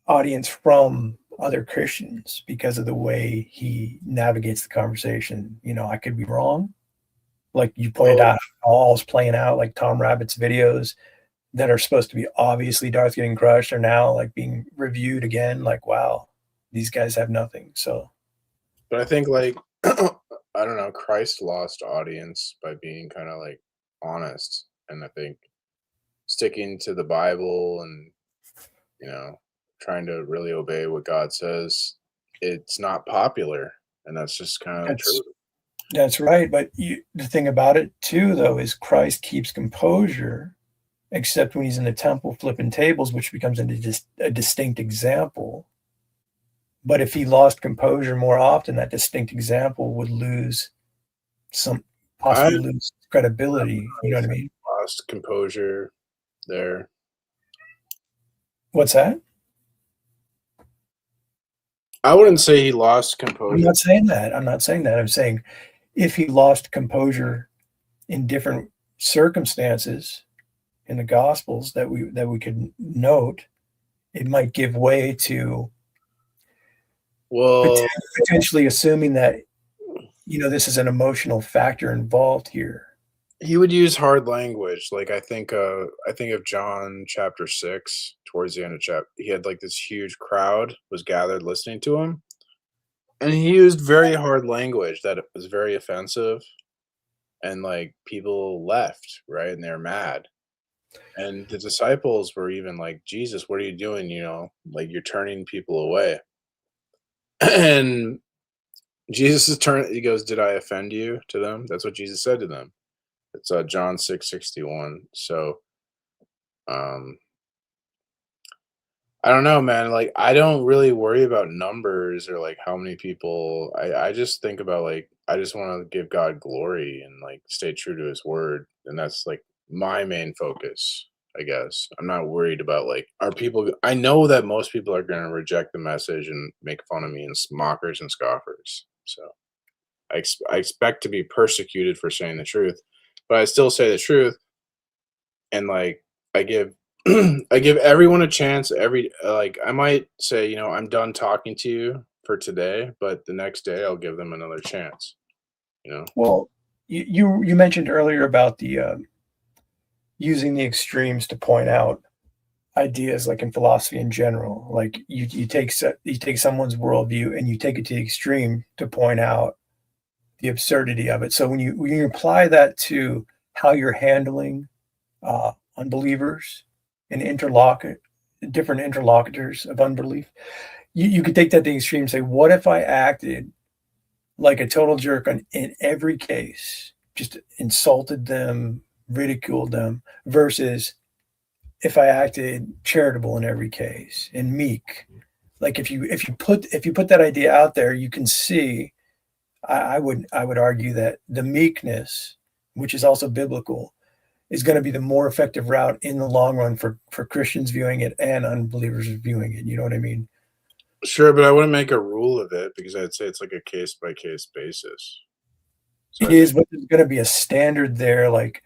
audience from other Christians because of the way he navigates the conversation. You know, I could be wrong. Like you pointed out, all is playing out, like Tom Rabbit's videos that are supposed to be obviously Darth getting crushed are now like being reviewed again. Like, wow, these guys have nothing. So, but I think like, I don't know, Christ lost audience by being kind of like honest. And I think sticking to the Bible and, you know, trying to really obey what God says, it's not popular. And that's just kind of true. That's right. But the thing about it too, though, is Christ keeps composure, except when he's in the temple flipping tables, which becomes a distinct example. But if he lost composure more often, that distinct example would lose lose credibility. You know what I mean? Lost composure there. What's that? I wouldn't say he lost composure. I'm not saying that. I'm saying if he lost composure in different circumstances in the Gospels that we could note, it might give way to potentially assuming that, you know, this is an emotional factor involved here. He would use hard language. Like I think of John chapter 6, towards the end of chapter, he had like this huge crowd was gathered listening to him. And he used very hard language that was very offensive. And like people left, right? And they're mad. And the disciples were even like, Jesus, what are you doing? You know, like you're turning people away. And Jesus he goes, did I offend you to them? That's what Jesus said to them. It's John 6:61. So I don't know, man. Like I don't really worry about numbers or like how many people. I just think about like I just want to give God glory and like stay true to his word. And that's like my main focus, I guess. I'm not worried about like are people I know that most people are gonna reject the message and make fun of me and mockers and scoffers. So I expect to be persecuted for saying the truth. But I still say the truth, and like I give everyone a chance. I might say, you know, I'm done talking to you for today, but the next day I'll give them another chance. You know. Well, you mentioned earlier about the using the extremes to point out ideas, like in philosophy in general. Like you take someone's worldview and you take it to the extreme to point out the absurdity of it. So when you apply that to how you're handling unbelievers and different interlocutors of unbelief, you could take that to the extreme and say, what if I acted like a total jerk in every case, just insulted them, ridiculed them, versus if I acted charitable in every case and meek. Like if you put that idea out there, you can see. I would argue that the meekness, which is also biblical, is going to be the more effective route in the long run for Christians viewing it and unbelievers viewing it. You know what I mean? Sure, but I wouldn't make a rule of it because I'd say it's like a case by case basis. So it is, but there's going to be a standard there, like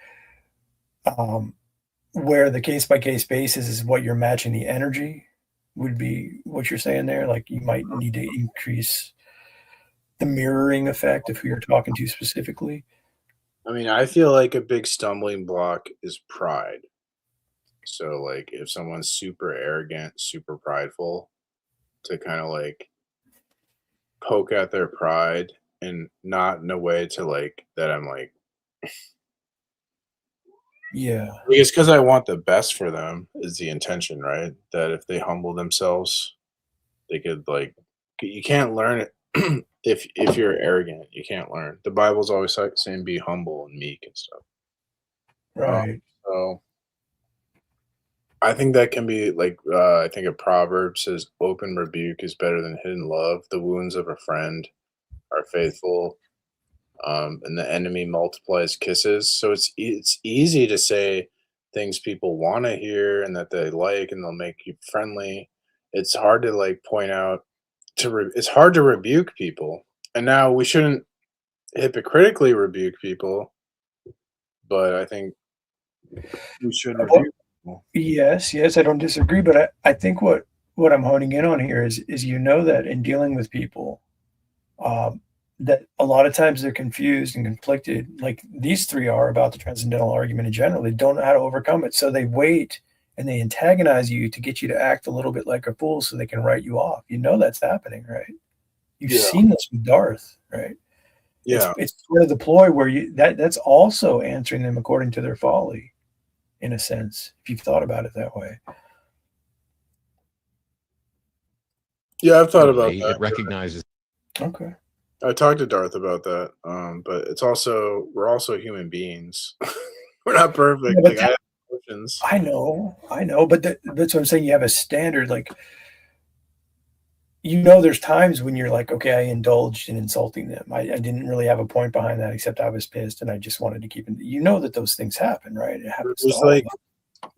where the case by case basis is what you're matching the energy would be what you're saying there. Like you might need to increase the mirroring effect of who you're talking to specifically. I mean, I feel like a big stumbling block is pride. So like if someone's super arrogant, super prideful, to kind of like poke at their pride and not in a way to like that I'm like Yeah. It's because I want the best for them is the intention, right? That if they humble themselves, they could like. You can't learn it if you're arrogant. You can't learn. The Bible's always saying be humble and meek and stuff. Right. So I think that can be like I think a proverb says open rebuke is better than hidden love. The wounds of a friend are faithful, and the enemy multiplies kisses. So it's easy to say things people want to hear and that they like, and they'll make you friendly. It's hard to like point out it's hard to rebuke people. And now we shouldn't hypocritically rebuke people, but I think we should rebuke people. Yes, I don't disagree, but I think what I'm honing in on here is that in dealing with people, that a lot of times they're confused and conflicted, like these three are about the transcendental argument in general. They don't know how to overcome it, so they wait and they antagonize you to get you to act a little bit like a fool so they can write you off. That's happening, right? You've seen this with Darth, right? Yeah. It's sort of the ploy where that's also answering them according to their folly, in a sense, if you've thought about it that way. Yeah, I've thought about that. It recognizes. Okay. I talked to Darth about that, but we're also human beings. We're not perfect. Yeah, like, I have emotions. I know, but that's what I'm saying. You have a standard, like, there's times when you're like, okay, I indulged in insulting them. I didn't really have a point behind that, except I was pissed and I just wanted to keep it. That those things happen, right? It happens.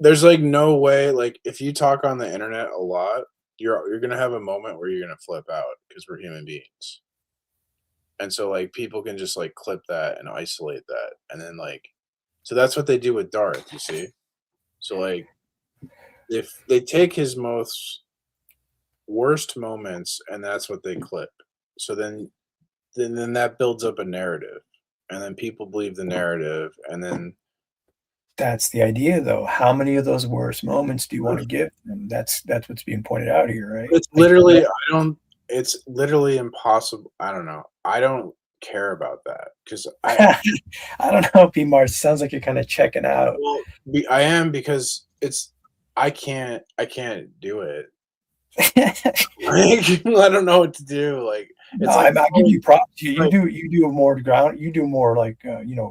There's like no way, like if you talk on the internet a lot, you're gonna have a moment where you're gonna flip out because we're human beings. And so like people can just like clip that and isolate that. And then like, so that's what they do with Darth, you see? So like if they take his most worst moments and that's what they clip. So then that builds up a narrative and then people believe the narrative and then that's the idea though. How many of those worst moments do you want to give them? That's what's being pointed out here, right? It's literally it's literally impossible. I don't know. I don't care about that because I don't know, P-Mars. Sounds like you're kind of checking out. Well, I am because I can't do it. I don't know what to do. Like it's I give you props. You do more like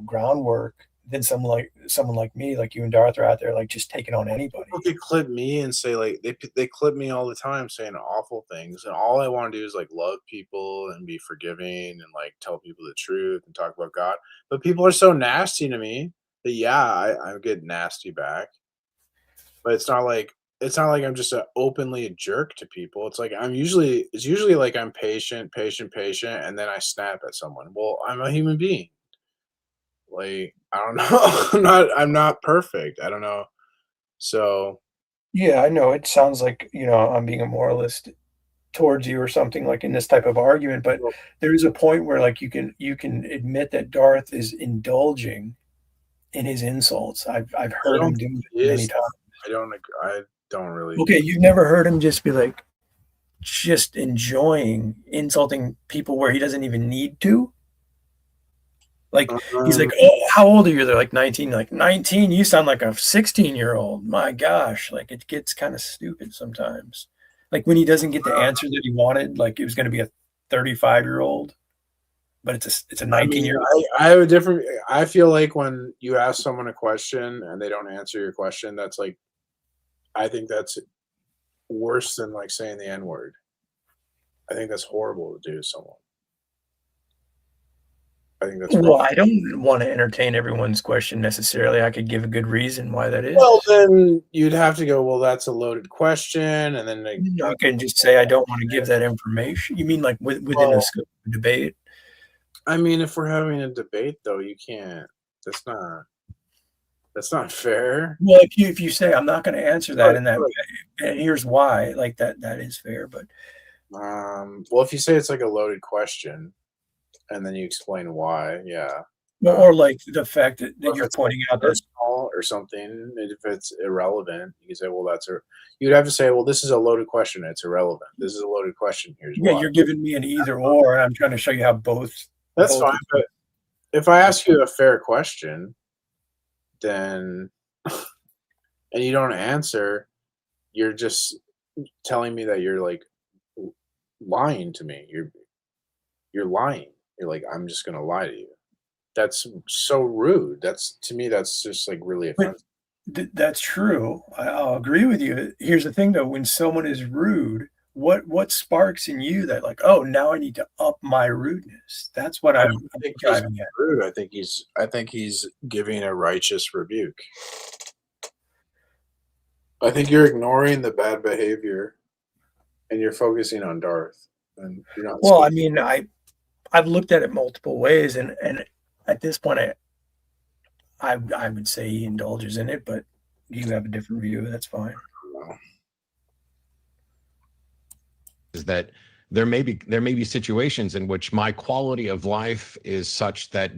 groundwork than someone like me, like you and Darth are out there like just taking on anybody. People could clip me and say like they clip me all the time saying awful things, and all I want to do is like love people and be forgiving and like tell people the truth and talk about God. But people are so nasty to me that I get nasty back. But it's not like I'm just openly a jerk to people. It's like it's usually like I'm patient, and then I snap at someone. Well, I'm a human being. Like I don't know. I'm not perfect. I don't know. So yeah, I know it sounds like I'm being a moralist towards you or something like in this type of argument, but there is a point where like you can admit that Darth is indulging in his insults. I've heard him do it many times. I don't really. Okay, you've never heard him just be like just enjoying insulting people where he doesn't even need to? Like he's like, oh, how old are you? They're like 19. Like 19, you sound like a 16-year-old. My gosh, like it gets kind of stupid sometimes. Like when he doesn't get the answer that he wanted, like it was going to be a 35-year-old, but it's a 19-year-old. I have a different. I feel like when you ask someone a question and they don't answer your question, that's like, I think that's worse than like saying the N-word. I think that's horrible to do to someone. I think that's well, I don't want to entertain everyone's question necessarily. I could give a good reason why that is. Well, then you'd have to go, well, that's a loaded question. And then I can just say, I don't want to give that information. You mean like within the scope of the debate? I mean, if we're having a debate, though, you can't. That's not fair. Well, if you say, I'm not going to answer that in that way, and here's why, like that is fair. But well, if you say it's like a loaded question, and then you explain why, yeah. Well, or like the fact that you're pointing out that small or something, if it's irrelevant, you can say, well, you'd have to say, well, this is a loaded question. It's irrelevant. This is a loaded question. Here's why. You're giving me an either or, and I'm trying to show you how both. That's fine. But if I ask you a fair question, then and you don't answer, you're just telling me that you're like lying to me. You're lying. You're like, I'm just gonna lie to you. That's so rude. That's, to me, that's just like really offensive. That's true. I'll agree with you. Here's the thing, though: when someone is rude, what sparks in you that, like, oh, now I need to up my rudeness? That's what I'm driving at. Rude. I think he's giving a righteous rebuke. I think you're ignoring the bad behavior, and you're focusing on Darth. And you're not. Well, I mean, I've looked at it multiple ways, and at this point, I would say he indulges in it, but you have a different view. That's fine. Is that there may be situations in which my quality of life is such that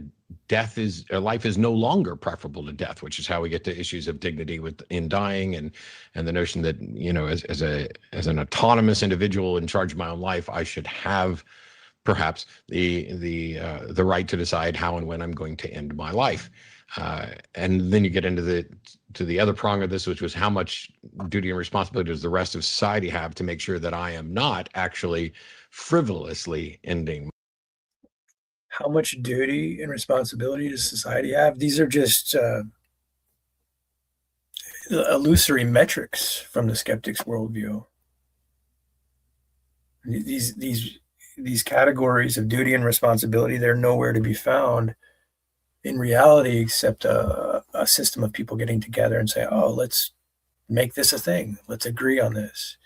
life is no longer preferable to death, which is how we get to issues of dignity in dying, and the notion that, you know, as an autonomous individual in charge of my own life, I should have perhaps the right to decide how and when I'm going to end my life. And then you get into the other prong of this, which was how much duty and responsibility does the rest of society have to make sure that I am not actually frivolously ending. How much duty and responsibility does society have? These are just illusory metrics from the skeptic's worldview. These categories of duty and responsibility, they're nowhere to be found in reality, except a system of people getting together and say, oh, let's make this a thing. Let's agree on this.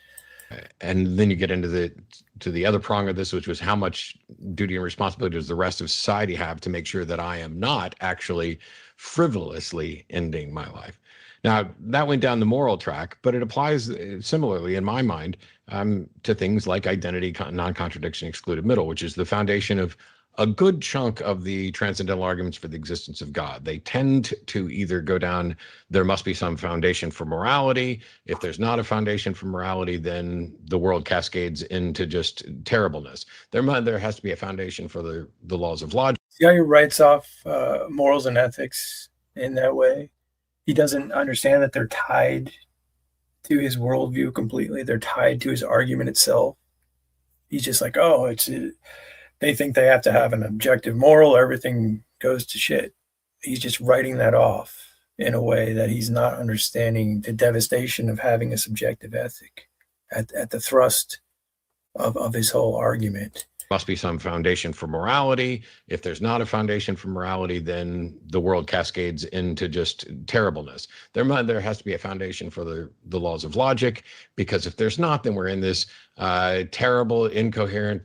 And then you get into the other prong of this, which was how much duty and responsibility does the rest of society have to make sure that I am not actually frivolously ending my life. Now, that went down the moral track, but it applies similarly, in my mind, to things like identity, non-contradiction, excluded middle, which is the foundation of a good chunk of the transcendental arguments for the existence of God. They tend to either go down, there must be some foundation for morality. If there's not a foundation for morality, then the world cascades into just terribleness. There has to be a foundation for the laws of logic. See how he writes off morals and ethics in that way? He doesn't understand that they're tied to his worldview completely. They're tied to his argument itself. He's just like, oh, they think they have to have an objective moral, everything goes to shit. He's just writing that off in a way that he's not understanding the devastation of having a subjective ethic at the thrust of his whole argument. Must be some foundation for morality. If there's not a foundation for morality, then the world cascades into just terribleness. There has to be a foundation for the laws of logic, because if there's not, then we're in this terrible, incoherent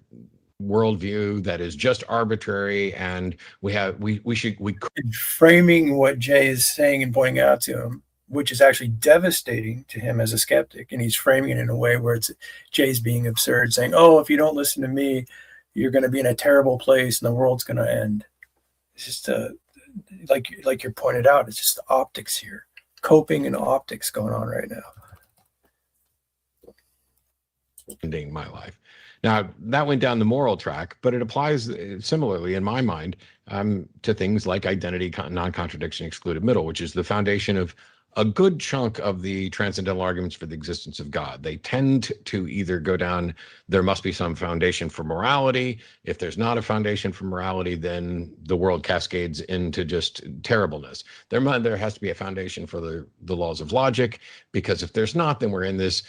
worldview that is just arbitrary, and we framing what Jay is saying and pointing out to him, which is actually devastating to him as a skeptic, and he's framing it in a way where Jay's being absurd, saying, oh, if you don't listen to me, you're going to be in a terrible place and the world's going to end. It's just like you pointed out, it's just optics here, coping and optics going on right now. Ending my life. Now, that went down the moral track, but it applies similarly, in my mind, to things like identity, non-contradiction, excluded middle, which is the foundation of a good chunk of the transcendental arguments for the existence of God. They tend to either go down, there must be some foundation for morality. If there's not a foundation for morality, then the world cascades into just terribleness. There has to be a foundation for the laws of logic, because if there's not, then we're in this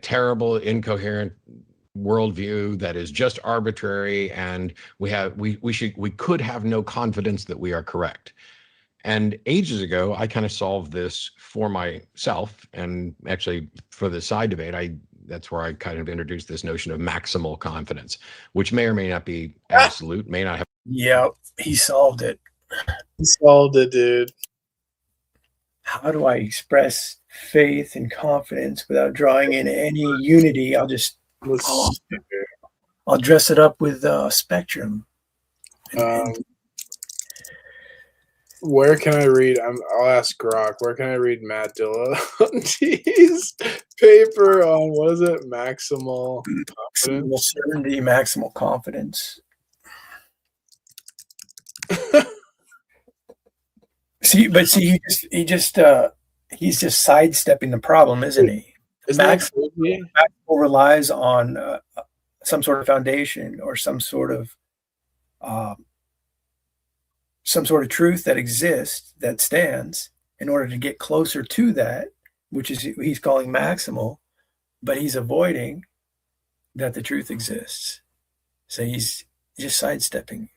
terrible, incoherent worldview that is just arbitrary, and we could have no confidence that we are correct. And ages ago, I kind of solved this for myself, and actually for the side debate, that's where I kind of introduced this notion of maximal confidence, which may or may not be absolute, may not have. Yeah, he solved it. He solved it, dude. How do I express faith and confidence without drawing in any unity? I'll dress it up with spectrum. Where can I read? I'll ask Grok. Where can I read Matt Dillon's paper on, what is it? Maximal confidence? Maximal certainty, maximal confidence. See, he just he's just sidestepping the problem, isn't he? Isn't that Maxwell crazy? relies on some sort of foundation or some sort of truth that exists, that stands, in order to get closer to that, which is he's calling maximal, but he's avoiding that the truth exists. So he's just sidestepping.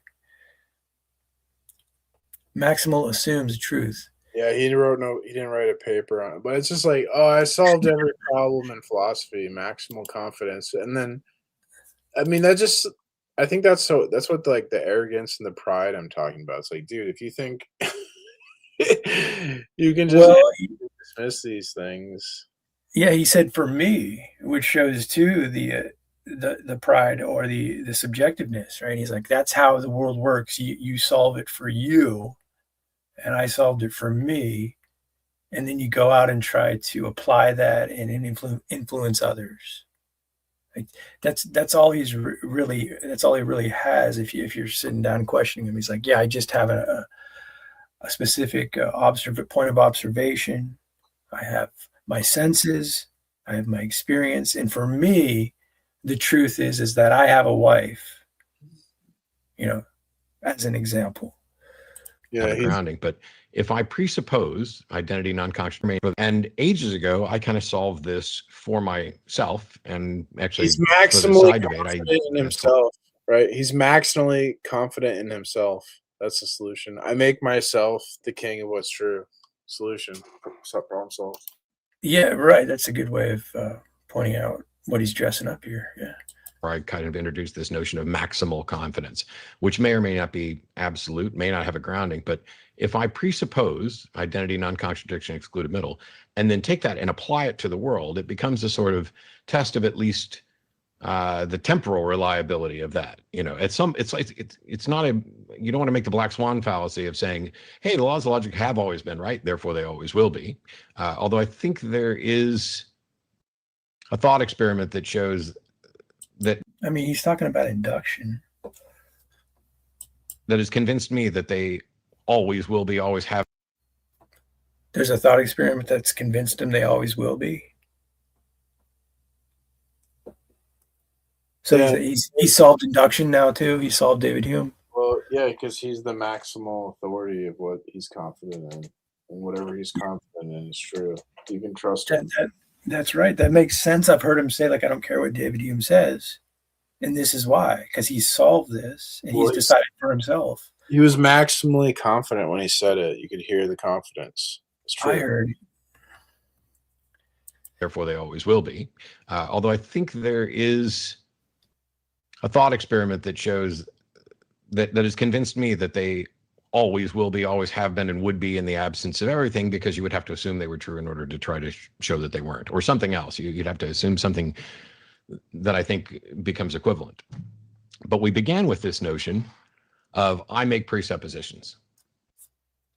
Maximal assumes truth. Yeah, he didn't write a paper on it, but it's just like, oh, I solved every problem in philosophy, maximal confidence. And then, I mean, I think that's what like the arrogance and the pride I'm talking about. It's like, dude, if you think you can just dismiss these things. Yeah, he said for me, which shows too the pride or the subjectiveness, right? He's like, that's how the world works. You solve it for you, and I solved it for me, and then you go out and try to apply that and influence others. Like, that's all he really has. If you're sitting down and questioning him, he's like, yeah, I just have a specific point of observation. I have my senses, I have my experience, and for me, the truth is that I have a wife, as an example. Yeah, grounding. But if I presuppose identity non-constraint, and ages ago I kind of solved this for myself, and actually he's maximally confident in himself, right? He's maximally confident in himself. That's the solution. I make myself the king of what's true. Solution. Problem solved. Yeah, right. That's a good way of pointing out what he's dressing up here. Yeah. I kind of introduced this notion of maximal confidence, which may or may not be absolute, may not have a grounding. But if I presuppose identity, non-contradiction, excluded middle, and then take that and apply it to the world, it becomes a sort of test of at least the temporal reliability of that. It's not you don't want to make the black swan fallacy of saying, hey, the laws of logic have always been right, therefore they always will be. Although I think there is a thought experiment that shows that, I mean, he's talking about induction, that has convinced me that they always will be, always have. There's a thought experiment that's convinced him they always will be. So yeah. He solved induction now too. He solved David Hume. Well, yeah, because he's the maximal authority of what he's confident in, and whatever he's confident in is true. You can trust him. That's right. That makes sense. I've heard him say, like, I don't care what David Hume says, and this is why, because he solved this and he's decided for himself. He was maximally confident when he said it. You could hear the confidence. It's true. I heard. Therefore, they always will be. Although I think there is a thought experiment that shows that has convinced me that they always will be, always have been, and would be in the absence of everything, because you would have to assume they were true in order to try to show that they weren't, or something else. You'd have to assume something that I think becomes equivalent. But we began with this notion of I make presuppositions,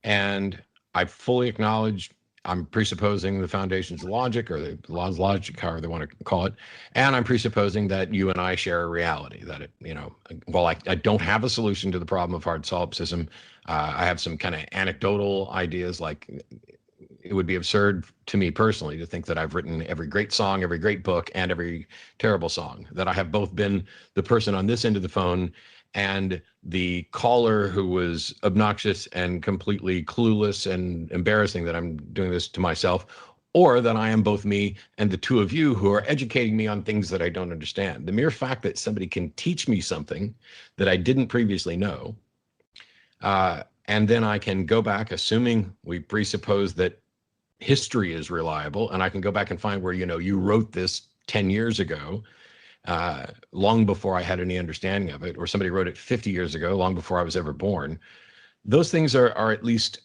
and I fully acknowledge I'm presupposing the foundations of logic, or the laws of logic, however they want to call it. And I'm presupposing that you and I share a reality, that while I don't have a solution to the problem of hard solipsism, I have some kind of anecdotal ideas. Like, it would be absurd to me personally to think that I've written every great song, every great book, and every terrible song, that I have both been the person on this end of the phone and the caller who was obnoxious and completely clueless and embarrassing, that I'm doing this to myself, or that I am both me and the two of you who are educating me on things that I don't understand. The mere fact that somebody can teach me something that I didn't previously know, and then I can go back, assuming we presuppose that history is reliable, and I can go back and find where, you wrote this 10 years ago, long before I had any understanding of it, or somebody wrote it 50 years ago, long before I was ever born. Those things are at least,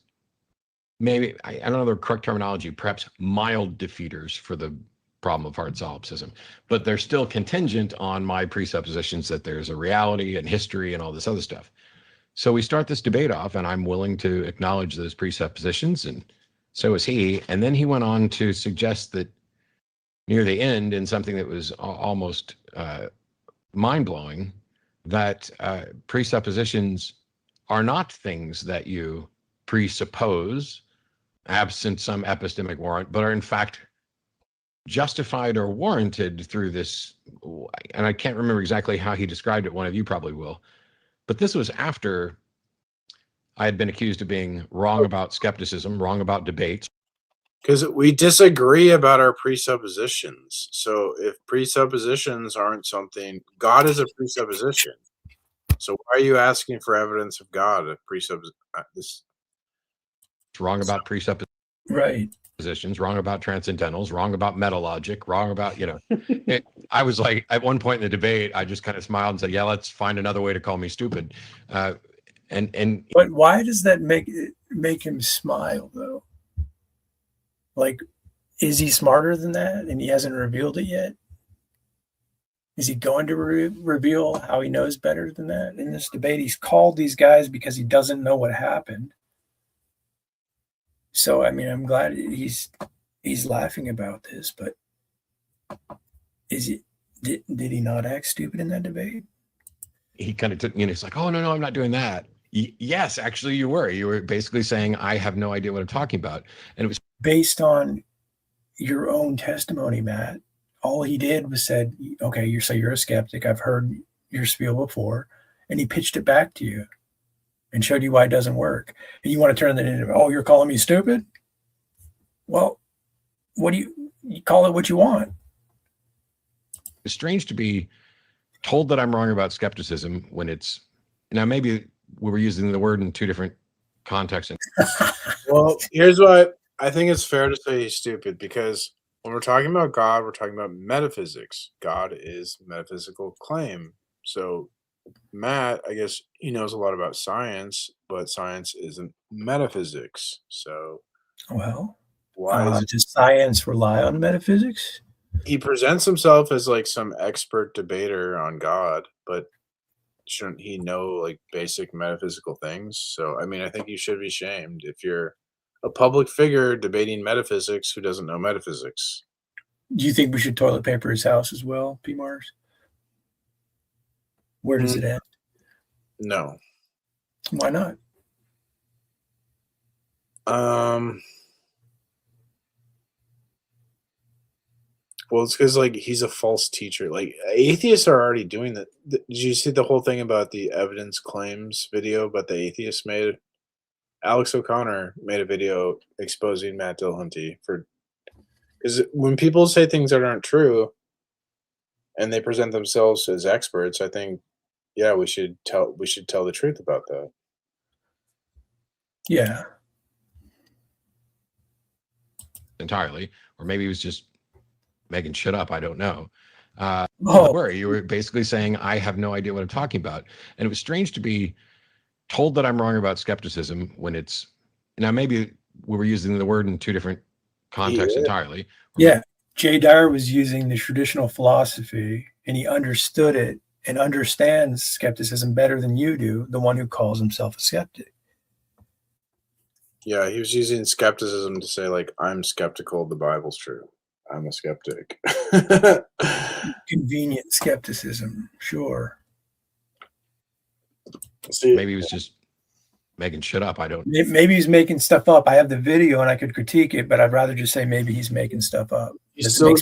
maybe, I don't know the correct terminology, perhaps mild defeaters for the problem of hard solipsism, but they're still contingent on my presuppositions that there's a reality and history and all this other stuff. So we start this debate off, and I'm willing to acknowledge those presuppositions, and so is he. And then he went on to suggest that near the end, in something that was almost mind-blowing, that presuppositions are not things that you presuppose absent some epistemic warrant, but are in fact justified or warranted through this. And I can't remember exactly how he described it. One of you probably will. But this was after I had been accused of being wrong about skepticism, wrong about debates. Because we disagree about our presuppositions. So if presuppositions aren't something, God is a presupposition. So why are you asking for evidence of God? If this wrong about presuppositions, Right. wrong about transcendentals, wrong about metalogic, wrong about, I was like, at one point in the debate, I just kind of smiled and said, yeah, let's find another way to call me stupid. But why does that make him smile though? Like, is he smarter than that and he hasn't revealed it yet? Is he going to reveal how he knows better than that in this debate? He's called these guys because he doesn't know what happened. So, I mean, I'm glad he's laughing about this, but did he not act stupid in that debate? He kind of took, he's like, oh, no, I'm not doing that. Yes, actually you were. You were basically saying, I have no idea what I'm talking about. And it was based on your own testimony, Matt. All he did was said, okay, you're a skeptic. I've heard your spiel before. And he pitched it back to you and showed you why it doesn't work. And you want to turn that into, oh, you're calling me stupid? Well, what do you call it what you want? It's strange to be told that I'm wrong about skepticism when it's, now maybe we were using the word in two different contexts. Well, here's what I think it's fair to say he's stupid, because when we're talking about God, we're talking about metaphysics. God is metaphysical claim. So Matt, I guess he knows a lot about science, but science isn't metaphysics. So, well, why does science rely on metaphysics? He presents himself as like some expert debater on God, but shouldn't he know like basic metaphysical things? So, I mean, I think you should be shamed if you're a public figure debating metaphysics who doesn't know metaphysics. Do you think we should toilet paper his house as well, P. Mars? Where does it end? No. Why not? Well, it's because like he's a false teacher. Like atheists are already doing that. Did you see the whole thing about the evidence claims video about the atheists made? Alex O'Connor made a video exposing Matt Dillahunty for, because when people say things that aren't true and they present themselves as experts, I think, yeah, we should tell the truth about that. Yeah. Entirely, or maybe he was just making shit up. I don't know. Oh. You were basically saying, I have no idea what I'm talking about. And it was strange to be told that I'm wrong about skepticism when it's, now maybe we were using the word in two different contexts entirely. Yeah. Jay Dyer was using the traditional philosophy and he understood it and understands skepticism better than you do, the one who calls himself a skeptic. Yeah, he was using skepticism to say, like, I'm skeptical the Bible's true. I'm a skeptic. Convenient skepticism, sure. See, maybe he was just making shit up. I don't. Maybe he's making stuff up. I have the video and I could critique it, but I'd rather just say maybe he's making stuff up. He's still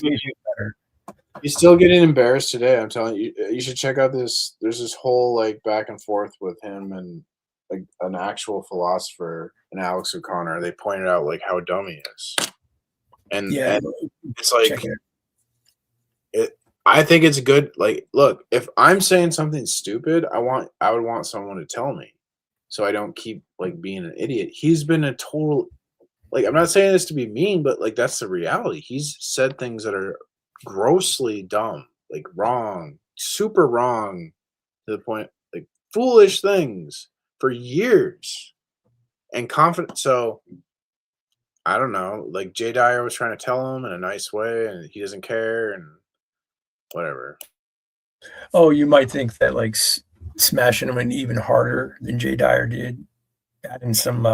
getting embarrassed today. I'm telling you, you should check out this. There's this whole like back and forth with him and like an actual philosopher and Alex O'Connor. They pointed out like how dumb he is, and it's like I think it's good. Like, look, if I'm saying something stupid, I would want someone to tell me, so I don't keep like being an idiot. He's been a total, like, I'm not saying this to be mean, but like that's the reality. He's said things that are grossly dumb, like wrong, super wrong, to the point, like foolish things for years, and confident. So I don't know. Like Jay Dyer was trying to tell him in a nice way, and he doesn't care, and whatever. Oh, you might think that like smashing him in even harder than Jay Dyer did, adding some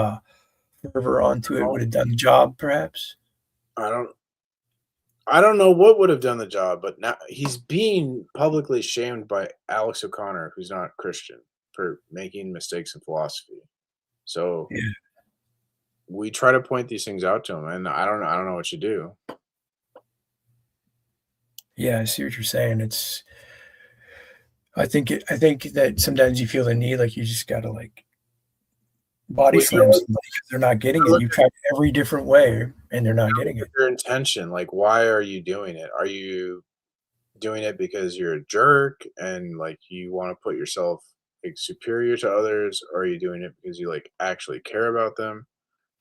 fervor onto it would have done the job, perhaps. I don't know what would have done the job, but now he's being publicly shamed by Alex O'Connor, who's not Christian, for making mistakes in philosophy. So, we try to point these things out to him, and I don't know what you do. Yeah, I see what you're saying. I think that sometimes you feel the need, like you just gotta like body slam somebody because they're not getting it. You try every different way, and they're not getting it. Your intention, like, why are you doing it? Are you doing it because you're a jerk and like you want to put yourself like superior to others, or are you doing it because you like actually care about them?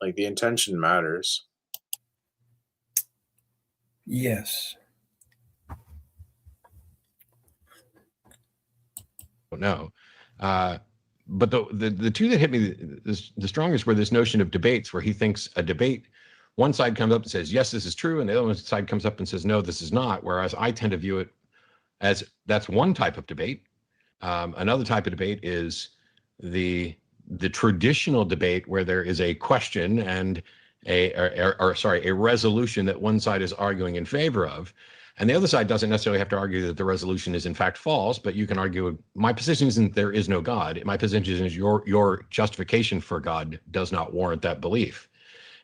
Like the intention matters. Yes. No. But the two that hit me the strongest were this notion of debates, where he thinks a debate, one side comes up and says, yes, this is true, and the other side comes up and says, no, this is not. Whereas I tend to view it as that's one type of debate. Another type of debate is the traditional debate where there is a question and a resolution that one side is arguing in favor of. And the other side doesn't necessarily have to argue that the resolution is in fact false, but you can argue, my position isn't there is no God. My position is your justification for God does not warrant that belief.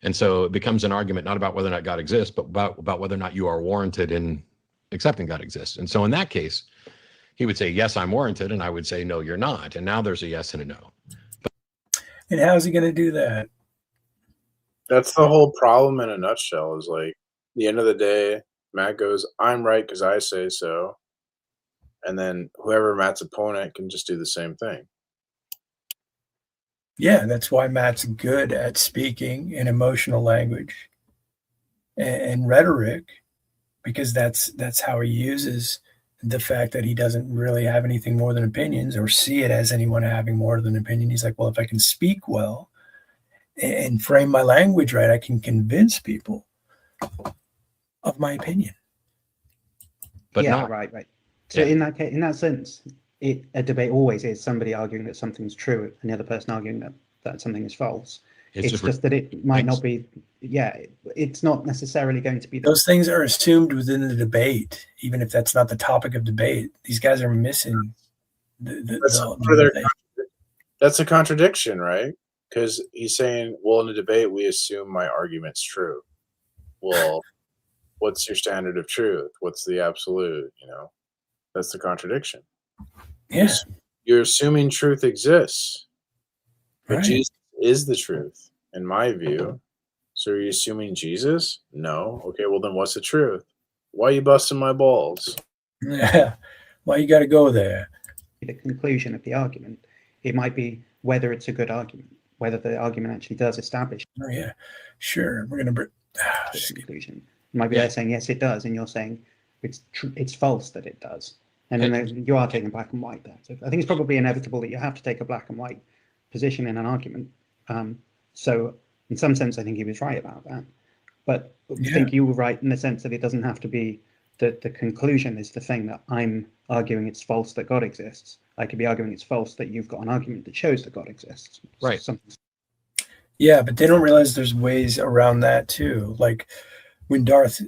And so it becomes an argument not about whether or not God exists, but about whether or not you are warranted in accepting God exists. And so in that case, he would say, yes, I'm warranted. And I would say, no, you're not. And now there's a yes and a no. And how's he going to do that? That's the whole problem in a nutshell, is like, at the end of the day, Matt goes, I'm right because I say so. And then whoever Matt's opponent can just do the same thing. Yeah, that's why Matt's good at speaking in emotional language and rhetoric, because that's how he uses the fact that he doesn't really have anything more than opinions or see it as anyone having more than opinion. He's like, well, if I can speak well and frame my language right, I can convince people of my opinion. But yeah, not right. So in that case, in that sense, a debate always is somebody arguing that something's true and the other person arguing that something is false. It's just that it might not be. Yeah, it's not necessarily going to be. Those things are assumed within the debate, even if that's not the topic of debate. These guys are missing. That's a contradiction, right? Because he's saying, well, in a debate, we assume my argument's true. Well, what's your standard of truth? What's the absolute? That's the contradiction. Yeah. You're assuming truth exists, but Right. Jesus is the truth, in my view. So are you assuming Jesus? No. Okay, well then what's the truth? Why are you busting my balls? Yeah. Why you got to go there? The conclusion of the argument. It might be whether it's a good argument, whether the argument actually does establish. Oh yeah, sure. We're gonna. The conclusion. It might be they're saying yes, it does, and you're saying it's false that it does. And then you are taking black and white there. So I think it's probably inevitable that you have to take a black and white position in an argument. So in some sense, I think he was right about that. But I think you were right in the sense that it doesn't have to be the conclusion is the thing that I'm arguing it's false that God exists. I could be arguing it's false that you've got an argument that shows that God exists. Right. Yeah, but they don't realize there's ways around that too. Like when Darth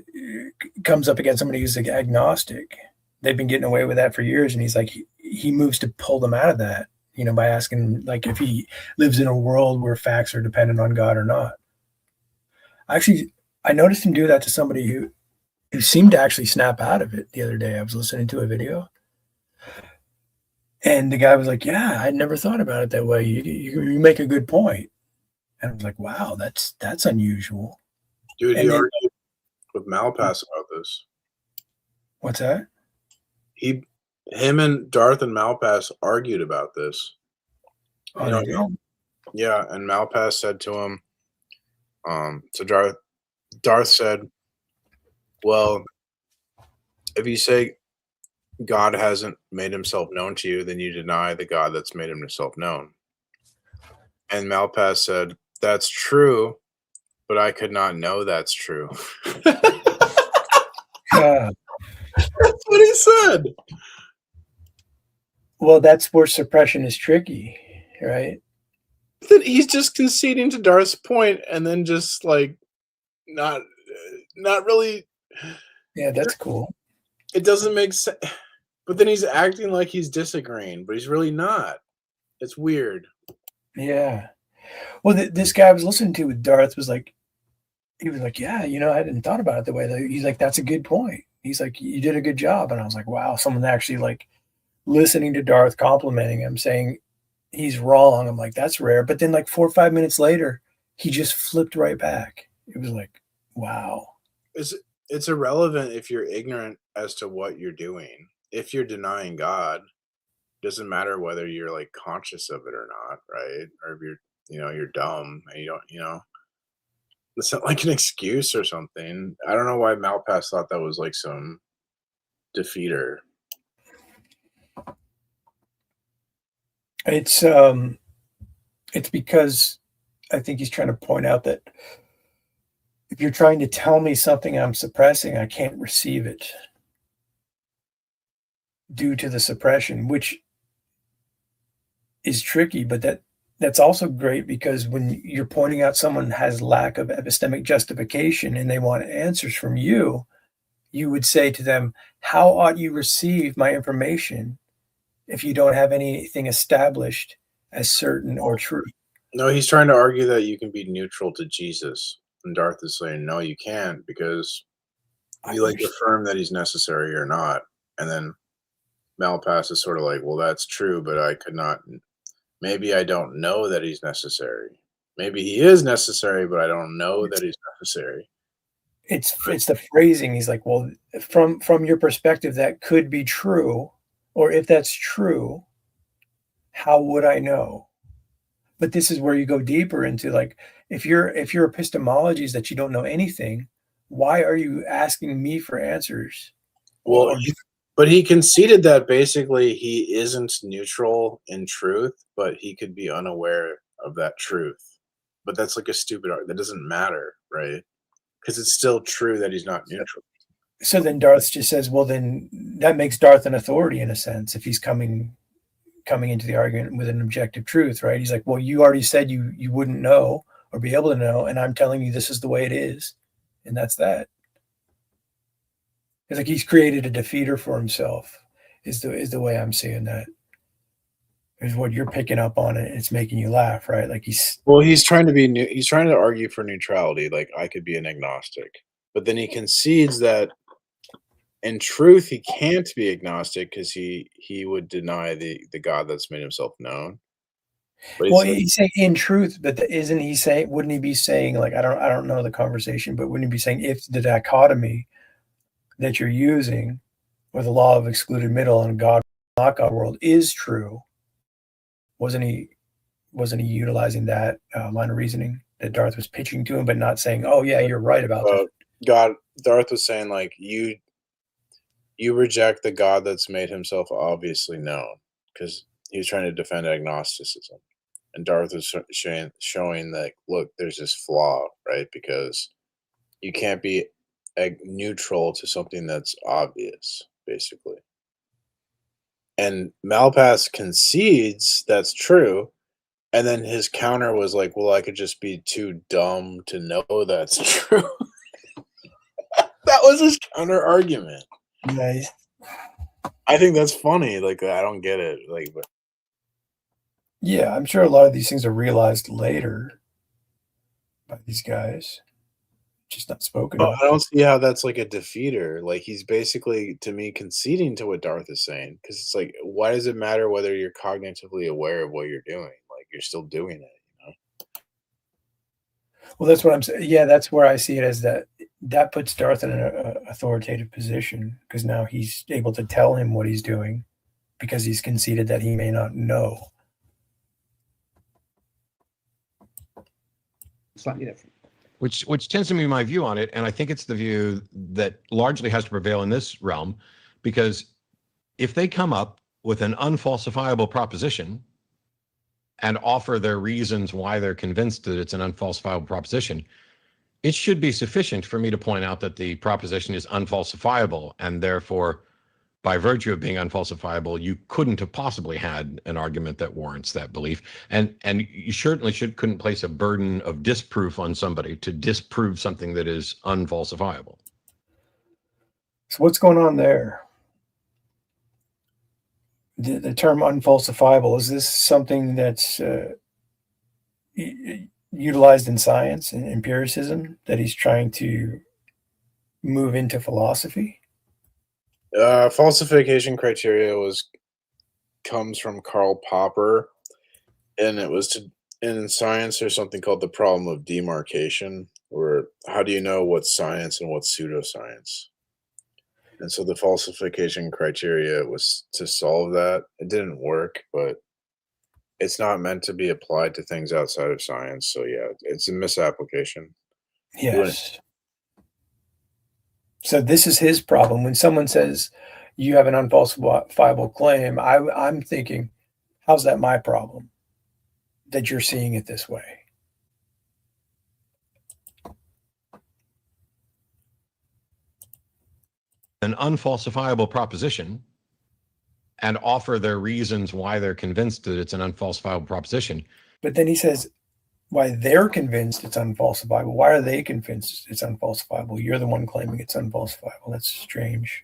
comes up against somebody who's like agnostic, they've been getting away with that for years, and he's like he moves to pull them out of that, by asking like if he lives in a world where facts are dependent on God or not. Actually, I noticed him do that to somebody who seemed to actually snap out of it the other day. I was listening to a video, and the guy was like, "Yeah, I'd never thought about it that way. You make a good point." And I was like, "Wow, that's unusual." Dude, he argued with Malpass about this. What's that? Him and Darth and Malpass argued about this. Oh, yeah, and Malpass said to him, Darth said, well, if you say God hasn't made himself known to you, then you deny the God that's made himself known. And Malpass said, that's true, but I could not know that's true. That's what he said. Well, that's where suppression is tricky, right? He's just conceding to Darth's point and then just like not really. Yeah, that's cool. It doesn't make sense. But then he's acting like he's disagreeing, but he's really not. It's weird. Yeah. Well, this guy I was listening to with Darth was like, he was like, yeah, you know, I hadn't thought about it the way that he's like, that's a good point. He's like, you did a good job. And I was like, wow, someone actually like listening to Darth complimenting him, saying he's wrong. I'm like, that's rare. But then like 4 or 5 minutes later, he just flipped right back. It was like, wow. It's irrelevant if you're ignorant as to what you're doing. If you're denying God, doesn't matter whether you're like conscious of it or not, right? Or if you're dumb and you don't, it's not like an excuse or something. I don't know why Malpass thought that was like some defeater. It's because I think he's trying to point out that if you're trying to tell me something I'm suppressing, I can't receive it due to the suppression, which is tricky, but that's also great because when you're pointing out someone has lack of epistemic justification and they want answers from you, you would say to them, how ought you receive my information if you don't have anything established as certain or true? No, he's trying to argue that you can be neutral to Jesus. And Darth is saying, no, you can't, because you like affirm that he's necessary or not. And then Malpass is sort of like, well, that's true, but I could not. Maybe I don't know that he's necessary. Maybe he is necessary, but I don't know that he's necessary. It's the phrasing. He's like, well, from your perspective, that could be true, or if that's true, how would I know? But this is where you go deeper into like, if your epistemology is that you don't know anything, why are you asking me for answers? Well, but he conceded that basically he isn't neutral in truth, but he could be unaware of that truth. But that's like a stupid argument. That doesn't matter, right? Because it's still true that he's not neutral. So then Darth just says, well, then that makes Darth an authority in a sense if he's coming into the argument with an objective truth, right? He's like, well, you already said you wouldn't know or be able to know, and I'm telling you this is the way it is, and that's that. It's like he's created a defeater for himself, is the way I'm seeing that. Is what you're picking up on, and it's making you laugh, right? Like he's trying to argue for neutrality, like I could be an agnostic, but then he concedes that in truth he can't be agnostic because he would deny the God that's made himself known. But well, he's saying in truth, but isn't he saying? Wouldn't he be saying like I don't know the conversation, but wouldn't he be saying if the dichotomy that you're using, or the law of excluded middle and God not God world is true? Wasn't he utilizing that line of reasoning that Darth was pitching to him, but not saying, "Oh yeah, you're right about that." Darth was saying like you reject the God that's made himself obviously known, because he was trying to defend agnosticism, and Darth was showing that look, there's this flaw, right? Because you can't be neutral to something that's obvious, basically. And Malpass concedes that's true, and then his counter was like, well, I could just be too dumb to know that's true. That was his counter argument. Nice. I think that's funny. Like, I don't get it. Like, but yeah, I'm sure a lot of these things are realized later by these guys, just not spoken of. I don't see how that's like a defeater. Like, he's basically, to me, conceding to what Darth is saying, because it's like, why does it matter whether you're cognitively aware of what you're doing? Like, you're still doing it, you know? Well, that's what I'm saying. Yeah, that's where I see it as that puts Darth in an authoritative position, because now he's able to tell him what he's doing because he's conceded that he may not know. Slightly different. Which tends to be my view on it, and I think it's the view that largely has to prevail in this realm, because if they come up with an unfalsifiable proposition and offer their reasons why they're convinced that it's an unfalsifiable proposition, it should be sufficient for me to point out that the proposition is unfalsifiable, and therefore, by virtue of being unfalsifiable, you couldn't have possibly had an argument that warrants that belief. And you certainly couldn't place a burden of disproof on somebody to disprove something that is unfalsifiable. So what's going on there? The term unfalsifiable, is this something that's utilized in science and empiricism that he's trying to move into philosophy? Falsification criteria comes from Karl Popper, and it was in science there's something called the problem of demarcation, or how do you know what's science and what's pseudoscience? And so the falsification criteria was to solve that. It didn't work, but it's not meant to be applied to things outside of science. So yeah, it's a misapplication. Yes. So this is his problem. When someone says you have an unfalsifiable claim, I'm thinking, how's that my problem that you're seeing it this way? An unfalsifiable proposition and offer their reasons why they're convinced that it's an unfalsifiable proposition. But then he says why they're convinced it's unfalsifiable. Why are they convinced it's unfalsifiable? You're the one claiming it's unfalsifiable. That's strange.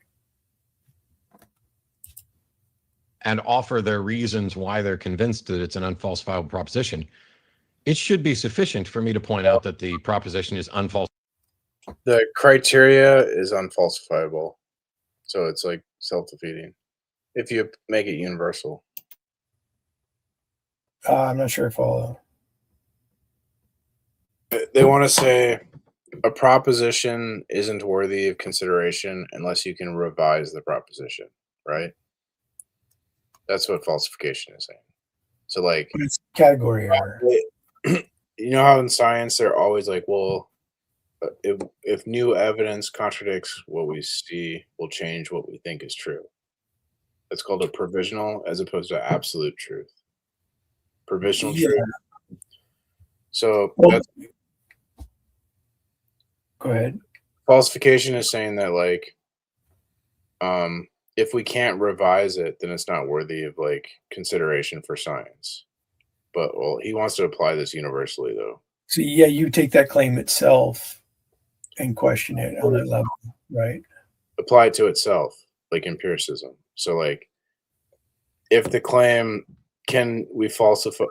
And offer their reasons why they're convinced that it's an unfalsifiable proposition. It should be sufficient for me to point out that the proposition is unfalsifiable. The criteria is unfalsifiable. So it's like self-defeating if you make it universal. I'm not sure I follow. They want to say a proposition isn't worthy of consideration unless you can revise the proposition, right? That's what falsification is saying. So like But it's category error. You know how in science they're always like, well, if new evidence contradicts what we see, we'll change what we think is true. That's called a provisional as opposed to absolute truth. Provisional truth. So that's, go ahead. Falsification is saying that like, if we can't revise it, then it's not worthy of like consideration for science. But well, he wants to apply this universally though. So yeah, you take that claim itself and question it on that level, right? Apply it to itself, like empiricism. So like, if the claim can we falsify,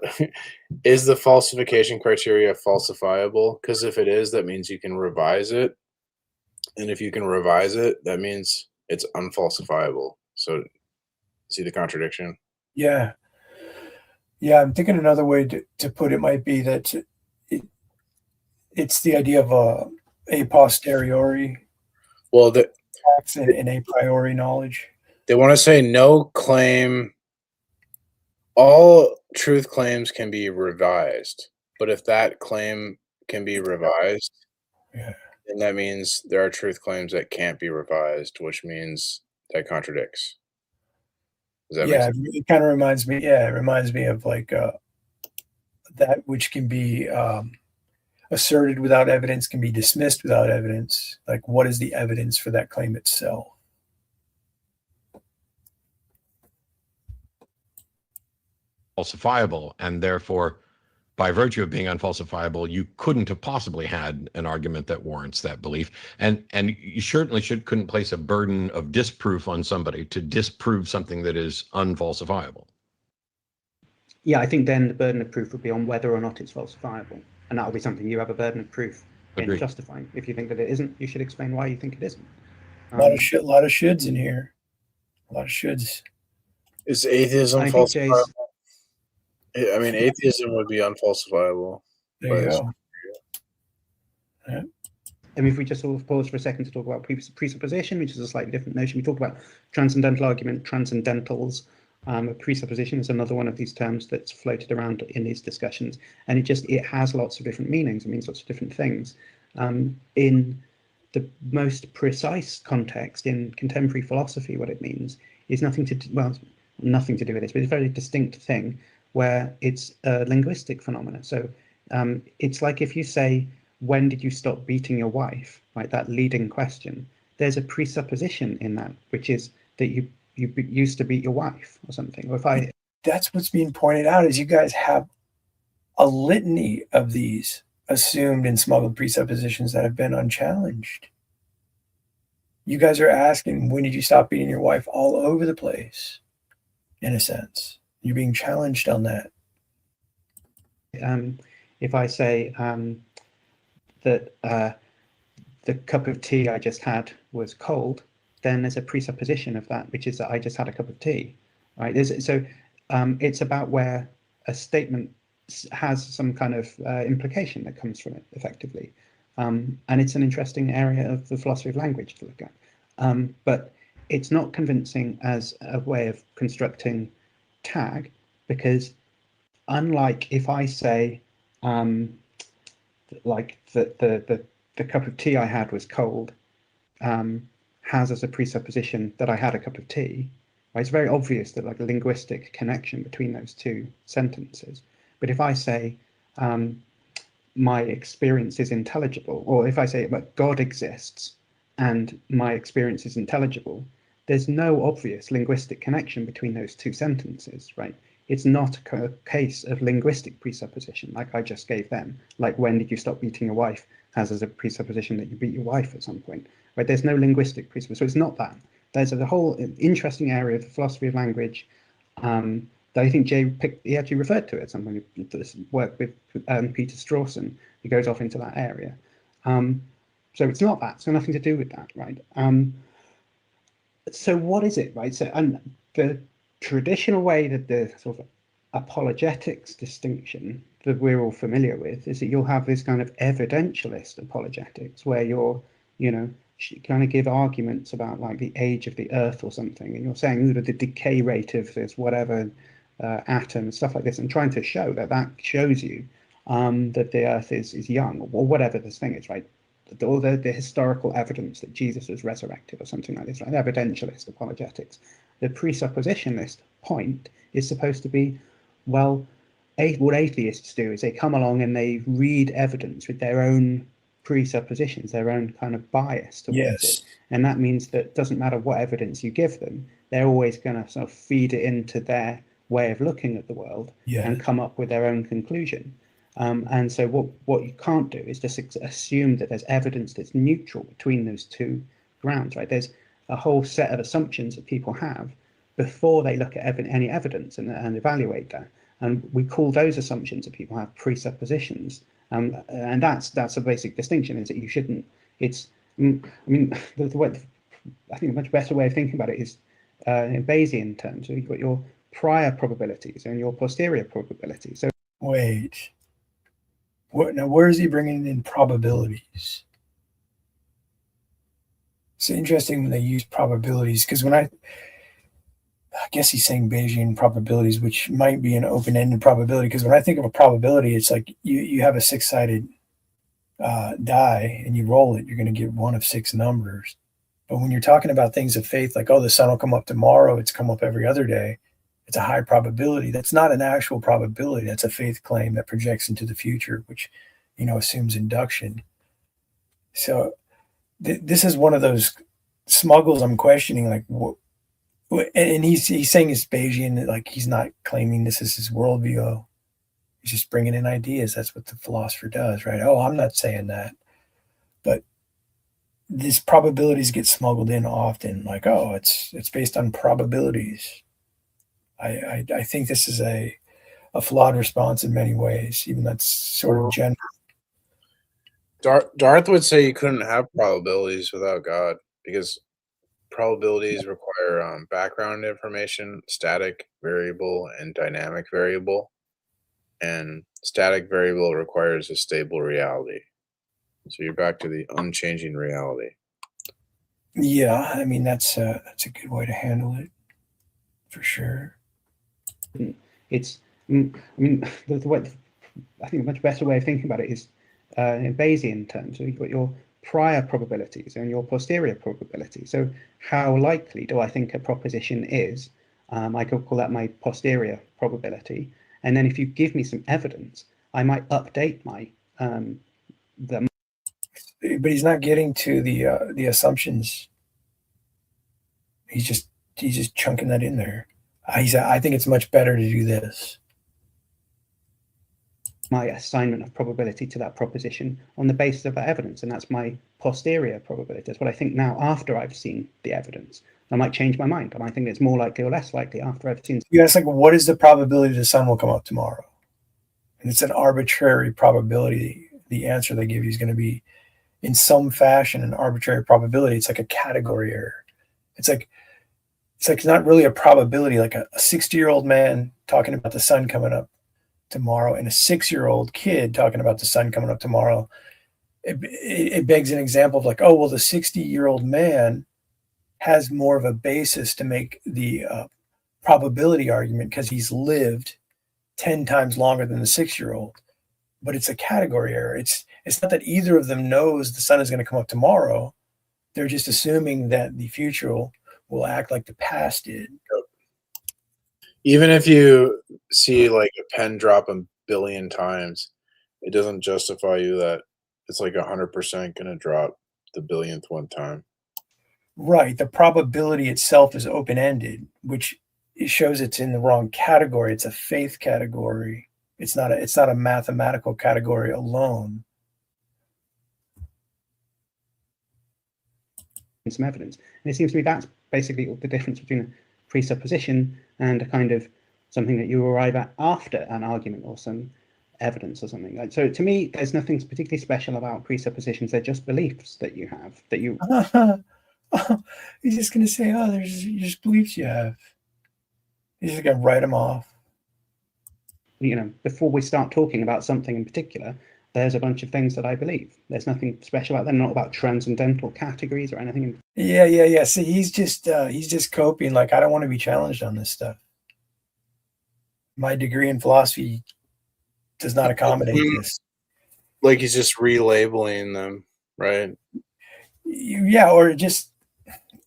is the falsification criteria falsifiable? Because if it is, that means you can revise it. And if you can revise it, that means it's unfalsifiable. So see the contradiction? Yeah. Yeah, I'm thinking another way to put it might be that it's the idea of a posteriori facts and a priori knowledge. They want to say no claim, all truth claims can be revised. But if that claim can be revised, then that means there are truth claims that can't be revised, which means that contradicts. Does that make sense? It kind of reminds me. Yeah, it reminds me of like that which can be asserted without evidence can be dismissed without evidence. Like, what is the evidence for that claim itself? Falsifiable, and therefore, by virtue of being unfalsifiable, you couldn't have possibly had an argument that warrants that belief. And you certainly couldn't place a burden of disproof on somebody to disprove something that is unfalsifiable. Yeah, I think then the burden of proof would be on whether or not it's falsifiable. And that'll be something you have a burden of proof in justifying. If you think that it isn't, you should explain why you think it isn't. A lot of shoulds in here. A lot of shoulds. Is atheism falsifiable? I mean, atheism would be unfalsifiable. There you go. Yeah. I mean, if we just sort of pause for a second to talk about presupposition, which is a slightly different notion. We talked about transcendental argument, transcendentals. A presupposition is another one of these terms that's floated around in these discussions, and it has lots of different meanings. It means lots of different things. In the most precise context in contemporary philosophy, what it means is nothing to do with this, but it's a very distinct thing where it's a linguistic phenomena. So it's like if you say, when did you stop beating your wife? Right, that leading question. There's a presupposition in that, which is that you used to beat your wife or something. Or that's what's being pointed out is you guys have a litany of these assumed and smuggled presuppositions that have been unchallenged. You guys are asking, when did you stop beating your wife, all over the place, in a sense. You're being challenged on that. if I say that the cup of tea I just had was cold, then there's a presupposition of that, which is that I just had a cup of tea, right? It's about where a statement has some kind of implication that comes from it, effectively. And it's an interesting area of the philosophy of language to look at. But it's not convincing as a way of constructing tag, because unlike if I say, like the cup of tea I had was cold, has as a presupposition that I had a cup of tea. Right? It's very obvious that like a linguistic connection between those two sentences. But if I say my experience is intelligible, or if I say that God exists and my experience is intelligible, there's no obvious linguistic connection between those two sentences, right? It's not a case of linguistic presupposition like I just gave them, like when did you stop beating your wife has as a presupposition that you beat your wife at some point, right? There's no linguistic presupposition, so it's not that. There's a whole interesting area of the philosophy of language that I think he actually referred to it at some point. This work with Peter Strawson, he goes off into that area. So it's not that, so nothing to do with that, right? So what is it, right? So, and the traditional way that the sort of apologetics distinction that we're all familiar with is that you'll have this kind of evidentialist apologetics where you're, kind of give arguments about like the age of the earth or something, and you're saying the decay rate of this whatever atom, stuff like this, and trying to show that shows you that the earth is young, or whatever this thing is, right? All the historical evidence that Jesus was resurrected or something like this, right? Evidentialist apologetics. The presuppositionalist point is supposed to be, well, what atheists do is they come along and they read evidence with their own presuppositions, their own kind of bias towards it. And that means that it doesn't matter what evidence you give them, they're always going to sort of feed it into their way of looking at the world and come up with their own conclusion. And so what you can't do is just assume that there's evidence that's neutral between those two grounds, right? There's a whole set of assumptions that people have before they look at any evidence and evaluate that. And we call those assumptions that people have presuppositions. And that's a basic distinction, is that you shouldn't, it's, I mean, I think a much better way of thinking about it is in Bayesian terms. So you've got your prior probabilities and your posterior probabilities. So wait. Now, where is he bringing in probabilities? It's interesting when they use probabilities, because when I guess he's saying Bayesian probabilities, which might be an open-ended probability, because when I think of a probability, it's like you have a six-sided die and you roll it, you're going to get one of six numbers. But when you're talking about things of faith, like, oh, the sun will come up tomorrow, it's come up every other day, it's a high probability. That's not an actual probability. That's a faith claim that projects into the future, which, assumes induction. So this is one of those smuggles I'm questioning, like, and he's saying it's Bayesian, like he's not claiming this is his worldview. He's just bringing in ideas. That's what the philosopher does, right? Oh, I'm not saying that. But these probabilities get smuggled in often, like, oh, it's based on probabilities. I think this is a flawed response in many ways, even that's sort of general. Darth would say you couldn't have probabilities without God, because probabilities require background information, static variable and dynamic variable, and static variable requires a stable reality. So you're back to the unchanging reality. Yeah, I mean that's a good way to handle it, for sure. It's, I mean, I think a much better way of thinking about it is in Bayesian terms. So you've got your prior probabilities and your posterior probabilities. So how likely do I think a proposition is? I could call that my posterior probability. And then if you give me some evidence, I might update my But he's not getting to the assumptions. He's just chunking that in there. I think it's much better to do this. My assignment of probability to that proposition on the basis of that evidence, and that's my posterior probability. That's what I think now after I've seen the evidence. I might change my mind. I might think it's more likely or less likely after I've seen. You ask, like, what is the probability the sun will come up tomorrow? And and it's an arbitrary probability. The answer they give you is going to be, in some fashion, an arbitrary probability. It's like a category error. It's like it's not really a probability. Like a 60-year-old man talking about the sun coming up tomorrow, and a 6-year-old kid talking about the sun coming up tomorrow. It begs an example of like, oh well, the 60-year-old man has more of a basis to make the probability argument because he's lived 10 times longer than the 6-year-old. But it's a category error. It's not that either of them knows the sun is going to come up tomorrow. They're just assuming that the future will act like the past did. Even if you see like a pen drop a billion times, it doesn't justify you that it's like 100% going to drop the billionth one time. Right. The probability itself is open-ended, which it shows it's in the wrong category. It's a faith category. It's not a mathematical category alone. Some evidence. And it seems to me that's basically the difference between a presupposition and a kind of something that you arrive at after an argument or some evidence or something. Like, so to me, there's nothing particularly special about presuppositions. They're just beliefs that you have, that you... He's just going to say, oh, there's just beliefs you have. He's just going to write them off. You know, before we start talking about something in particular, there's a bunch of things that I believe. There's nothing special about them, not about transcendental categories or anything. Yeah. See, he's just coping. Like, I don't want to be challenged on this stuff. My degree in philosophy does not accommodate this. Like he's just relabeling them, right? Yeah, or just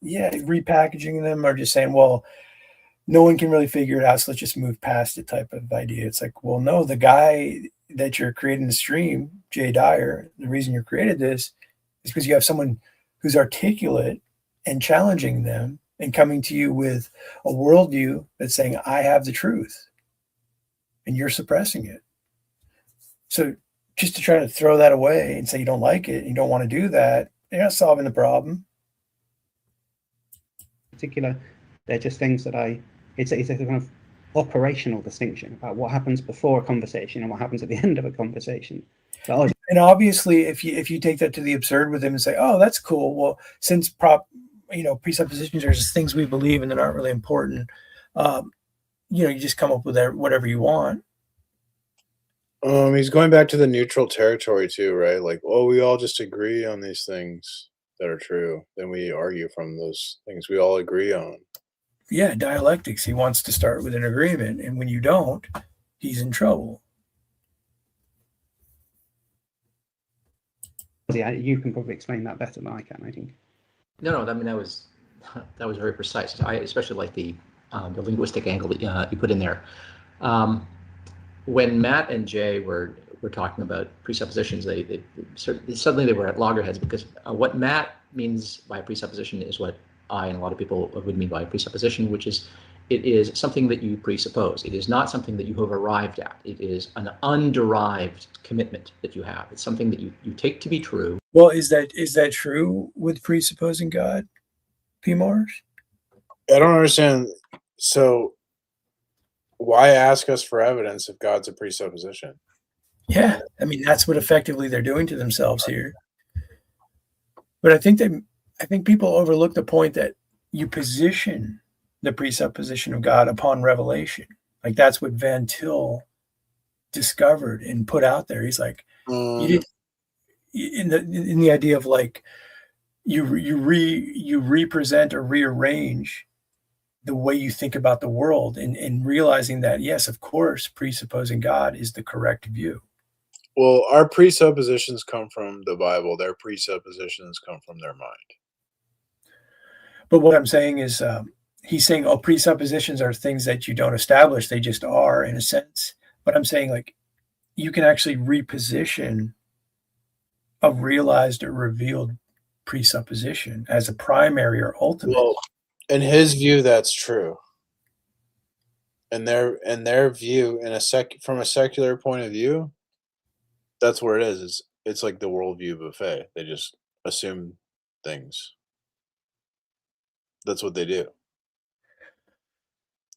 repackaging them, or just saying, well, no one can really figure it out, so let's just move past it type of idea. It's like, well, no, the guy that you're creating the stream, Jay Dyer, the reason you created this is because you have someone who's articulate and challenging them and coming to you with a worldview that's saying, I have the truth, and you're suppressing it. So just to try to throw that away and say you don't like it, you don't want to do that, you're not solving the problem. Particular, they're just things that it's a kind of operational distinction about what happens before a conversation and what happens at the end of a conversation. And obviously, if you take that to the absurd with him and say, oh, that's cool. Well, since presuppositions are just things we believe and they're not really important, you just come up with whatever you want. He's going back to the neutral territory too, right? Like, oh, we all just agree on these things that are true. Then we argue from those things we all agree on. Yeah, dialectics. He wants to start with an agreement, and when you don't, he's in trouble. Yeah, you can probably explain that better than I can, I think. No, I mean that was very precise. I especially like the linguistic angle that you put in there. When Matt and Jay were talking about presuppositions, they suddenly they were at loggerheads, because what Matt means by a presupposition is what I and a lot of people would mean by a presupposition, which is it is something that you presuppose. It is not something that you have arrived at. It is an underived commitment that you have. It's something that you take to be true. Well, is that true with presupposing God, P. Mars? I don't understand. So why ask us for evidence if God's a presupposition? Yeah, I mean, that's what effectively they're doing to themselves here. But I think people overlook the point that you position the presupposition of God upon revelation. Like, that's what Van Til discovered and put out there. He's like, you did in the idea of like you represent or rearrange the way you think about the world, and realizing that, yes, of course, presupposing God is the correct view. Well, our presuppositions come from the Bible. Their presuppositions come from their mind. But what I'm saying is, he's saying, oh, presuppositions are things that you don't establish. They just are, in a sense. But I'm saying, like, you can actually reposition a realized or revealed presupposition as a primary or ultimate. Well, in his view, that's true. In their view, from a secular point of view, that's where it is. It's like the worldview buffet. They just assume things. That's what they do.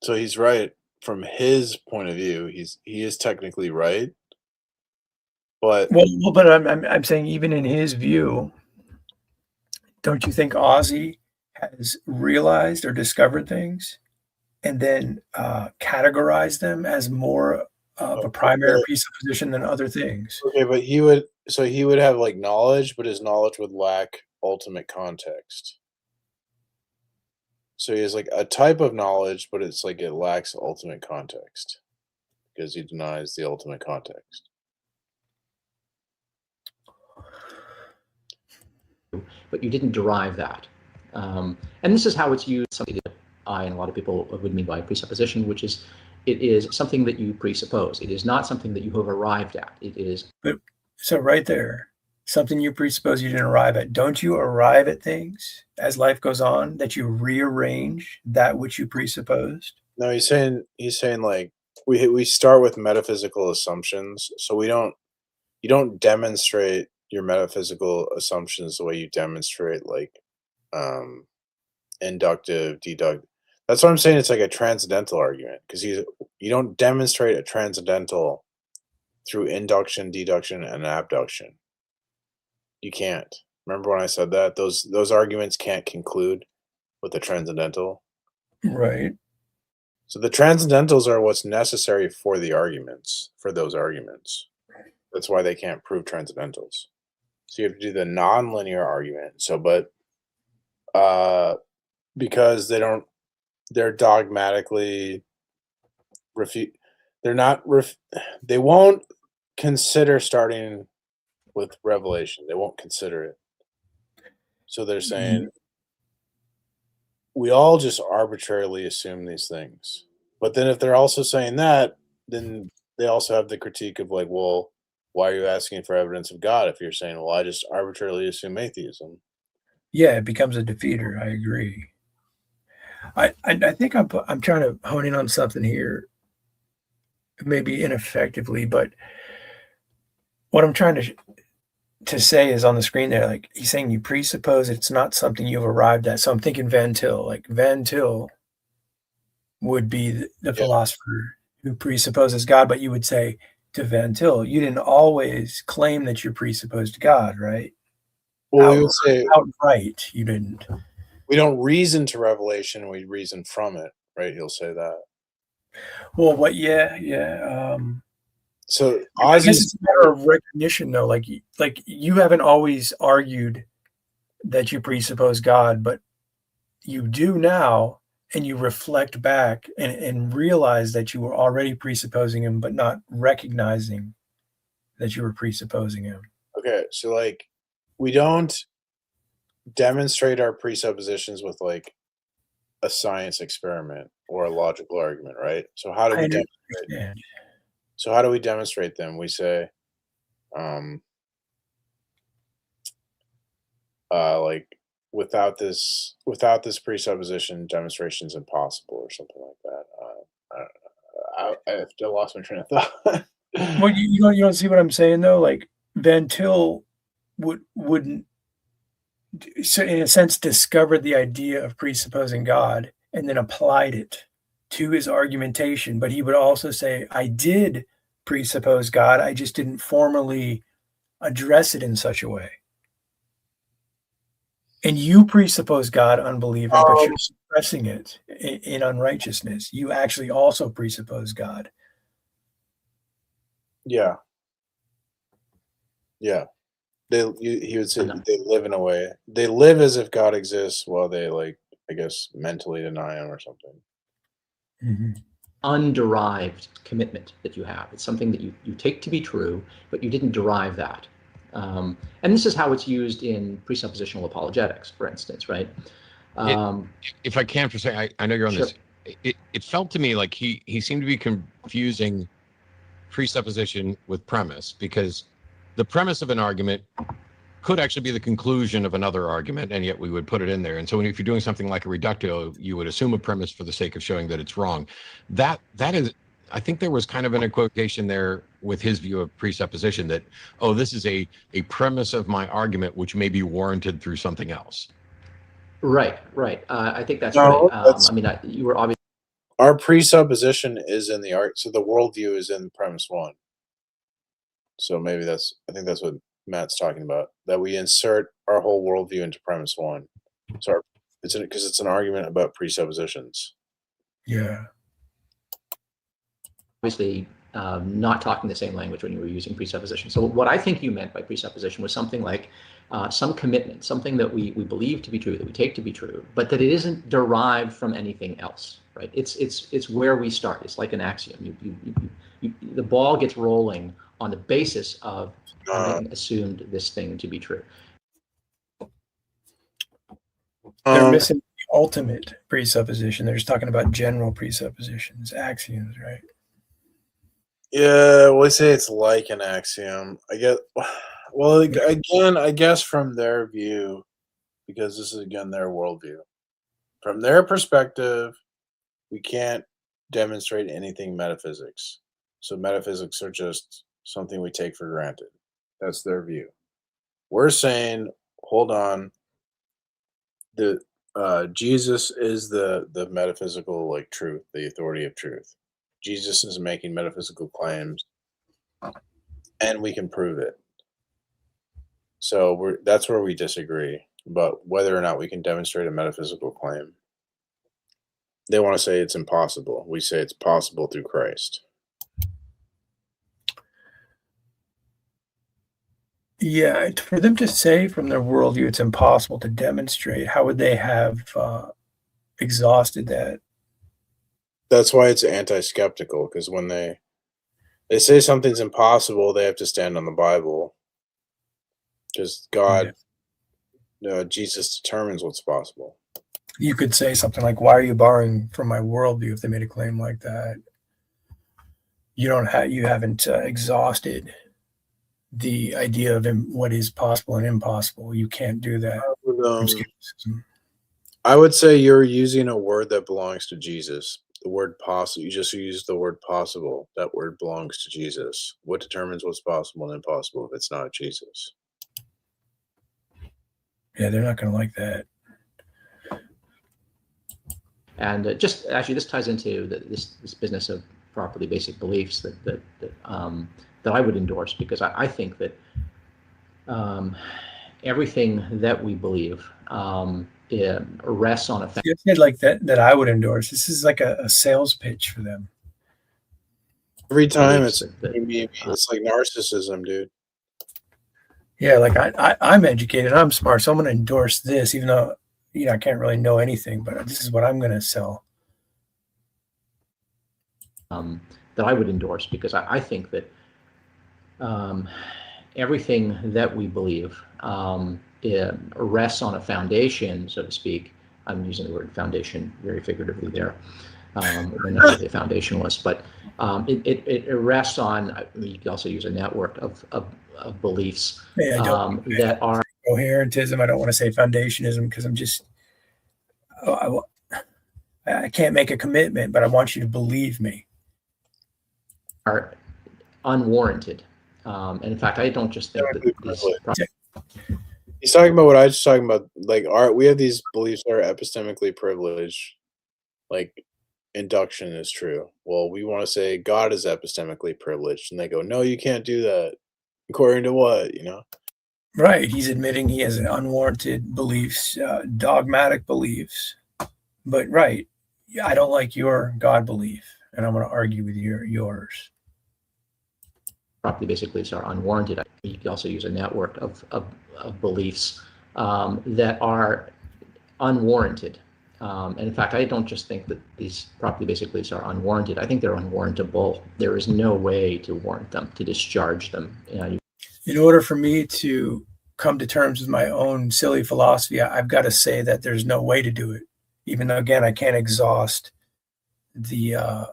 So he's right from his point of view. He is technically right, But but I'm saying even in his view, don't you think Ozzy has realized or discovered things and then categorized them as more of a primary presupposition than other things? okay, but he would have like knowledge, but his knowledge would lack ultimate context. So he has like a type of knowledge, but it's like it lacks ultimate context because he denies the ultimate context. But you didn't derive that. And this is how it's used, something that I and a lot of people would mean by presupposition, which is it is something that you presuppose. It is not something that you have arrived at. It is. But so right there, something you presuppose you didn't arrive at. Don't you arrive at things as life goes on that you rearrange that which you presupposed? No, he's saying like we start with metaphysical assumptions, so you don't demonstrate your metaphysical assumptions the way you demonstrate like inductive, deductive. That's what I'm saying. It's like a transcendental argument because you don't demonstrate a transcendental through induction, deduction, and abduction. You can't. Remember when I said that? Those arguments can't conclude with the transcendental. Right. So the transcendentals are what's necessary for the arguments, for those arguments. That's why they can't prove transcendentals. So you have to do the nonlinear argument. So, but because they're dogmatically refute. They won't consider starting with revelation. They won't consider it. So they're saying we all just arbitrarily assume these things. But then if they're also saying that, then they also have the critique of like, well, why are you asking for evidence of God if you're saying, well, I just arbitrarily assume atheism? Yeah, it becomes a defeater. I agree. I think I'm trying to hone in on something here, maybe ineffectively, but what I'm trying to say is on the screen there, like he's saying you presuppose it's not something you've arrived at. So I'm thinking Van Til. Like Van Til would be the philosopher who presupposes God, but you would say to Van Til, you didn't always claim that you presupposed God, right? Well, we would say outright you didn't. We don't reason to revelation; we reason from it, right? He'll say that. Well, what? Yeah. So I guess it's a matter of recognition, though. Like you haven't always argued that you presuppose God, but you do now, and you reflect back and realize that you were already presupposing him, but not recognizing that you were presupposing him. Okay, so like we don't demonstrate our presuppositions with like a science experiment or a logical argument, right? So how do we demonstrate? So how do we demonstrate them? We say, like without this presupposition, demonstration is impossible, or something like that. I lost my train of thought. Well, you don't see what I'm saying though. Like Van Til wouldn't, so in a sense, discovered the idea of presupposing God and then applied it to his argumentation. But he would also say, I did presuppose God, I just didn't formally address it in such a way. And you presuppose God, unbeliever, but you're suppressing it in unrighteousness. You actually also presuppose God. Yeah. He would say they live in a way. They live as if God exists while they, like, I guess, mentally deny him or something. Mm-hmm. Underived commitment that you have. It's something that you take to be true, but you didn't derive that. And this is how it's used in presuppositional apologetics, for instance, right? If I can for a second, I know you're on Sure. this. It felt to me like he seemed to be confusing presupposition with premise, because the premise of an argument could actually be the conclusion of another argument, and yet we would put it in there. And so if you're doing something like a reductio, you would assume a premise for the sake of showing that it's wrong. That is, I think there was kind of an equivocation there with his view of presupposition that, oh, this is a premise of my argument which may be warranted through something else. Right. I think that's No, right. You were obviously. Our presupposition is in the art, so the worldview is in premise one. So maybe I think that's what Matt's talking about. That we insert our whole worldview into premise one. So because it's an argument about presuppositions. Yeah. Obviously, not talking the same language when you were using presupposition. So what I think you meant by presupposition was something like some commitment, something that we believe to be true, that we take to be true, but that it isn't derived from anything else, right? It's where we start. It's like an axiom. The ball gets rolling on the basis of having assumed this thing to be true. They're missing the ultimate presupposition. They're just talking about general presuppositions, axioms, right? Yeah, we say it's like an axiom. I get. Well, again, I guess from their view, because this is again their worldview. From their perspective, we can't demonstrate anything metaphysics. So metaphysics are just something we take for granted. That's their view. We're saying, hold on. Jesus is the metaphysical like truth, the authority of truth. Jesus is making metaphysical claims, and we can prove it. So that's where we disagree about whether or not we can demonstrate a metaphysical claim. They want to say it's impossible. We say it's possible through Christ. Yeah, for them to say from their worldview it's impossible to demonstrate, how would they have exhausted that? That's why it's anti-skeptical, because when they say something's impossible, they have to stand on the Bible. Because God, Jesus determines what's possible. You could say something like, why are you borrowing from my worldview if they made a claim like that? You haven't exhausted the idea of what is possible and impossible. You can't do that. I would say you're using a word that belongs to Jesus. The word possible, you just use the word possible. That word belongs to Jesus. What determines what's possible and impossible if it's not Jesus? Yeah, they're not going to like that. And just actually, this ties into this business of properly basic beliefs that I would endorse, because I think that everything that we believe rests on a fact. You said like that I would endorse. This is like a sales pitch for them. Every time it's like narcissism, dude. Yeah, like I'm educated, I'm smart, so I'm going to endorse this, even though I can't really know anything, but this is what I'm going to sell. That I would endorse, because I think that everything that we believe rests on a foundation, so to speak. I'm using the word foundation very figuratively there. It may not be what the foundation was, but it rests on, you can also use a network of beliefs that are coherentism. I don't want to say foundationism, because I'm just, I can't make a commitment, but I want you to believe me. Are unwarranted. And in fact, I don't just think that he's talking about what I was talking about. Like, we have these beliefs that are epistemically privileged. Like, induction is true. Well, we want to say God is epistemically privileged, and they go, "No, you can't do that." According to what, Right. He's admitting he has unwarranted beliefs, dogmatic beliefs. But right, I don't like your God belief, and I'm going to argue with yours. Properly basic beliefs are unwarranted. You can also use a network of beliefs that are unwarranted. And in fact, I don't just think that these properly basic beliefs are unwarranted. I think they're unwarrantable. There is no way to warrant them, to discharge them. In order for me to come to terms with my own silly philosophy, I've got to say that there's no way to do it. Even though, again, I can't exhaust the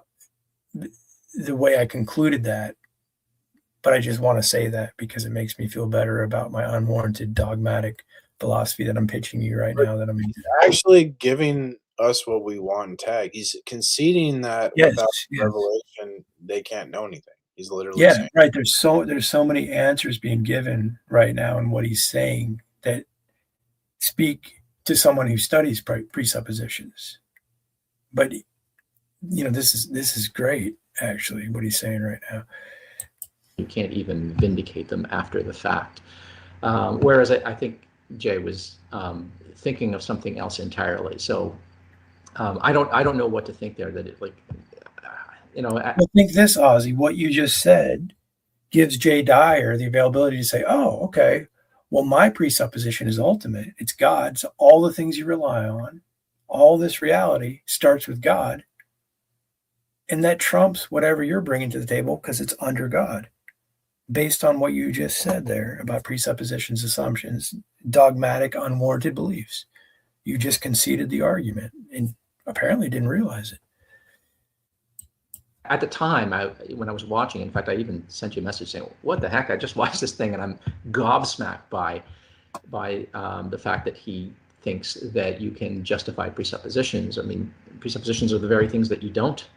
way I concluded that. But I just want to say that because it makes me feel better about my unwarranted dogmatic philosophy that I'm pitching you right now. That I'm actually giving us what we want in tag. He's conceding that without revelation, they can't know anything. He's literally saying, right. There's so many answers being given right now in what he's saying that speak to someone who studies presuppositions. But this is great, actually, what he's saying right now. you can't even vindicate them after the fact. Whereas I think Jay was thinking of something else entirely. So I don't know what to think there. That it, like, I think this, Ozzy, what you just said gives Jay Dyer the availability to say, "Oh, okay. Well, my presupposition is ultimate. It's God. So all the things you rely on, all this reality starts with God, and that trumps whatever you're bringing to the table because it's under God." Based on what you just said there about presuppositions, assumptions, dogmatic, unwarranted beliefs. You just conceded the argument and apparently didn't realize it. At the time, when I was watching, in fact, I even sent you a message saying, "What the heck? I just watched this thing and I'm gobsmacked by the fact that he thinks that you can justify presuppositions. I mean, presuppositions are the very things that you don't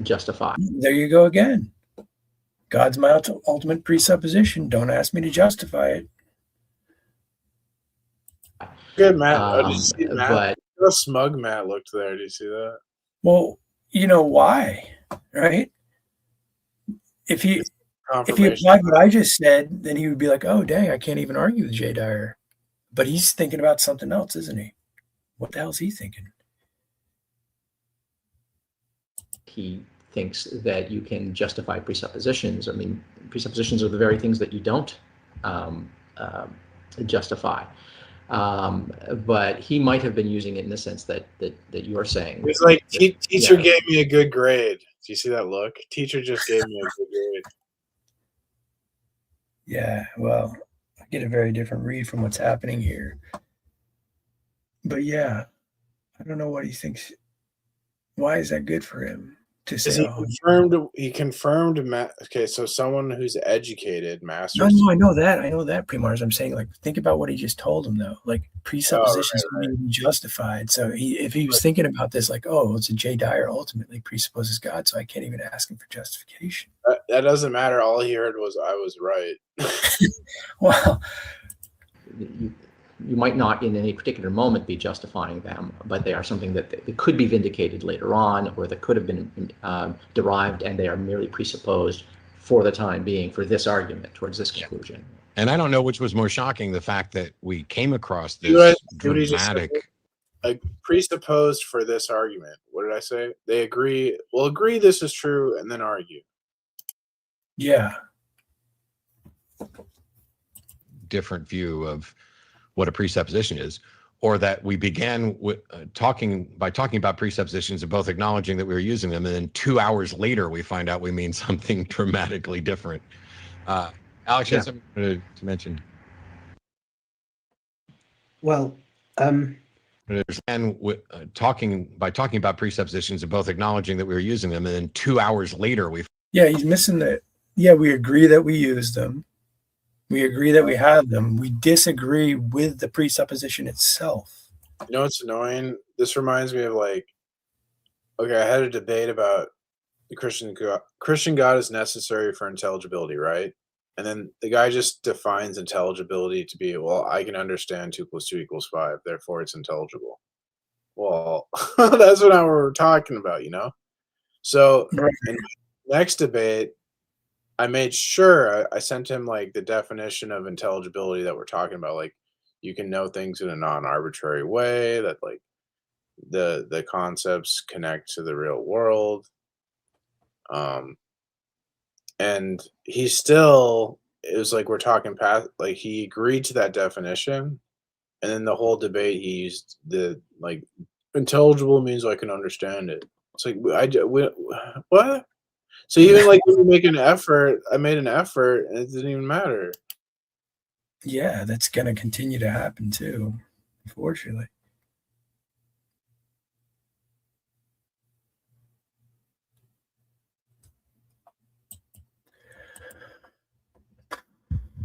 justify." There you go again. God's my ultimate presupposition. Don't ask me to justify it. Good, Matt. Did you see Matt? But How smug Matt looked there. Did you see that? Well, you know why, right? If he applied what I just said, then he would be like, "Oh, dang, I can't even argue with Jay Dyer." But he's thinking about something else, isn't he? What the hell is he thinking? he thinks that you can justify presuppositions. I mean, presuppositions are the very things that you don't justify. But he might have been using it in the sense that you're saying. It's like teacher gave me a good grade. Do you see that look? Teacher just gave me a good grade. Yeah, well, I get a very different read from what's happening here. But yeah, I don't know what he thinks. Why is that good for him to say? He confirmed. Okay, so someone who's educated, master's. No, I know that, Primars. I'm saying, like, think about what he just told him, though. Like, presuppositions are even justified. So if he was thinking about this, like, oh, it's a Jay Dyer ultimately presupposes God, so I can't even ask him for justification. That doesn't matter. All he heard was I was right. Well, you might not in any particular moment be justifying them, but they are something that could be vindicated later on, or that could have been derived, and they are merely presupposed for the time being for this argument towards this conclusion. And I don't know which was more shocking, the fact that we came across this dramatic... presupposed for this argument. What did I say? They agree. Well, agree this is true, and then argue. Yeah. Different view of what a presupposition is, or that we began with talking about presuppositions and both acknowledging that we were using them, and then 2 hours later we find out we mean something dramatically different. Alex, you have something to mention? Well, and talking about presuppositions and both acknowledging that we were using them, and then 2 hours later we. Yeah, he's missing that. Yeah, we agree that we use them. We agree that we have them. We disagree with the presupposition itself. You know what's annoying? This reminds me of, like, okay, I had a debate about the Christian God is necessary for intelligibility, right? And then the guy just defines intelligibility to be, well, I can understand 2 + 2 = 5, therefore it's intelligible. Well, that's what we're talking about, you know? So in the next debate, I made sure I sent him, like, the definition of intelligibility that we're talking about. Like, you can know things in a non-arbitrary way, that, like, the concepts connect to the real world. And he still, it was like we're talking past, like, he agreed to that definition, and then the whole debate he used the, like, intelligible means I can understand it. It's like, what? So even, like, when you make an effort, I made an effort, and it didn't even matter. Yeah, that's going to continue to happen too, unfortunately.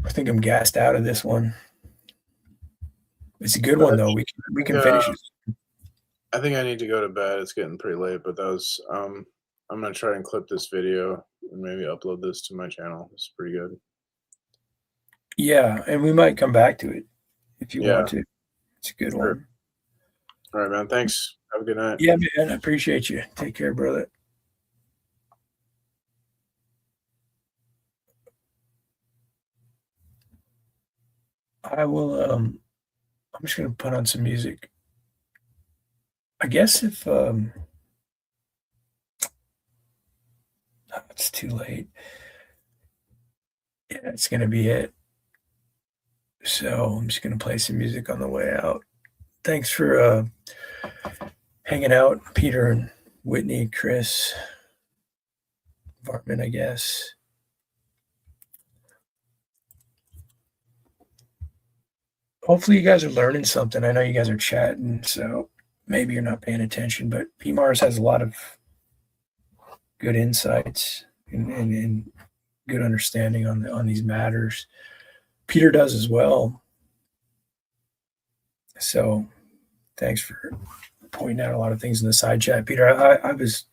I think I'm gassed out of this one. It's a good one, though. We can finish it. I think I need to go to bed. It's getting pretty late, but that was I'm gonna try and clip this video and maybe upload this to my channel. It's pretty good. Yeah, and we might come back to it if you want to. It's a good one. All right, man. Thanks. Have a good night. Yeah, man. I appreciate you. Take care, brother. I will. I'm just gonna put on some music. I guess if it's too late, yeah, it's gonna be it. So I'm just gonna play some music on the way out. Thanks for hanging out, Peter and Whitney, Chris, Vartman, I guess. Hopefully you guys are learning something. I know you guys are chatting, so maybe you're not paying attention, but PMARS has a lot of good insights and good understanding on these matters. Peter does as well. So thanks for pointing out a lot of things in the side chat, Peter. I was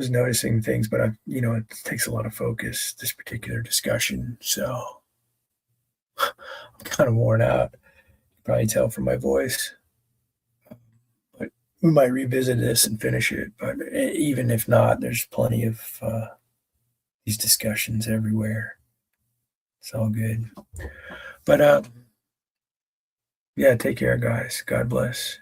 noticing things, but it takes a lot of focus, this particular discussion. So I'm kind of worn out. You can probably tell from my voice. But we might revisit this and finish it. But even if not, there's plenty of these discussions everywhere. It's all good. But yeah, take care, guys. God bless.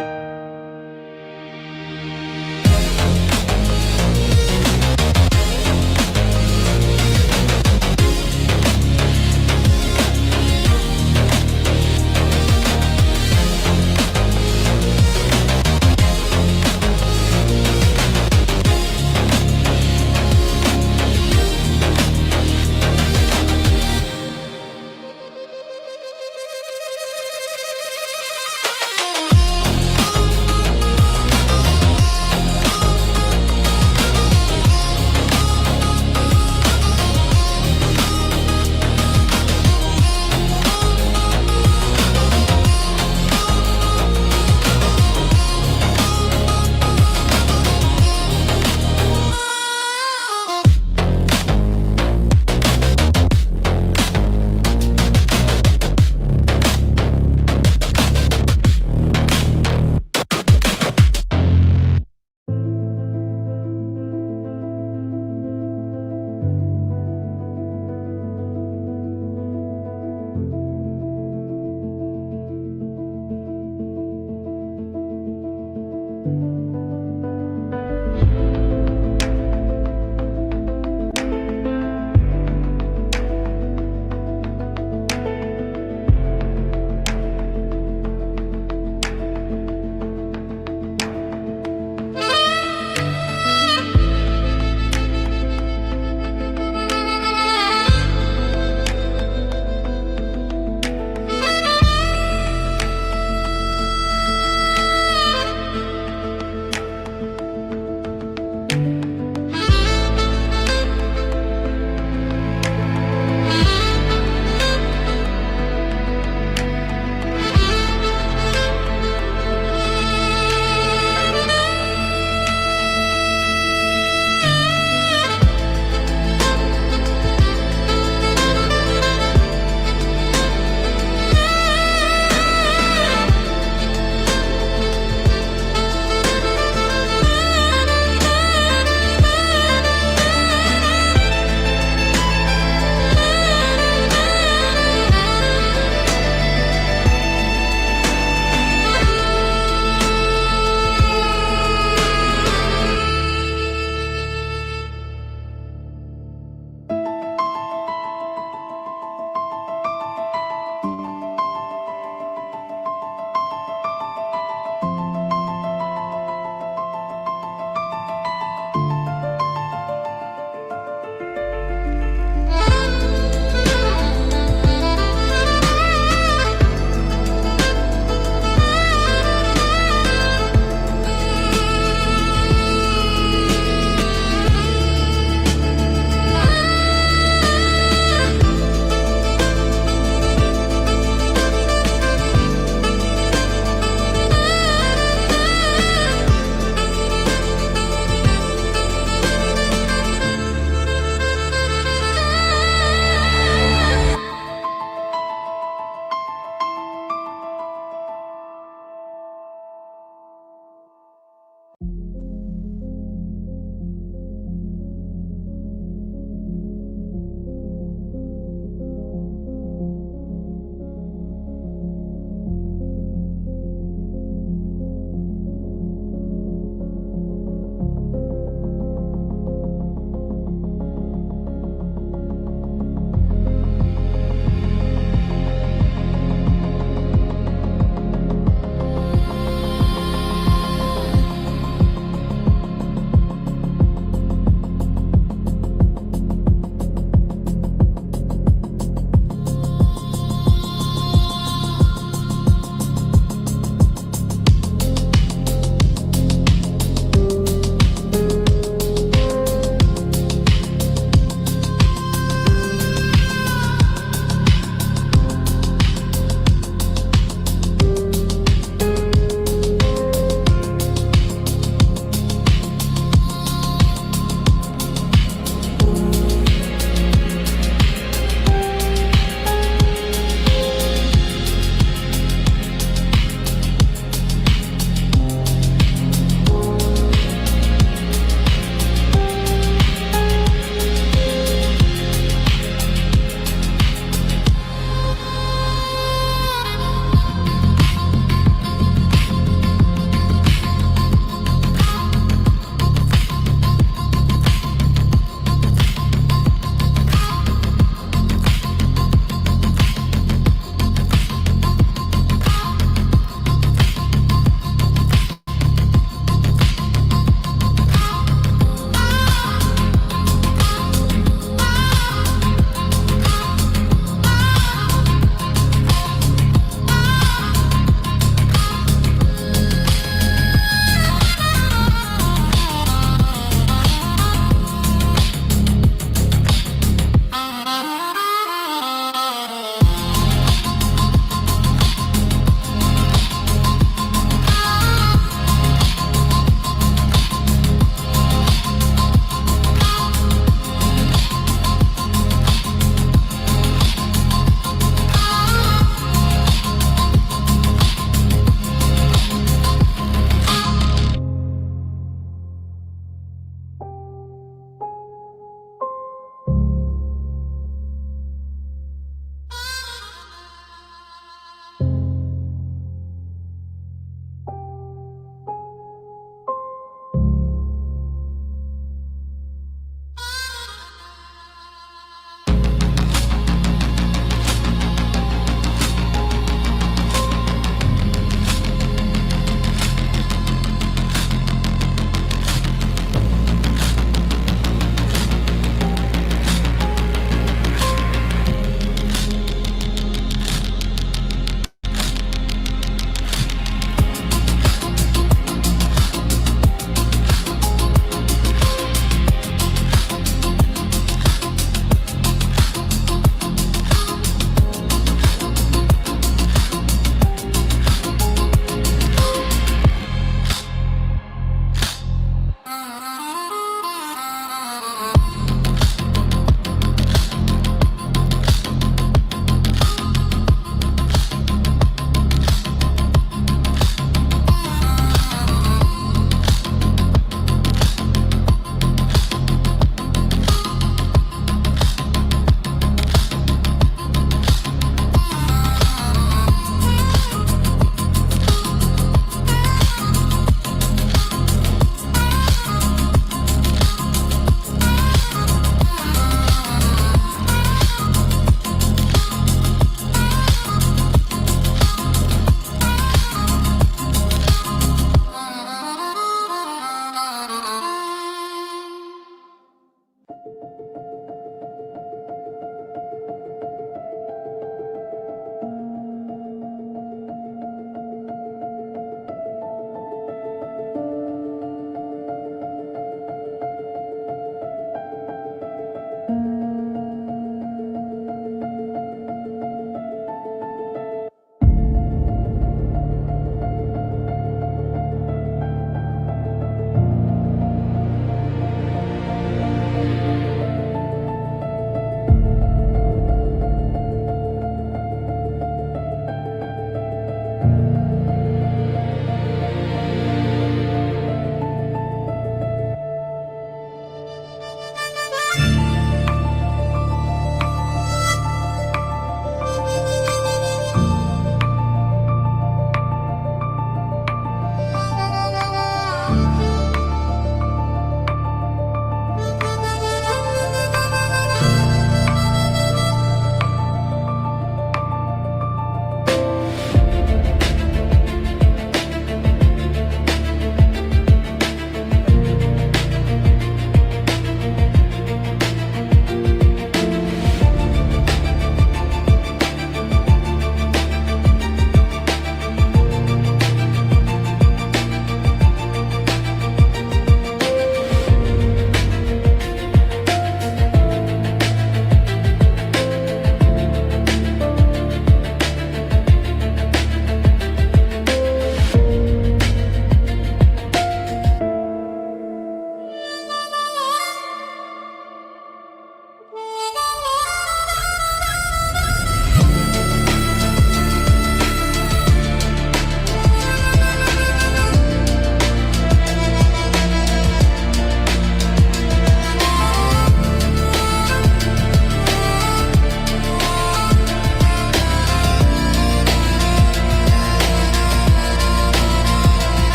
Bye.